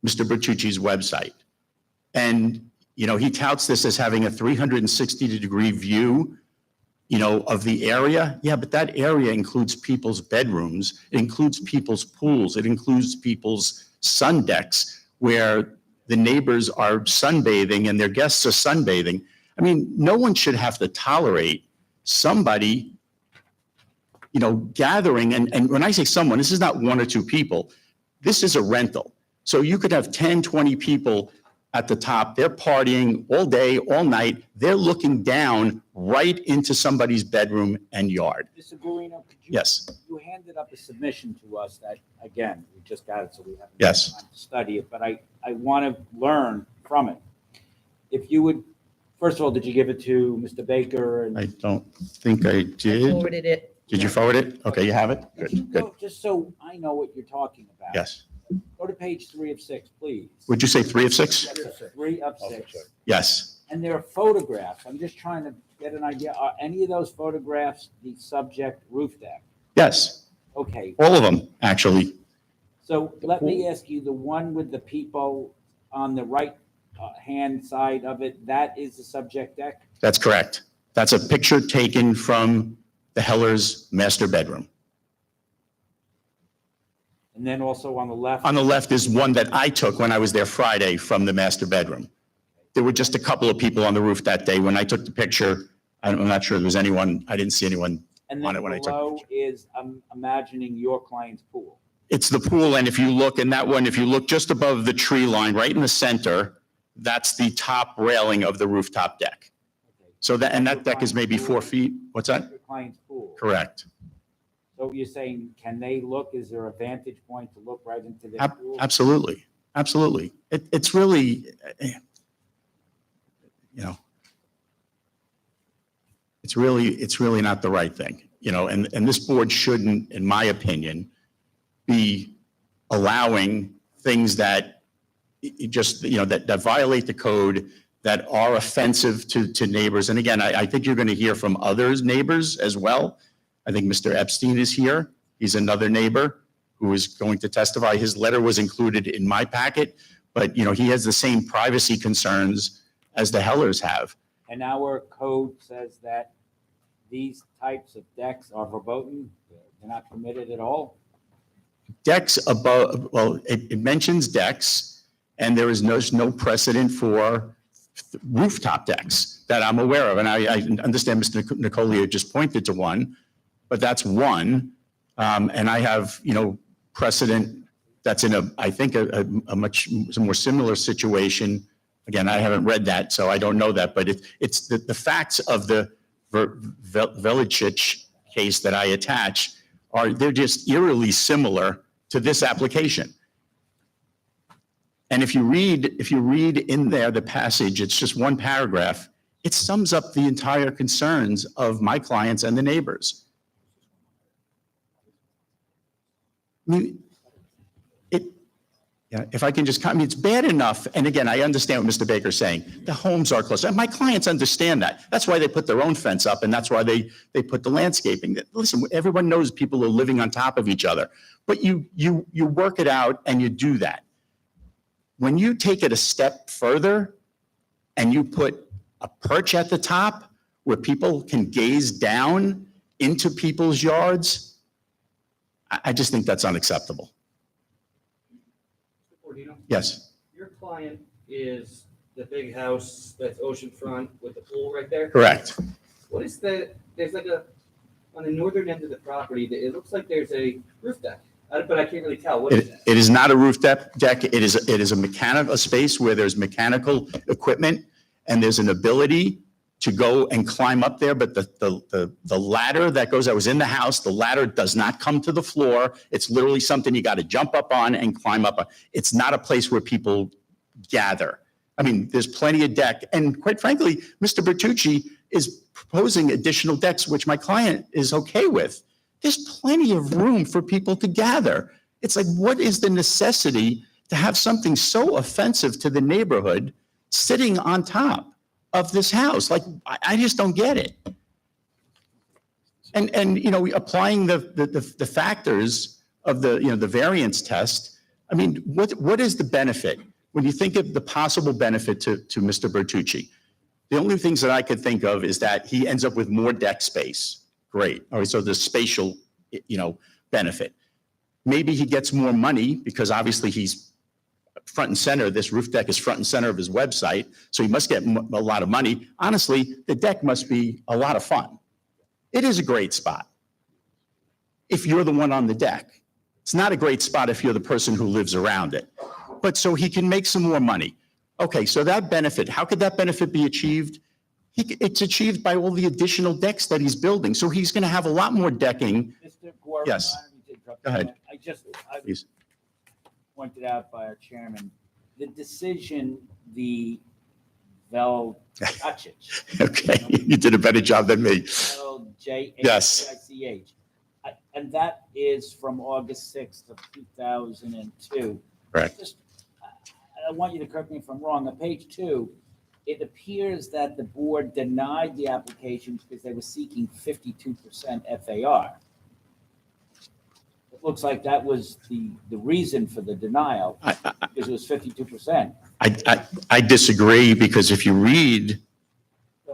Mr. Bertucci's website. And, he touts this as having a 360-degree view, of the area. Yeah, but that area includes people's bedrooms. It includes people's pools. It includes people's sun decks where the neighbors are sunbathing and their guests are sunbathing. I mean, no one should have to tolerate somebody, gathering. And when I say someone, this is not 1 or 2 people. This is a rental. So you could have 10, 20 people at the top. They're partying all day, all night. They're looking down right into somebody's bedroom and yard. Mr. Guarino, could you? Yes. You handed up a submission to us that, again, we just got it, so we haven't. Yes. Had time to study it, but I want to learn from it. If you would First of all, did you give it to Mr. Baker? And I don't think I did. Forwarded it. Did you forward it? Okay, you have it? If you Good, good. go- Just so I know what you're talking about. Yes. Go to page 3 of 6, please. Would you say 3 of 6? 3 of 6. Yes. And there are photographs. I'm just trying to get an idea. Are any of those photographs the subject roof deck? Yes. Okay, All of them, actually. so let me ask you, the one with the people on the right hand side of it, that is the subject deck? That's correct. That's a picture taken from the Heller's master bedroom. And then also on the left? On the left is one that I took when I was there Friday from the master bedroom. There were just a couple of people on the roof that day. When I took the picture, I'm not sure there was anyone, I didn't see anyone And on then it when I took the below picture. is, I'm imagining your client's pool. It's the pool, and if you look in that one, if you look just above the tree line, right in the center, that's the top railing of the rooftop deck. So that, and that deck is maybe 4 feet. What's that? Your client's pool. Correct. So you're saying, can they look, is there a vantage point to look right into their pool? Absolutely. Absolutely. It's really, you know, it's really not the right thing, you know, and this board shouldn't, in my opinion, be allowing things that just, you know, that violate the code, that are offensive to neighbors. And again, I think you're going to hear from others neighbors as well. I think Mr. Epstein is here. He's another neighbor who is going to testify. His letter was included in my packet, but, you know, he has the same privacy concerns as the Hellers have. And our code says that these types of decks are verboten, they're not permitted at all? Decks above, well, it mentions decks, and there is no precedent for rooftop decks that I'm aware of. And I understand Mr. Nicolia just pointed to one, but that's one. And I have, you know, precedent that's in I think a much more similar situation. Again, I haven't read that, so I don't know that, but it's the facts of the Velicic case that I attach they're just eerily similar to this application. And if you read in there the passage, it's just one paragraph, it sums up the entire concerns of my clients and the neighbors. I mean, yeah, if I can just, I mean, it's bad enough, and again, I understand what Mr. Baker's saying. The homes are close, and my clients understand that. That's why they put their own fence up, and that's why they put the landscaping. Listen, everyone knows people are living on top of each other, but you work it out and you do that. When you take it a step further and you put a perch at the top where people can gaze down into people's yards, I just think that's unacceptable. Yes. Your client is the big house that's oceanfront with the pool right there? Correct. What is there's like on the northern end of the property, it looks like there's a roof deck, but I can't really tell. What is that? It is not a roof deck. It is a space where there's mechanical equipment and there's an ability to go and climb up there, but the ladder that goes, I was in the house, the ladder does not come to the floor. It's literally something you got to jump up on and climb up on. It's not a place where people gather. I mean, there's plenty of deck. And quite frankly, Mr. Bertucci is proposing additional decks, which my client is okay with. There's plenty of room for people to gather. It's like, what is the necessity to have something so offensive to the neighborhood sitting on top of this house? Like, I just don't get it. And you know, applying the factors of the variance test, I mean, what is the benefit? When you think of the possible benefit to Mr. Bertucci, the only things that I could think of is that he ends up with more deck space. Great. All right, so the spatial, benefit. Maybe he gets more money because obviously he's front and center. This roof deck is front and center of his website, so he must get a lot of money. Honestly, the deck must be a lot of fun. It is a great spot if you're the one on the deck. It's not a great spot if you're the person who lives around it. But so he can make some more money. Okay, so that benefit, how could that benefit be achieved? It's achieved by all the additional decks that he's building. So he's going to have a lot more decking. Mr. Gore, Yes. I don't mean to interrupt Go you. ahead. I Please. pointed out by our chairman, the decision, the Veljacich. Okay, you did a better job than me. Veljacich. Yes. And that is from August 6th of 2002. Correct. Just, I want you to correct me if I'm wrong. On page 2, it appears that the board denied the application because they were seeking 52% FAR. It looks like that was the reason for the denial, because it was 52%. I disagree, because if you read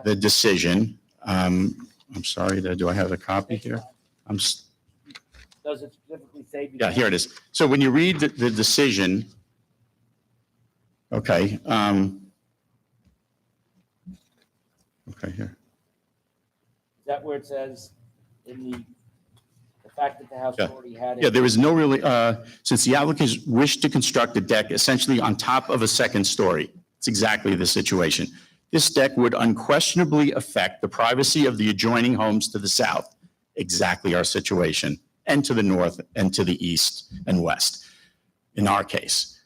the decision, I'm sorry, do I have a copy here? Does it specifically say? Yeah, here it is. So when you read the decision, okay, okay, here. Is that where it says in the fact that the house Yeah. already had it? Yeah, there is no really, since the applicants wish to construct a deck essentially on top of a second story, it's exactly the situation. This deck would unquestionably affect the privacy of the adjoining homes to the south, exactly our situation, and to the north and to the east and west, in our case.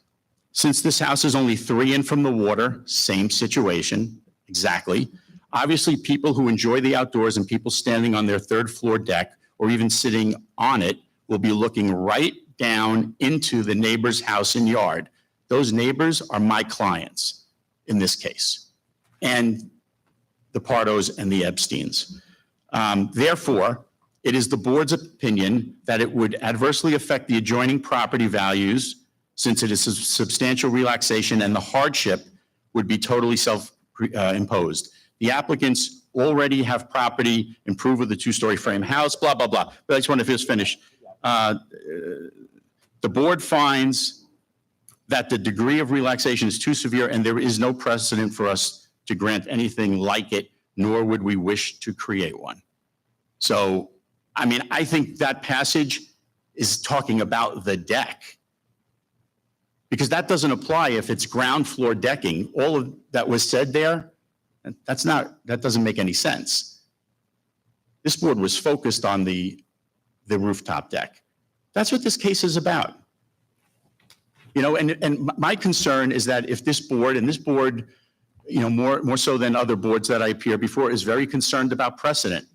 Since this house is only 3 in from the water, same situation, exactly. Obviously, people who enjoy the outdoors and people standing on their 3rd floor deck or even sitting on it will be looking right down into the neighbor's house and yard. Those neighbors are my clients in this case, and the Pardos and the Epsteins. Therefore, it is the board's opinion that it would adversely affect the adjoining property values, since it is a substantial relaxation and the hardship would be totally self-imposed. The applicants already have property improved with a 2-story frame house, blah, blah, blah. But I just want to finish. The board finds that the degree of relaxation is too severe and there is no precedent for us to grant anything like it, nor would we wish to create one. So, I mean, I think that passage is talking about the deck, because that doesn't apply if it's ground floor decking. All of that was said there, that doesn't make any sense. This board was focused on the rooftop deck. That's what this case is about. You know, and my concern is that if this board, and this board, you know, more so than other boards that I appear before, is very concerned about precedent.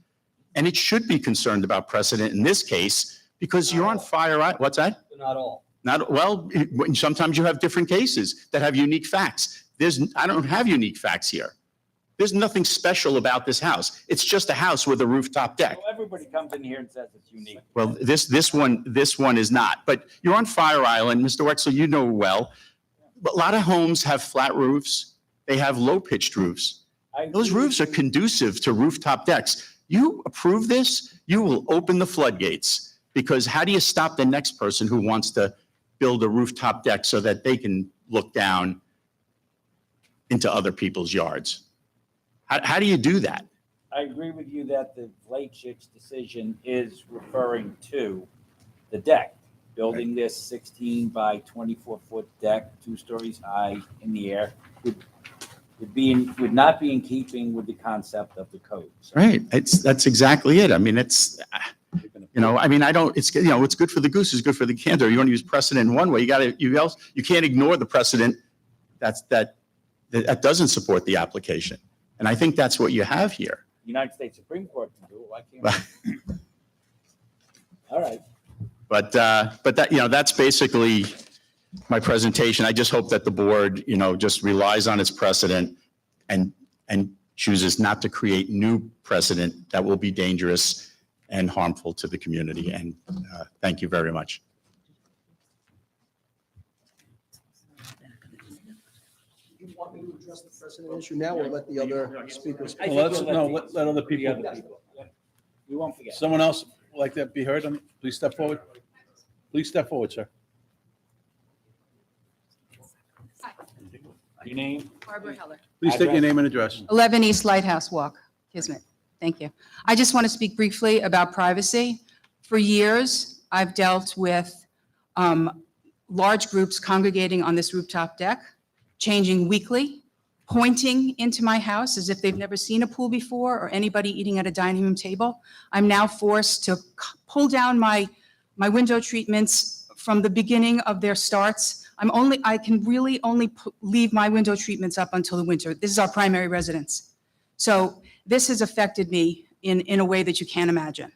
And it should be concerned about precedent in this case, because you're on fire. What's that? Not all. Well, sometimes you have different cases that have unique facts. I don't have unique facts here. There's nothing special about this house. It's just a house with a rooftop deck. Well, everybody comes in here and says it's unique. Well, this one is not. But you're on Fire Island, Mr. Wexler, you know well. But a lot of homes have flat roofs. They have low-pitched roofs. Those roofs are conducive to rooftop decks. You approve this, you will open the floodgates. Because how do you stop the next person who wants to build a rooftop deck so that they can look down into other people's yards? How do you do that? I agree with you that the Vlachich decision is referring to the deck. Building this 16 by 24-foot deck, 2 stories high in the air, would not be in keeping with the concept of the code. So Right, that's exactly it. I mean, it's, you know, I mean, it's, you know, it's good for the goose is good for the gander. You want to use precedent in one way, you can't ignore the precedent that doesn't support the application. And I think that's what you have here. the United States Supreme Court can do it. Why can't we? All right. But that, you know, that's basically my presentation. I just hope that the board, you know, just relies on its precedent and chooses not to create new precedent that will be dangerous and harmful to the community. And thank you very much. Do you want me to address the precedent issue now or let the other speakers? speak? Well, let other people. We won't forget. Someone else would like to be heard on, please step forward. Please step forward, sir. Your name? Barbara Heller. Please state your name and address. 11 East Lighthouse Walk, Kismet. Thank you. I just want to speak briefly about privacy. For years, I've dealt with large groups congregating on this rooftop deck, changing weekly, pointing into my house as if they've never seen a pool before or anybody eating at a dining room table. I'm now forced to pull down my window treatments from the beginning of their starts. I can really only leave my window treatments up until the winter. This is our primary residence. So this has affected me in a way that you can't imagine.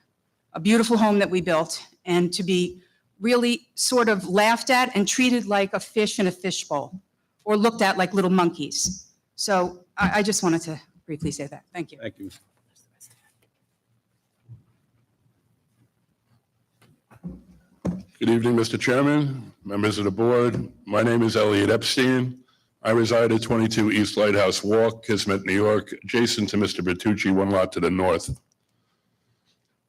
A beautiful home that we built, and to be really sort of laughed at and treated like a fish in a fishbowl, or looked at like little monkeys. So I just wanted to briefly say that. Thank you. Thank you. Good evening, Mr. Chairman, members of the board. My name is Elliot Epstein. I reside at 22 East Lighthouse Walk, Kismet, New York, adjacent to Mr. Bertucci, one lot to the north.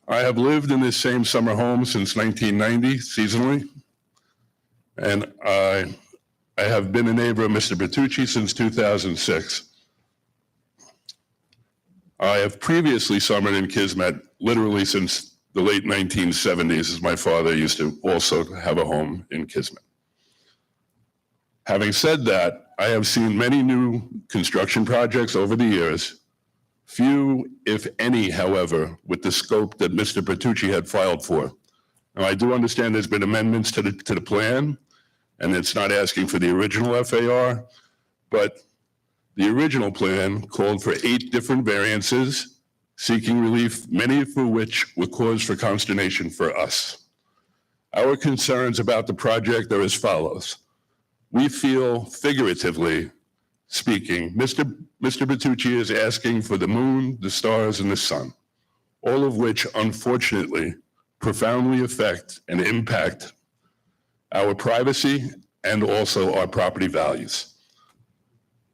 I have lived in this same summer home since 1990, seasonally, and I have been a neighbor of Mr. Bertucci since 2006. I have previously summered in Kismet literally since the late 1970s, as my father used to also have a home in Kismet. Having said that, I have seen many new construction projects over the years. Few, if any, however, with the scope that Mr. Bertucci had filed for. Now, I do understand there's been amendments to the plan, and it's not asking for the original FAR, but the original plan called for 8 different variances, seeking relief, many for which were cause for consternation for us. Our concerns about the project are as follows. We feel, figuratively speaking, Mr. Bertucci is asking for the moon, the stars, and the sun, all of which, unfortunately, profoundly affect and impact our privacy and also our property values.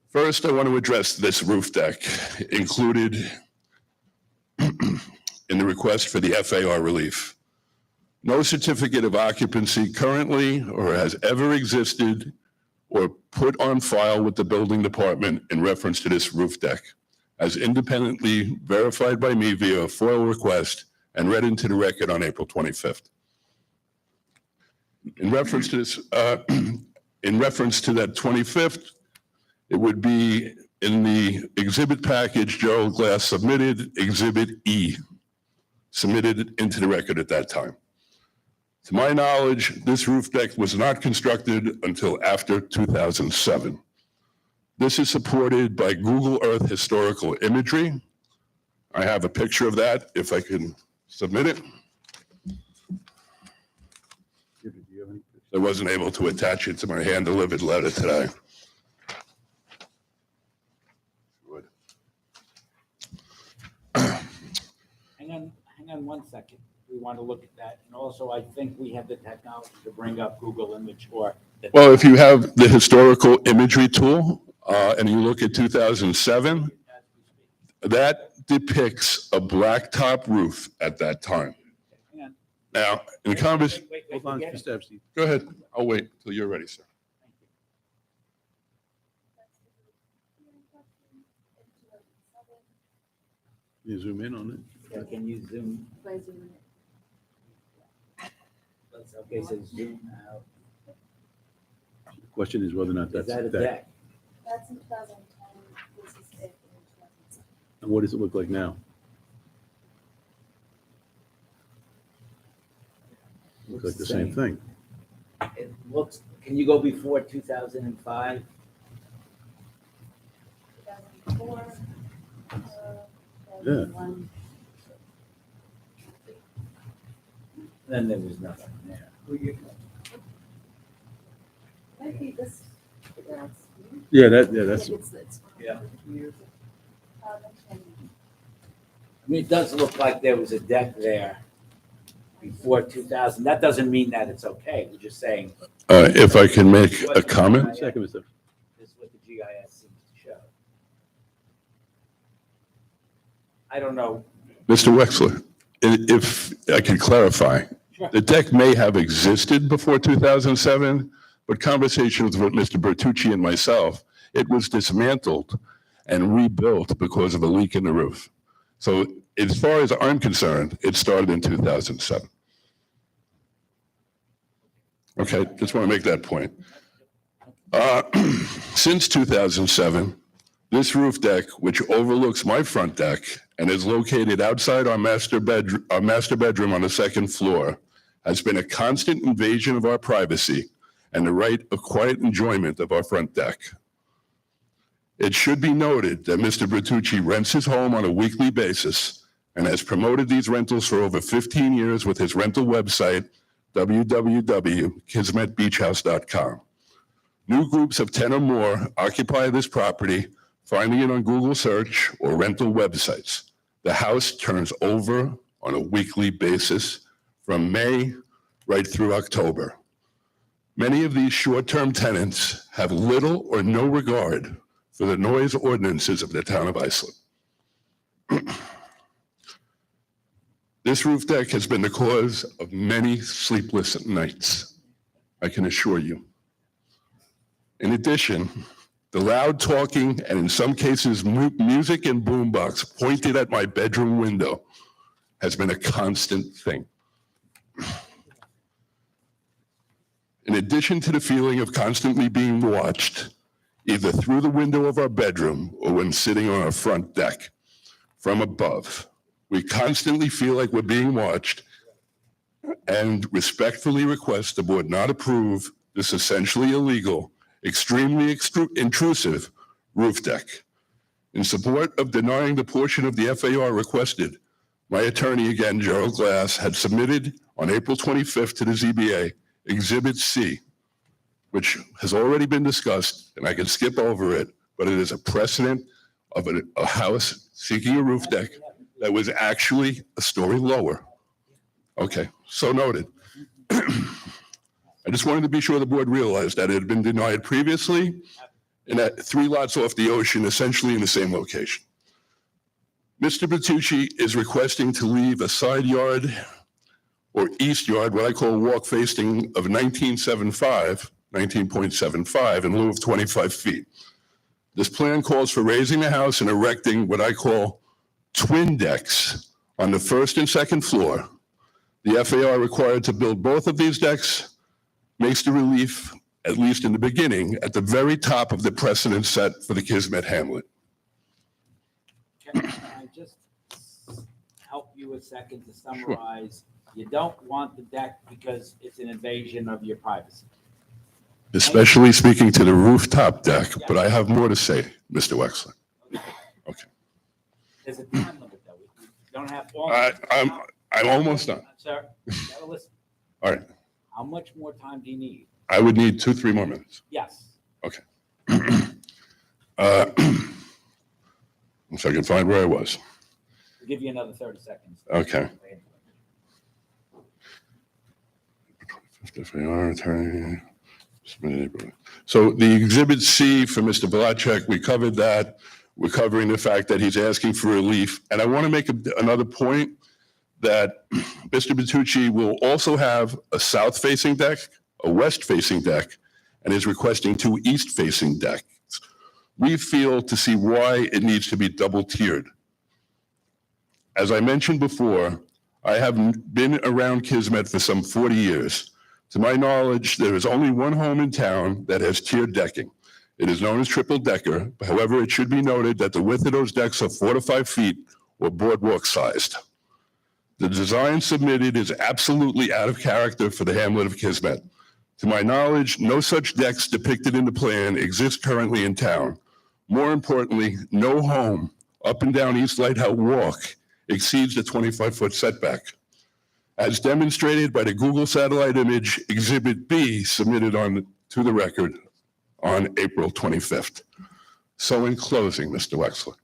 First, I want to address this roof deck included in the request for the FAR relief. No certificate of occupancy currently or has ever existed or put on file with the building department in reference to this roof deck, as independently verified by me via a FOIL request and read into the record on April 25th. In reference to this, in reference to that 25th, it would be in the exhibit package Gerald Glass submitted, Exhibit E, submitted into the record at that time. To my knowledge, this roof deck was not constructed until after 2007. This is supported by Google Earth historical imagery. I have a picture of that, if I can submit it. I wasn't able to attach it to my hand-delivered letter today. Hang on 1 second. We want to look at that. And also, I think we have the technology to bring up Google Image or. Well, if you have the historical imagery tool and you look at 2007, that depicts a blacktop roof at that time. Hang on. Now, in the conversation, Hold on, Mr. Epstein. go ahead. I'll wait till you're ready, sir. Can you zoom in on it? Yeah, can you zoom? Okay, so zoom out. The question is whether or not Is that's that a deck. deck? That's in 2010. This is it in 2007. And what does it look like now? Looks like the same thing. It looks, can you go before 2005? 2004. Yeah. 2001. Then there was nothing there. Might be this. Yeah, that's, Yeah. I mean, it does look like there was a deck there before 2000. That doesn't mean that it's okay. We're just saying. If I can make a comment. second, Mr. This is what the GIS seems to show. I don't know. Mr. Wexler, if I could clarify, the deck may have existed before 2007, but conversations with Mr. Bertucci and myself, it was dismantled and rebuilt because of a leak in the roof. So as far as I'm concerned, it started in 2007. Okay, just want to make that point. Since 2007, this roof deck, which overlooks my front deck and is located outside our master bedroom on the second floor, has been a constant invasion of our privacy and the right of quiet enjoyment of our front deck. It should be noted that Mr. Bertucci rents his home on a weekly basis and has promoted these rentals for over 15 years with his rental website, www.kismetbeachhouse.com. New groups of 10 or more occupy this property, finding it on Google search or rental websites. The house turns over on a weekly basis from May right through October. Many of these short-term tenants have little or no regard for the noise ordinances of the town of Iceland. This roof deck has been the cause of many sleepless nights, I can assure you. In addition, the loud talking and in some cases music and boombox pointed at my bedroom window has been a constant thing. In addition to the feeling of constantly being watched, either through the window of our bedroom or when sitting on our front deck from above, we constantly feel like we're being watched and respectfully request the board not approve this essentially illegal, extremely intrusive roof deck. In support of denying the portion of the FAR requested, my attorney, again, Gerald Glass, had submitted on April 25th to the ZBA Exhibit C, which has already been discussed, and I can skip over it, but it is a precedent of a house seeking a roof deck that was actually a story lower. Okay, so noted. I just wanted to be sure the board realized that it had been denied previously and at 3 lots off the ocean, essentially in the same location. Mr. Bertucci is requesting to leave a side yard or east yard, what I call walk facing of 19.75 in lieu of 25 feet. This plan calls for raising the house and erecting what I call twin decks on the first and second floor. The FAR required to build both of these decks makes the relief, at least in the beginning, at the very top of the precedent set for the Kismet Hamlet. Can I just help you a second to summarize? You don't want the deck because it's an invasion of your privacy. Especially speaking to the rooftop deck, but I have more to say, Mr. Wexler. Okay. There's a time limit though. You don't have all. I'm almost done. Sir, you gotta listen. All right. How much more time do you need? I would need 2-3 more minutes. Yes. Okay. So I can find where I was. I'll give you another 30 seconds. Okay. FAR attorney. So the Exhibit C for Mr. Velacek, we covered that. We're covering the fact that he's asking for relief. And I want to make another point that Mr. Bertucci will also have a south-facing deck, a west-facing deck, and is requesting 2 east-facing decks. We feel to see why it needs to be double-tiered. As I mentioned before, I have been around Kismet for some 40 years. To my knowledge, there is only one home in town that has tiered decking. It is known as triple decker. However, it should be noted that the width of those decks are 4 to 5 feet or boardwalk sized. The design submitted is absolutely out of character for the hamlet of Kismet. To my knowledge, no such decks depicted in the plan exist currently in town. More importantly, no home up and down East Lighthouse Walk exceeds the 25-foot setback, as demonstrated by the Google satellite image Exhibit B submitted to the record on April 25th. So in closing, Mr. Wexler.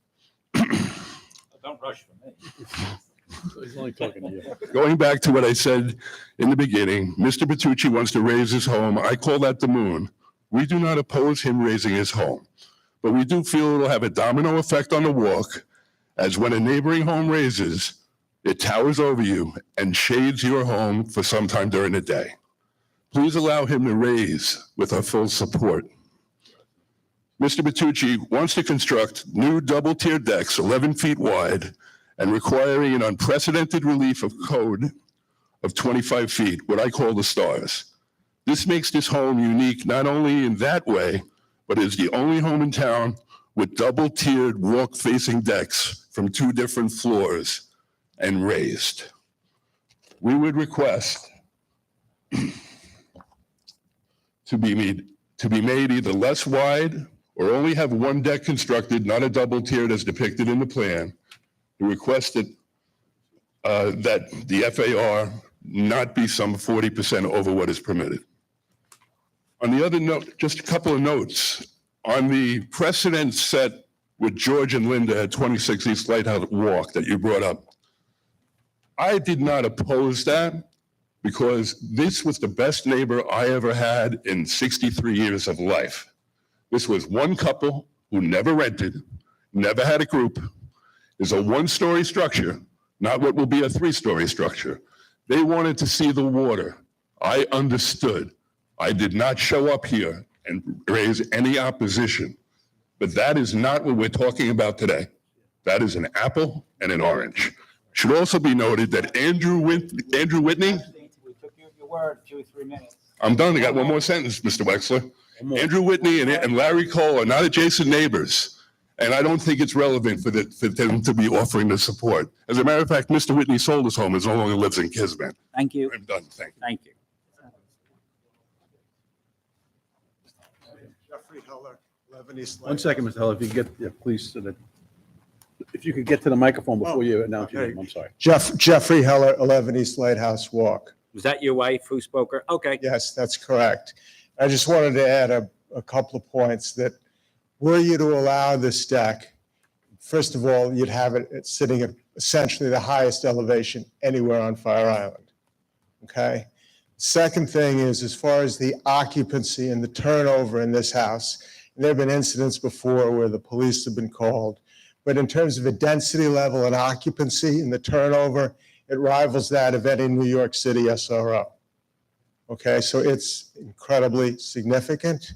Don't rush for me. He's only talking to you. Going back to what I said in the beginning, Mr. Bertucci wants to raise his home. I call that the moon. We do not oppose him raising his home, but we do feel it'll have a domino effect on the walk, as when a neighboring home raises, it towers over you and shades your home for some time during the day. Please allow him to raise with our full support. Mr. Bertucci wants to construct new double-tiered decks 11 feet wide and requiring an unprecedented relief of code of 25 feet, what I call the stars. This makes this home unique not only in that way, but is the only home in town with double-tiered walk-facing decks from 2 different floors and raised. We would request to be made either less wide or only have one deck constructed, not a double tiered as depicted in the plan. He requested that the FAR not be some 40% over what is permitted. On the other note, just a couple of notes. On the precedent set with George and Linda at 26 East Lighthouse Walk that you brought up, I did not oppose that because this was the best neighbor I ever had in 63 years of life. This was one couple who never rented, never had a group. It's a one-story structure, not what will be a three-story structure. They wanted to see the water. I understood. I did not show up here and raise any opposition. But that is not what we're talking about today. That is an apple and an orange. Should also be noted that Andrew Whitney, We took your word, 2 or 3 minutes. I'm done, I got one more sentence, Mr. Wexler. Andrew Whitney and Larry Cole are not adjacent neighbors, and I don't think it's relevant for them to be offering the support. As a matter of fact, Mr. Whitney sold his home and no longer lives in Kismet. Thank you. I'm done, thank you. Thank you. Jeffrey Heller, 11 East One second, Mr. Heller, if you could get, yeah, please, so that, if you could get to the microphone before you announce your name, I'm sorry. Jeffrey Heller, 11 East Lighthouse Walk. Was that your wife who spoke? Okay. Yes, that's correct. I just wanted to add a couple of points that were you to allow this deck, first of all, you'd have it sitting at essentially the highest elevation anywhere on Fire Island. Okay? Second thing is, as far as the occupancy and the turnover in this house, there have been incidents before where the police have been called, but in terms of the density level and occupancy and the turnover, it rivals that of any New York City SRO. Okay, so it's incredibly significant,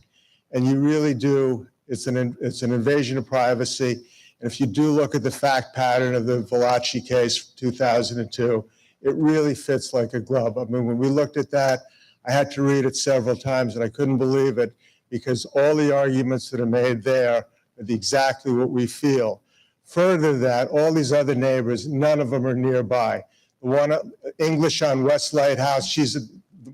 and you really do, it's an invasion of privacy. And if you do look at the fact pattern of the Valachi case from 2002, it really fits like a glove. I mean, when we looked at that, I had to read it several times, and I couldn't believe it because all the arguments that are made there are exactly what we feel. Further that, all these other neighbors, none of them are nearby. The one, English on West Lighthouse,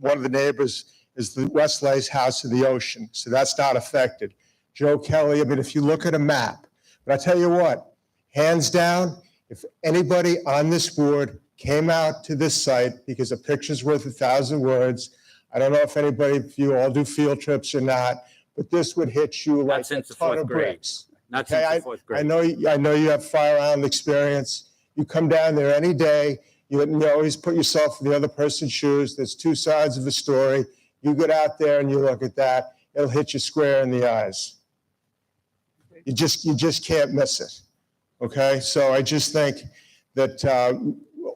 one of the neighbors is the West Lighthouse house in the ocean, so that's not affected. Joe Kelly, I mean, if you look at a map, but I tell you what, hands down, if anybody on this board came out to this site, because a picture's worth 1,000 words, I don't know if you all do field trips or not, but this would hit you like a ton of bricks. Not since the fourth grade. I know you have Fire Island experience. You come down there any day, you always put yourself in the other person's shoes. There's two sides of the story. You get out there and you look at that, it'll hit you square in the eyes. You just can't miss it. Okay, so I just think that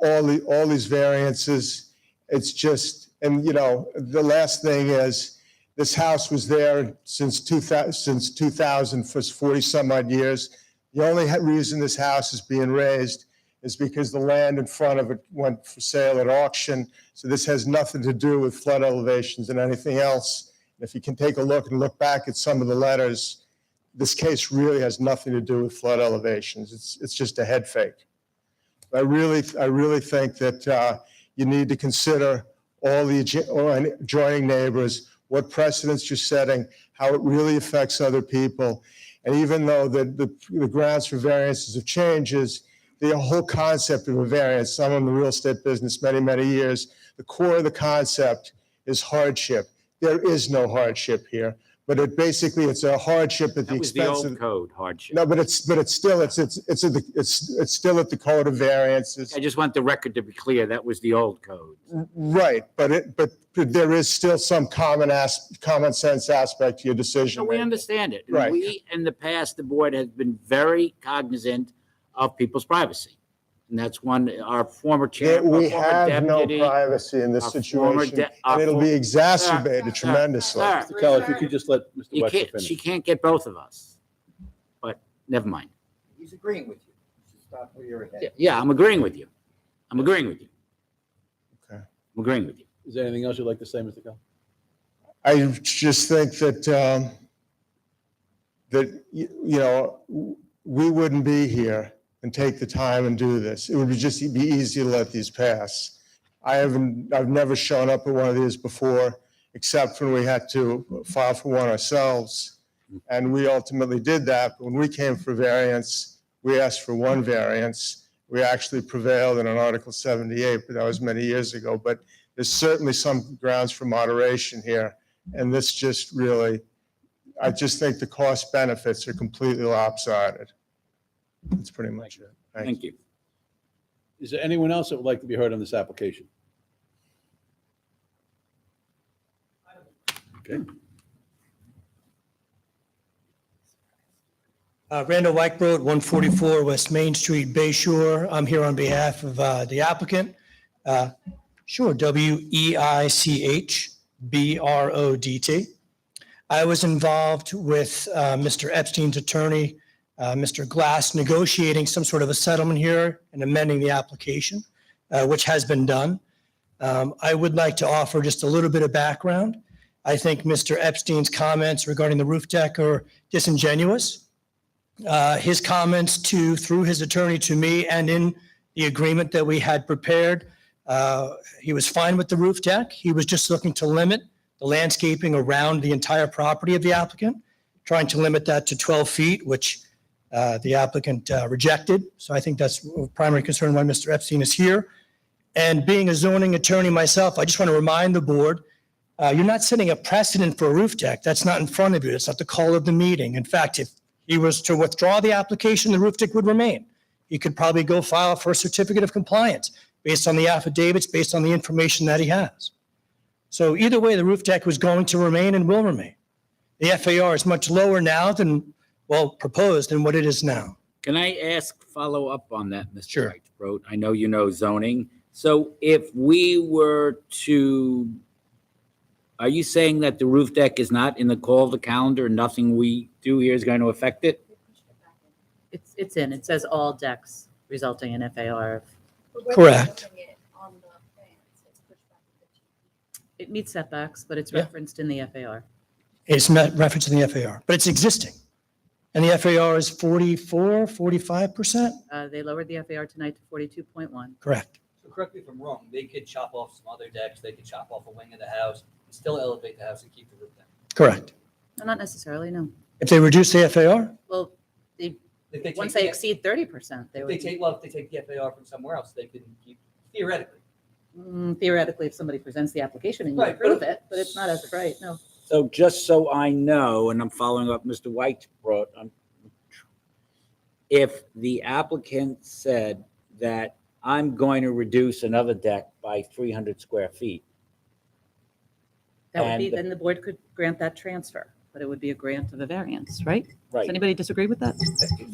all these variances, it's just, and the last thing is, this house was there since 2000 for 40 some odd years. The only reason this house is being raised is because the land in front of it went for sale at auction. So this has nothing to do with flood elevations and anything else. If you can take a look back at some of the letters, this case really has nothing to do with flood elevations. It's just a head fake. I really think that you need to consider all the adjoining neighbors, what precedents you're setting, how it really affects other people. And even though the grounds for variances have changes, the whole concept of a variance, I'm in the real estate business many, many years, the core of the concept is hardship. There is no hardship here, but it's a hardship at the That was the expense of. old code hardship. No, but it's still at the code of variances. I just want the record to be clear, that was the old code. Right, but there is still some common sense aspect to your decision. So we understand it. Right. We, in the past, the board has been very cognizant of people's privacy. And that's our former chair. We our former have no deputy, privacy in this our former situation, our and it'll be former- exacerbated tremendously. Sir, Mr. Keller, if you could just let Mr. you Wexler can't, finish. she can't get both of us. But never mind. He's agreeing with you. You should stop where you're ahead. Yeah, I'm agreeing with you. I'm agreeing with you. Okay. I'm agreeing with you. Is there anything else you'd like to say, Mr. Keller? I just think that we wouldn't be here and take the time and do this. It would just be easy to let these pass. I've never shown up at one of these before, except when we had to file for one ourselves. And we ultimately did that. But when we came for variance, we asked for one variance. We actually prevailed in an Article 78, but that was many years ago. But there's certainly some grounds for moderation here. And this just really, I just think the cost benefits are completely lopsided. That's pretty much it. Thank you. Is there anyone else that would like to be heard on this application? Okay. Randall Weichbrod, 144 West Main Street, Bay Shore. I'm here on behalf of the applicant. Sure, Weichbrodt. I was involved with Mr. Epstein's attorney, Mr. Glass, negotiating some sort of a settlement here and amending the application, which has been done. I would like to offer just a little bit of background. I think Mr. Epstein's comments regarding the roof deck are disingenuous. His comments through his attorney to me and in the agreement that we had prepared, he was fine with the roof deck. He was just looking to limit the landscaping around the entire property of the applicant, trying to limit that to 12 feet, which the applicant rejected. So I think that's a primary concern why Mr. Epstein is here. And being a zoning attorney myself, I just want to remind the board, you're not setting a precedent for a roof deck. That's not in front of you. It's not the call of the meeting. In fact, if he was to withdraw the application, the roof deck would remain. He could probably go file for a certificate of compliance based on the affidavits, based on the information that he has. So either way, the roof deck was going to remain and will remain. The FAR is much lower now than, well, proposed than what it is now. Can I follow up on that, Mr. Weichbrod? I know you know zoning. So if we were to, are you saying that the roof deck is not in the call of the calendar and nothing we do here is going to affect it? It's in. It says all decks resulting in FAR. Correct. It meets setbacks, but it's Yeah. referenced in the FAR. It's met reference in the FAR, but it's existing. And the FAR is 44, 45%? They lowered the FAR tonight to 42.1. Correct. So correct me if I'm wrong, they could chop off some other decks, they could chop off a wing of the house, and still elevate the house and keep the roof down. Correct. No, not necessarily, no. If they reduce the FAR, Well, If they once take they the- exceed 30%, they If would. they take, well, if they take the FAR from somewhere else, they can keep, theoretically. Theoretically, if somebody presents the application and you Right, approve it, but it's not as of right, no. So just so I know, and I'm following up Mr. Weichbrod, if the applicant said that I'm going to reduce another deck by 300 square feet. That would be, And- then the board could grant that transfer, but it would be a grant of a variance, right? Right. Does anybody disagree with that?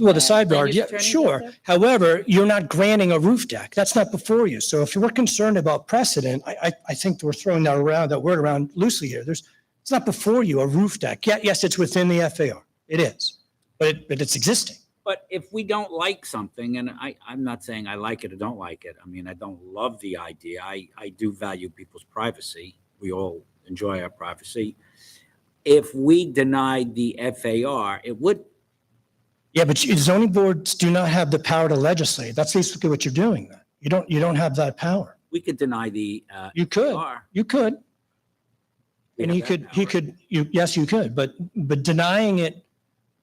well, the side Land yard, use yeah, attorneys out sure. there? However, you're not granting a roof deck. That's not before you. So if we're concerned about precedent, I think we're throwing that word around loosely here. It's not before you, a roof deck. Yeah, yes, it's within the FAR. It is, but it's existing. But if we don't like something, and I'm not saying I like it or don't like it. I mean, I don't love the idea. I do value people's privacy. We all enjoy our privacy. If we denied the FAR, it would. Yeah, but zoning boards do not have the power to legislate. That's basically what you're doing. Then you don't have that power. We could deny the. You could. FAR. You could. We And have that power. yes, you could, but denying it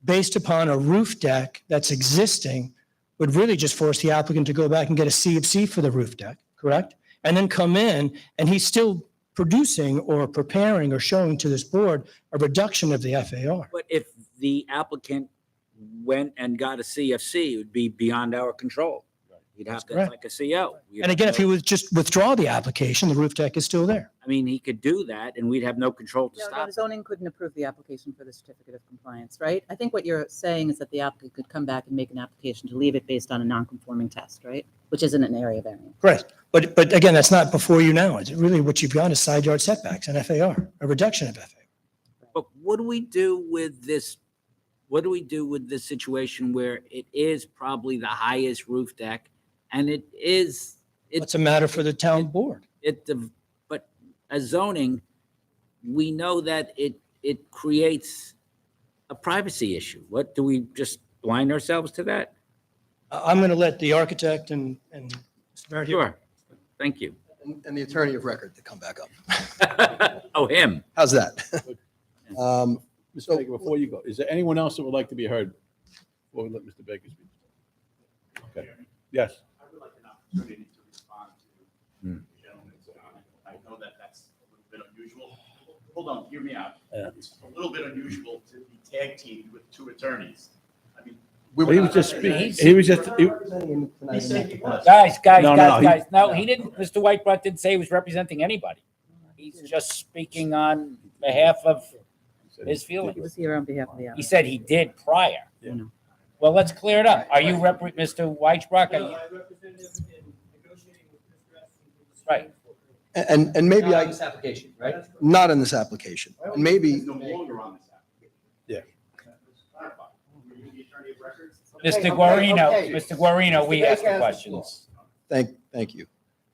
based upon a roof deck that's existing would really just force the applicant to go back and get a CFC for the roof deck, correct? And then come in and he's still producing or preparing or showing to this board a reduction of the FAR. But if the applicant went and got a CFC, it would be beyond our control. He'd have to, correct. like a CO. And again, if he would just withdraw the application, the roof deck is still there. I mean, he could do that and we'd have no control to No, stop it. zoning couldn't approve the application for the certificate of compliance, right? I think what you're saying is that the applicant could come back and make an application to leave it based on a non-conforming test, right? Which isn't an area variance. Correct. But again, that's not before you now. It's really what you've got is side yard setbacks and FAR, a reduction of FAR. But what do we do with this? What do we do with this situation where it is probably the highest roof deck and it is, It's a matter for the town board. but as zoning, we know that it creates a privacy issue. What, do we just blind ourselves to that? I'm going to let the architect and Mr. Barrett here. Sure. Thank you. And the attorney of record to come back up. Oh, him. How's that? Mr. Baker, before you go, is there anyone else that would like to be heard before we let Mr. Baker speak? Okay, yes. I would like an opportunity to respond to the gentleman's comment. I know that that's a little bit unusual. Hold on, hear me out. It's a little bit unusual to be tag teamed with two attorneys. I mean. He was just speaking, he was just, Guys, no, he didn't, Mr. Whitebrook didn't say he was representing anybody. He's just speaking on behalf of his He feelings. was here on behalf of the He applicant. said he did prior. Well, let's clear it up. Are you Mr. Whitebrook? No, I represented him in negotiating with Mr. Epstein. Right. And maybe Not I, on this application, right? not in this application, and maybe, He's no longer on this application. Yeah. Clarify. Were you the attorney of records? Mr. Guarino, we ask the questions. thank you.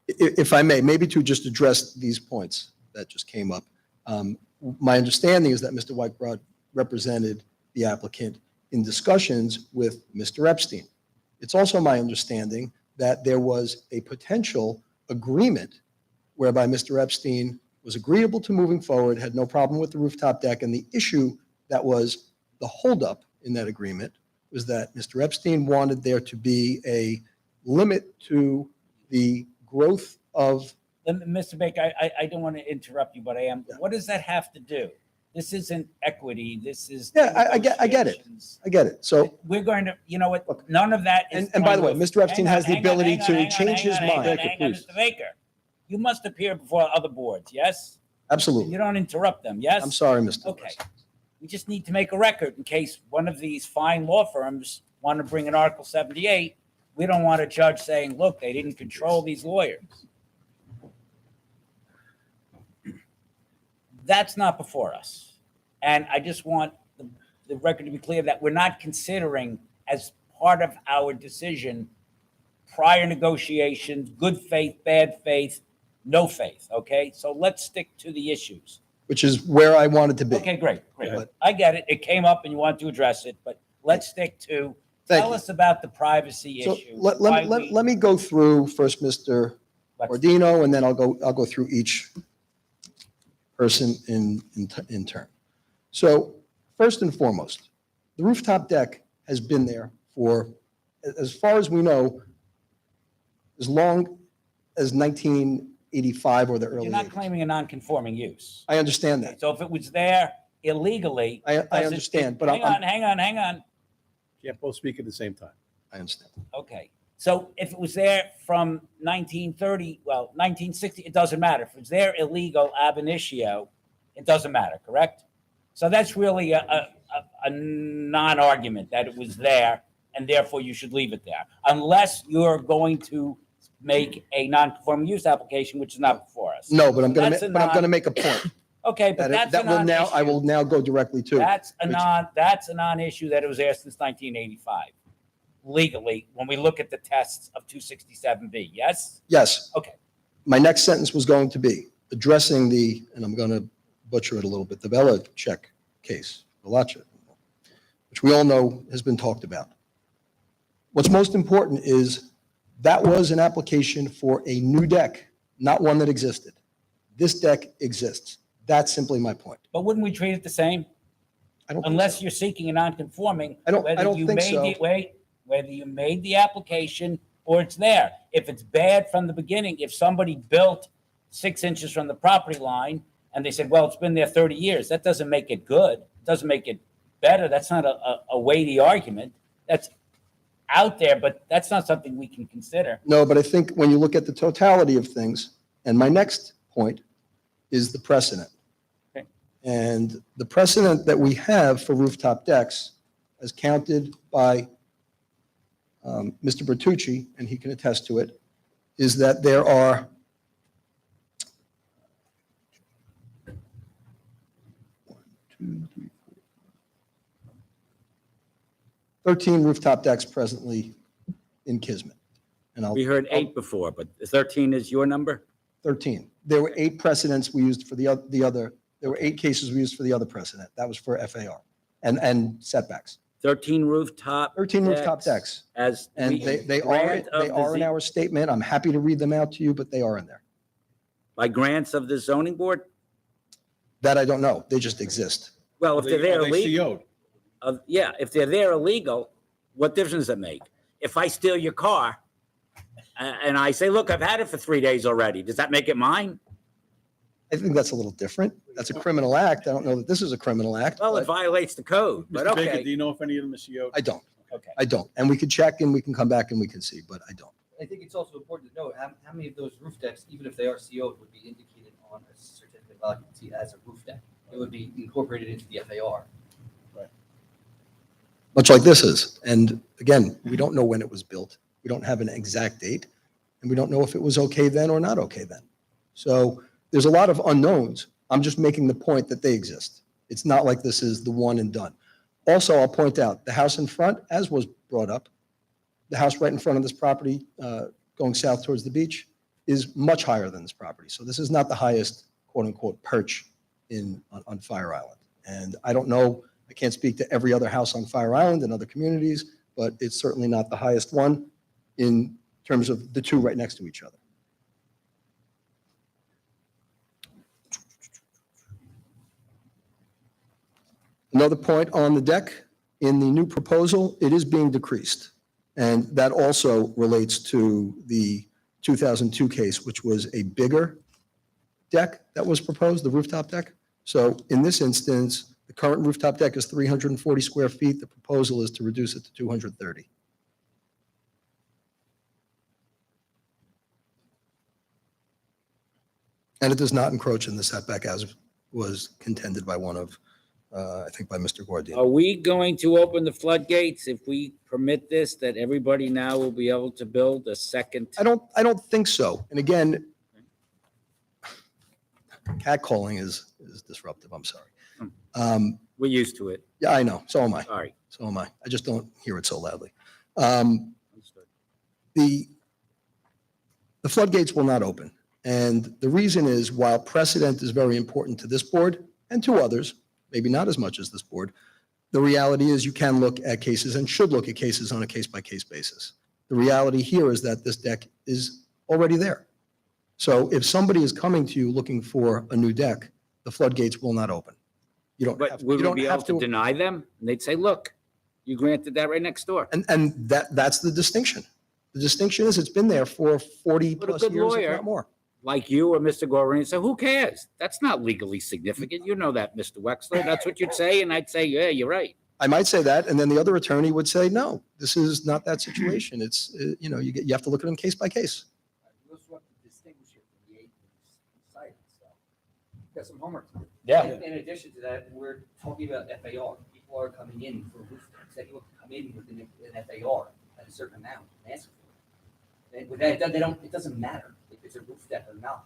If I may, maybe to just address these points that just came up. My understanding is that Mr. Whitebroad represented the applicant in discussions with Mr. Epstein. It's also my understanding that there was a potential agreement whereby Mr. Epstein was agreeable to moving forward, had no problem with the rooftop deck, and the issue that was the holdup in that agreement was that Mr. Epstein wanted there to be a limit to the growth of. Mr. Baker, I don't want to interrupt you, but I am. What does that have to do? This isn't equity. This is. Yeah, I get it. I get it. So, We're going to, you know what, none of that is. and by the way, going to- Mr. Epstein Hang on, has the hang on, ability hang on, to hang on, change hang his on, hang mind. on, hang on, Mr. Baker, you must appear before other boards, yes? Absolutely. You don't interrupt them, yes? I'm sorry, Mr. Okay. We just need to make a record in case one of these fine law firms want to bring an Article 78. We don't want a judge saying, look, they didn't control these lawyers. That's not before us. And I just want the record to be clear that we're not considering as part of our decision prior negotiations, good faith, bad faith, no faith, okay? So let's stick to the issues. Which is where I wanted to be. Okay, great. But- I get it. It came up and you want to address it, but let's stick to, Thank tell you. us about the privacy So issue. let why me, we- let me go through first Mr. Ordino, and then I'll go through each person in turn. So first and foremost, the rooftop deck has been there for, as far as we know, as long as 1985 or the early You're not 80s. claiming a non-conforming use. I understand that. So if it was there illegally. I does it- understand, but Hang on. Can't both speak at the same time. I understand. Okay. So if it was there from 1930, well, 1960, it doesn't matter. If it's there illegal ab initio, it doesn't matter, correct? So that's really a non-argument that it was there and therefore you should leave it there. Unless you're going to make a non-conforming use application, which is not before us. No, but I'm going That's to, a but I'm going to non- make a point. Okay, but that's a That will now, I non-issue. will now go directly to. That's a which- that's a non-issue that it was there since 1985. Legally, when we look at the tests of 267B, yes? Yes. Okay. My next sentence was going to be addressing the, and I'm going to butcher it a little bit, the Velacek case, Velacek, which we all know has been talked about. What's most important is that was an application for a new deck, not one that existed. This deck exists. That's simply my point. But wouldn't we treat it the same? I don't think Unless you're seeking a non-conforming. I don't whether you think made so. Whether you made the application or it's there. If it's bad from the beginning, if somebody built 6 inches from the property line and they said, well, it's been there 30 years, that doesn't make it good. It doesn't make it better. That's not a weighty argument. That's out there, but that's not something we can consider. No, but I think when you look at the totality of things, and my next point is the precedent. Okay. And the precedent that we have for rooftop decks, as counted by Mr. Bertucci, and he can attest to it, is that there are 13 rooftop decks presently in Kismet. And We heard 8 before, but 13 is your number? 13. There were 8 precedents we used for the other, there were 8 cases we used for the other precedent. That was for FAR and setbacks. 13 rooftop 13 rooftop decks. As And we they are grant of they the are in Z- our statement. I'm happy to read them out to you, but they are in there. By grants of the zoning board? That I don't know. They just exist. Well, if they're there Are they illegal. CO'd? Yeah, if they're there illegal, what difference does it make? If I steal your car and I say, look, I've had it for 3 days already, does that make it mine? I think that's a little different. That's a criminal act. I don't know that this is a criminal act. Well, it but violates the code, but Mr. Baker, okay. do you know if any of them are CO'd? I don't. Okay. I don't. And we could check and we can come back and we can see, but I don't. I think it's also important to note how many of those roof decks, even if they are CO'd, would be indicated on a certificate of occupancy as a roof deck. It would be incorporated into the FAR. Much like this is. And again, we don't know when it was built. We don't have an exact date. And we don't know if it was okay then or not okay then. So there's a lot of unknowns. I'm just making the point that they exist. It's not like this is the one and done. Also, I'll point out the house in front, as was brought up, the house right in front of this property going south towards the beach is much higher than this property. So this is not the highest quote unquote perch on Fire Island. And I don't know, I can't speak to every other house on Fire Island and other communities, but it's certainly not the highest one in terms of the two right next to each other. Another point on the deck, in the new proposal, it is being decreased. And that also relates to the 2002 case, which was a bigger deck that was proposed, the rooftop deck. So in this instance, the current rooftop deck is 340 square feet. The proposal is to reduce it to 230. And it does not encroach in the setback as was contended by one of, I think by Mr. Guardino. Are we going to open the floodgates if we permit this, that everybody now will be able to build a second? I don't think so. And again, catcalling is disruptive. I'm sorry. We're used to it. Yeah, I know. So am I. Sorry. So am I. I just don't hear it so loudly. Understood. The floodgates will not open. And the reason is, while precedent is very important to this board and to others, maybe not as much as this board, the reality is you can look at cases and should look at cases on a case-by-case basis. The reality here is that this deck is already there. So if somebody is coming to you looking for a new deck, the floodgates will not open. You don't But have, we you would don't be able have to to. deny them? And they'd say, look, you granted that right next door. And that's the distinction. The distinction is it's been there for 40 But a plus good years, if lawyer, not more. like you or Mr. Gorin, say, who cares? That's not legally significant. You know that, Mr. Wexler. That's what you'd say, and I'd say, yeah, you're right. I might say that, and then the other attorney would say, no, this is not that situation. It's, you have to look at them case by case. We also have to distinguish it from the acreage site stuff. Got some homework to do. Yeah. In addition to that, we're talking about FAR. People are coming in for roof decks. They will come in with an FAR at a certain amount and ask for it. And with that, it doesn't matter if it's a roof deck or not.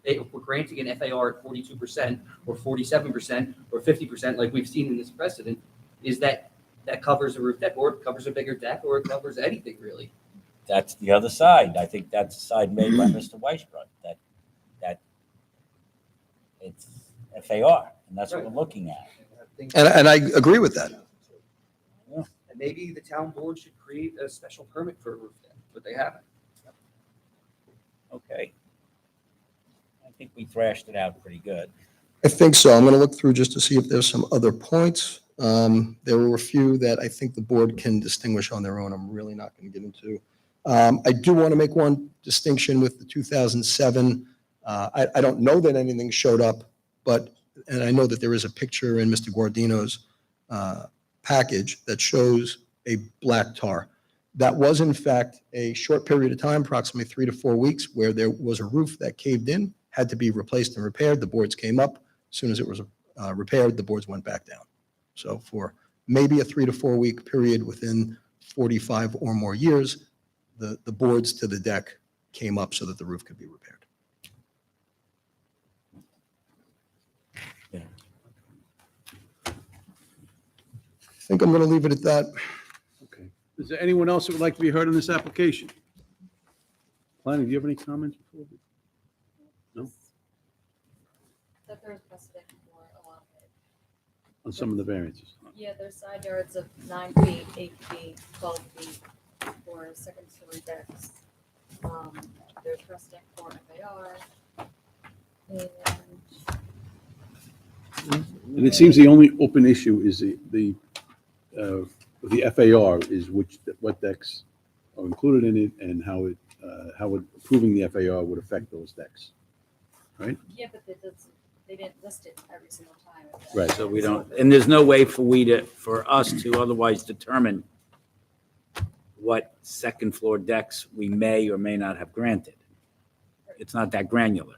If we're granting an FAR at 42% or 47% or 50%, like we've seen in this precedent, is that covers a roof deck, or it covers a bigger deck, or it covers anything really. That's the other side. I think that's the side made by Mr. Weisbrot, that it's FAR, and that's what we're looking at. And I agree with that. And maybe the town board should create a special permit for a roof deck, but they haven't. Okay. I think we thrashed it out pretty good. I think so. I'm going to look through just to see if there's some other points. There were a few that I think the board can distinguish on their own. I'm really not going to get into. I do want to make one distinction with the 2007. I don't know that anything showed up, and I know that there is a picture in Mr. Guardino's package that shows a black tar. That was in fact a short period of time, approximately 3 to 4 weeks, where there was a roof that caved in, had to be replaced and repaired. The boards came up. As soon as it was repaired, the boards went back down. So for maybe a 3 to 4 week period within 45 or more years, the boards to the deck came up so that the roof could be repaired. I think I'm going to leave it at that. Okay. Is there anyone else that would like to be heard on this application? Planning, do you have any comments before? No? That there's precedent for a lot of it. On some of the variances? Yeah, there's side yards of 9 feet, 8 feet, 12 feet for second story decks. There's precedent for FAR. And it seems the only open issue is the FAR is what decks are included in it and how approving the FAR would affect those decks, right? Yeah, but they didn't list it every single time. Right. So we don't, and there's no way for us to otherwise determine what second floor decks we may or may not have granted. It's not that granular.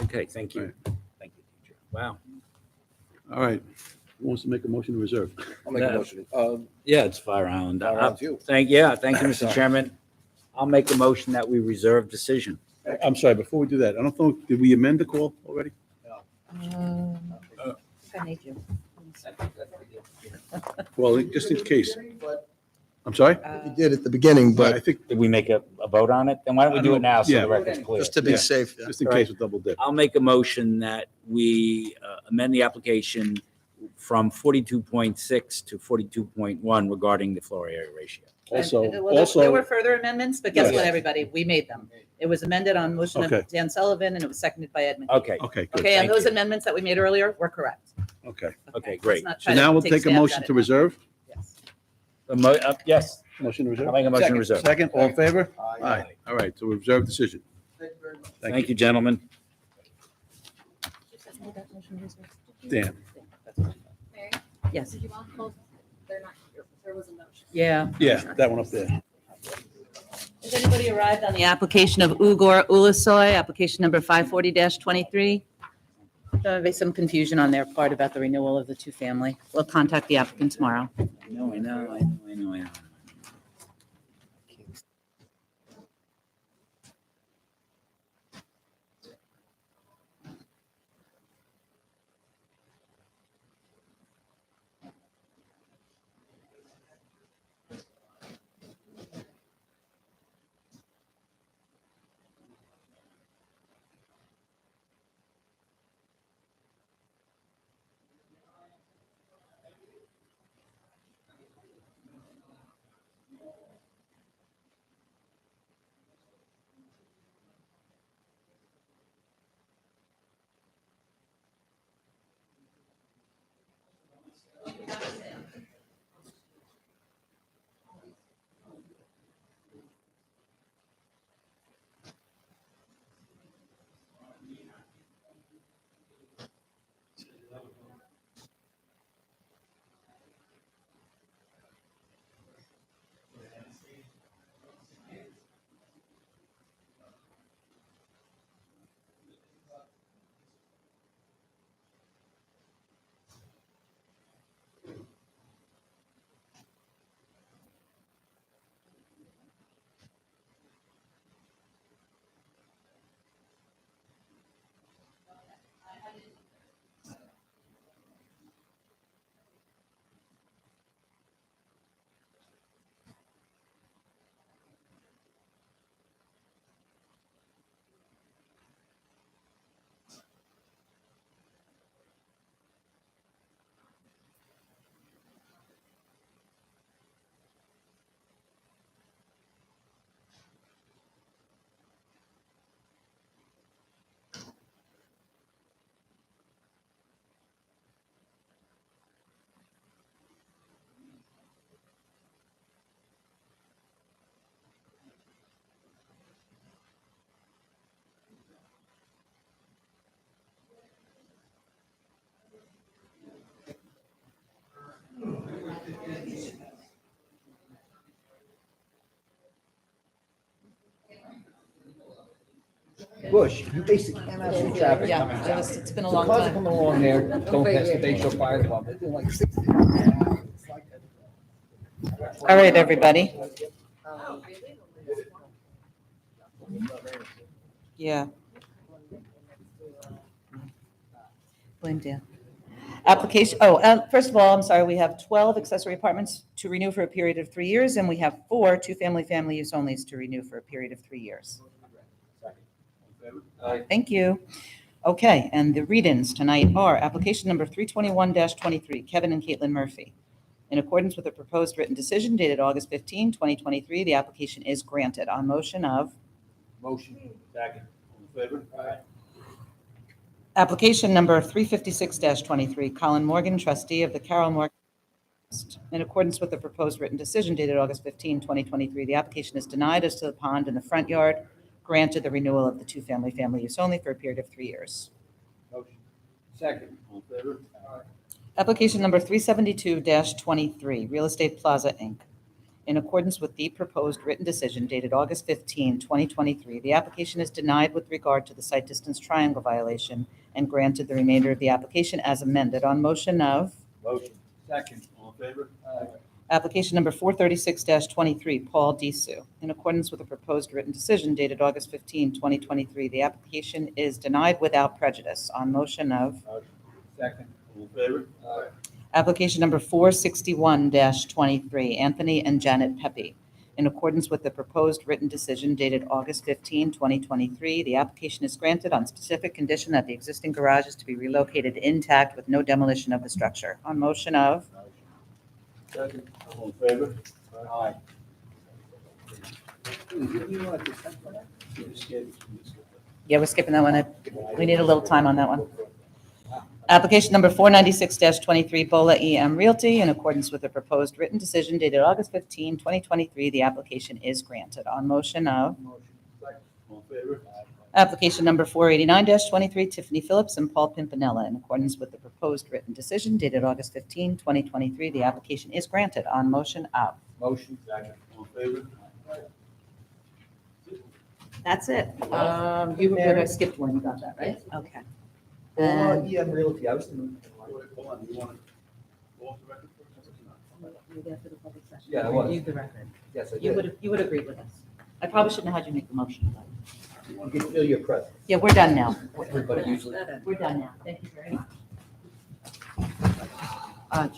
Okay, thank you. Thank you, teacher. Wow. All right. Who wants to make a motion to reserve? I'll make a motion. Yeah, it's Fire Island. Fire Island's you. Thank you, Mr. Chairman. I'll make a motion that we reserve decision. I'm sorry, before we do that, I don't know, did we amend the call already? I need you. Well, just in case. I'm sorry? You did at the beginning, But I but think, Did we make a vote on it? Then why don't we do it now so Yeah. the record's clear? just to be Yeah. safe. yeah. just in case with double dip. I'll make a motion that we amend the application from 42.6 to 42.1 regarding the floor area ratio. Also, There were also, further amendments, but guess Yes. what, everybody? We made them. It was amended on motion Okay. of Dan Sullivan, and it was seconded by Ed McKee. Okay, okay, good. Okay, and thank those you. amendments that we made earlier were correct. Okay. Okay, Let's great. not So try to now we'll take a stabs motion at to it. reserve? Yes. Yes, Motion to reserve? I'll make a motion to reserve. Second, all in favor? Aye. All right, so reserve decision. Thank you, gentlemen. Dan. Mary, Yes. did you want both? They're not here, but there was a motion. Yeah. Yeah, that one up there. Has anybody arrived on the application of Ugor Ulusoy, application number 540-23? There may be some confusion on their part about the renewal of the two-family. We'll contact the applicant tomorrow. I know. Bush, you basically can't have some traffic Yeah, coming down. it's been a So long cars are time. coming along there, don't pass the Bayshore Fire Department, they're doing like 60. It's like that. All right, everybody. Yeah. Blame Dan. Application, first of all, I'm sorry, we have 12 accessory apartments to renew for a period of 3 years, and we have 4 two-family family use onlys to renew for a period of 3 years. Thank you. Okay, and the read-ins tonight are application number 321-23, Kevin and Caitlin Murphy. In accordance with the proposed written decision dated August 15, 2023, the application is granted on motion of, Motion. Second. All in favor? Application number 356-23, Colin Morgan, trustee of the Carroll Morgan Trust. In accordance with the proposed written decision dated August 15, 2023, the application is denied as to the pond in the front yard, granted the renewal of the two-family family use only for a period of 3 years. Motion. Second. All in favor? Application number 372-23, Real Estate Plaza, Inc. In accordance with the proposed written decision dated August 15, 2023, the application is denied with regard to the site distance triangle violation and granted the remainder of the application as amended on motion of Motion. Second. All in favor? application number 436-23, Paul Disu. In accordance with the proposed written decision dated August 15, 2023, the application is denied without prejudice on motion of Second. All in favor? application number 461-23, Anthony and Janet Pepe. In accordance with the proposed written decision dated August 15, 2023, the application is granted on specific condition that the existing garage is to be relocated intact with no demolition of the structure. On motion of Second. All in favor? Aye. Yeah, we're skipping that one. We need a little time on that one. Application number 496-23, Bola EM Realty. In accordance with the proposed written decision dated August 15, 2023, the application is granted. On motion of All in favor? application number 489-23, Tiffany Phillips and Paul Pimpinella. In accordance with the proposed written decision dated August 15, 2023, the application is granted. On motion of Motion. Second. All in favor? that's it. You skipped one. You got that, right? Okay. And- EM Realty, I was in. Hold on, you want to go off the record for a second? Yeah, I was. Reviewed the record. Yes, I You did. would agree with us. I probably shouldn't have had you make the motion. but- You can feel your presence. Yeah, we're done now. Everybody usually. We're done now. Thank you very much.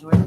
Jordan, do you have